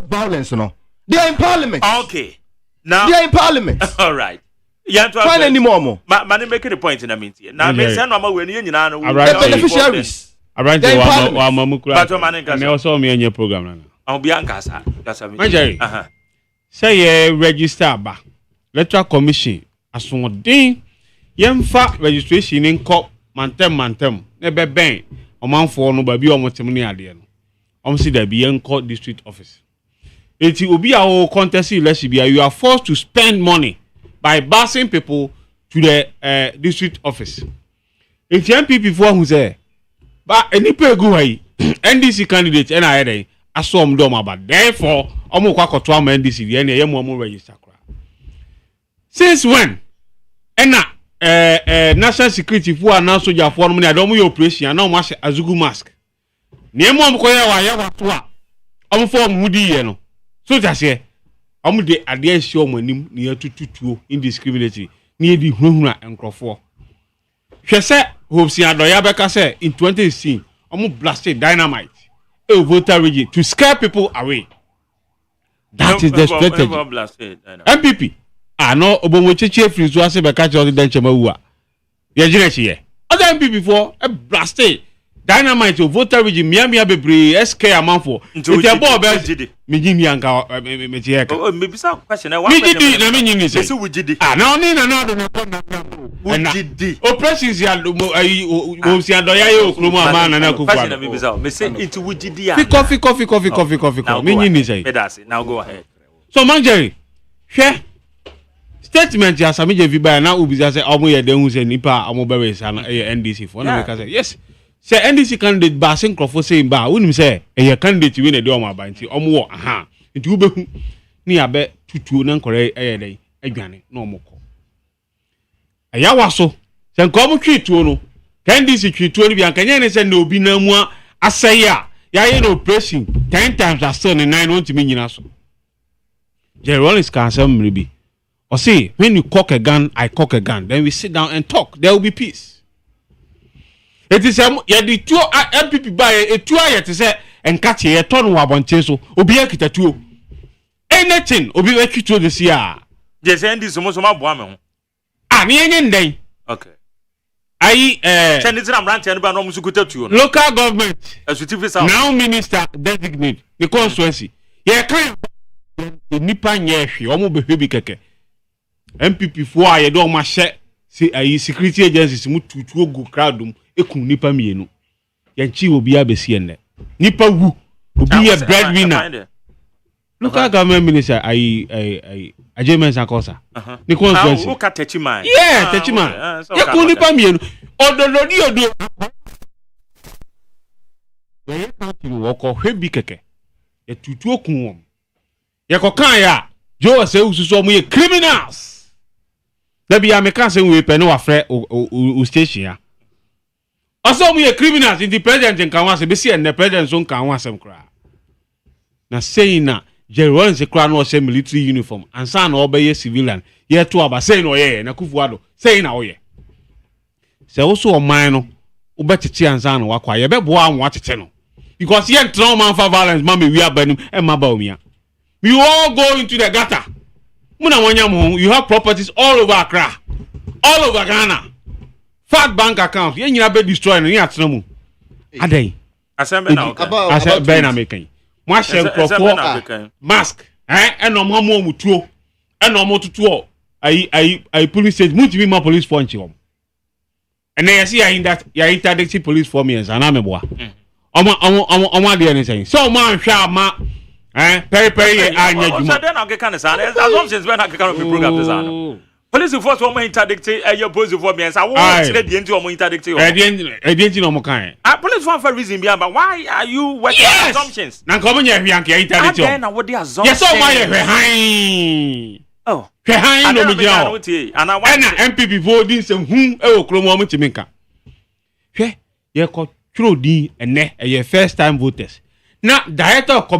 violence, no. They are in parliament. Okay. Now they are in parliament. All right. Find any more. Man, make a point in a minute. Now, me say no more when you know. Beneficiaries. Around the also me in your program. I'll be Ankasa. That's a Jerry. Say register ba. Electoral Commission. As one day, yemfa registration in cop mantem. Nebe ben. Oman for no baby or motemuni ade no. See there be court district office. It will be our contest election. You are forced to spend money by busing people to the district office. If MPP before who say, but any pay go away, NDC candidate and I saw them about therefore, almost quite NDC, the NAM register. Since when? National security who are now soldier for money, I don't know your operation, and now much Azugu mask. Name one Koya, I'm for Moody, no. So that's it. I'm the idea show my name near to indiscriminately near the Huna and Crawford. She said, Hopes Doyabeka said in 2016, I'm blasted dynamite a voter region to scare people away. That is the strategy. MPP. I know Obomoche free to say catch all the Denchemawa. Yajinechi. Other MPP for a blasted dynamite to voter region Miami Abebre SK amount for. It's a ball bed. Mijimi anka mejieka. Maybe some question. Mijidi na minyi say. So we did. No ni na oppressions ya o si adoya ye okromo amana na kufu. Question maybe so. Me say it we did. Coffee. Minyi ni say. Now go ahead. So Manjeri, hwe statement ya Samije Viba na ubiza say omo ye den hu say nipa omo bewe say na NDC for na make say yes. Say NDC candidate Basin Crawford saying ba wouldn't say a candidate win a doma by omo aha it will be near bet tutu nan kore day agane no more. A yawaso sen come treat to no NDC treat to be and can say no be no more asaya ya no pressing 10 times as son and 9 want to mean so. Jerry is cancel maybe. Or say when you cock a gun, I cock a gun, then we sit down and talk. There will be peace. It is the two MPP by a 2 year to say and catch a ton of abonteso, Obia Kitatu. Anything, Obia Kitu this year. Just end this almost my woman. Ah, me day. Okay. Send it to Rantan, but almost good to you. Local government, as we now minister designate the constituency. Yeah, kind of Nipan Yashi, almost baby keke. MPP for I don't my share. See, a security agencies move to go crowd. Ekun nipa mienu yanchi obi abesi enne nipa wu obi a breadwinner local government minister AGYEMAN sakosa ni constituency who ka techiman yeah techiman ekun nipa mienu odolodi odo ye country woko hwebi keke ye tutu okun wom ye kokan ya jo se ususo mu ye criminals da bia me kan se we pe no afre o station ya. Also, we are criminals in the president in Kawase, BC and the president's own Kawasem cry. Now, saying that Jerry Rollins a crown was a military uniform and son obey a civilian, yet to about saying, oh, yeah, and a Kufuado, saying, oh, yeah. So also a minor, who better chance and walk quiet, but one watch channel. Because he ain't trauma for violence, mommy, we are burning and Mabomia. We all go into the gutter. Muna, you have properties all over Accra, all over Ghana. Fat bank account, you have been destroying any at no. Ade. Assembly now. Assembly na making. Mwashe Crawford mask. And no more mutuo. And no more to I police state much more police for him. And then I see in that ya interdiction police for me and Anameboa. Oma de anything. So man sha ma peri anya juma. So then I can say assumptions when I can program this ano. Police force one interdict your police for me and I won't say the end to interdict you. Edin no mo kan. Police one for reason behind but why are you working on assumptions? Na come nya hwianke interdict. Then what the assumptions? Yes, so my hwan. Oh. Hwan no me jao. And I want MPP voting some e wo kromo mo timika. Hwe ye ko tro din ene e first time voters. Na director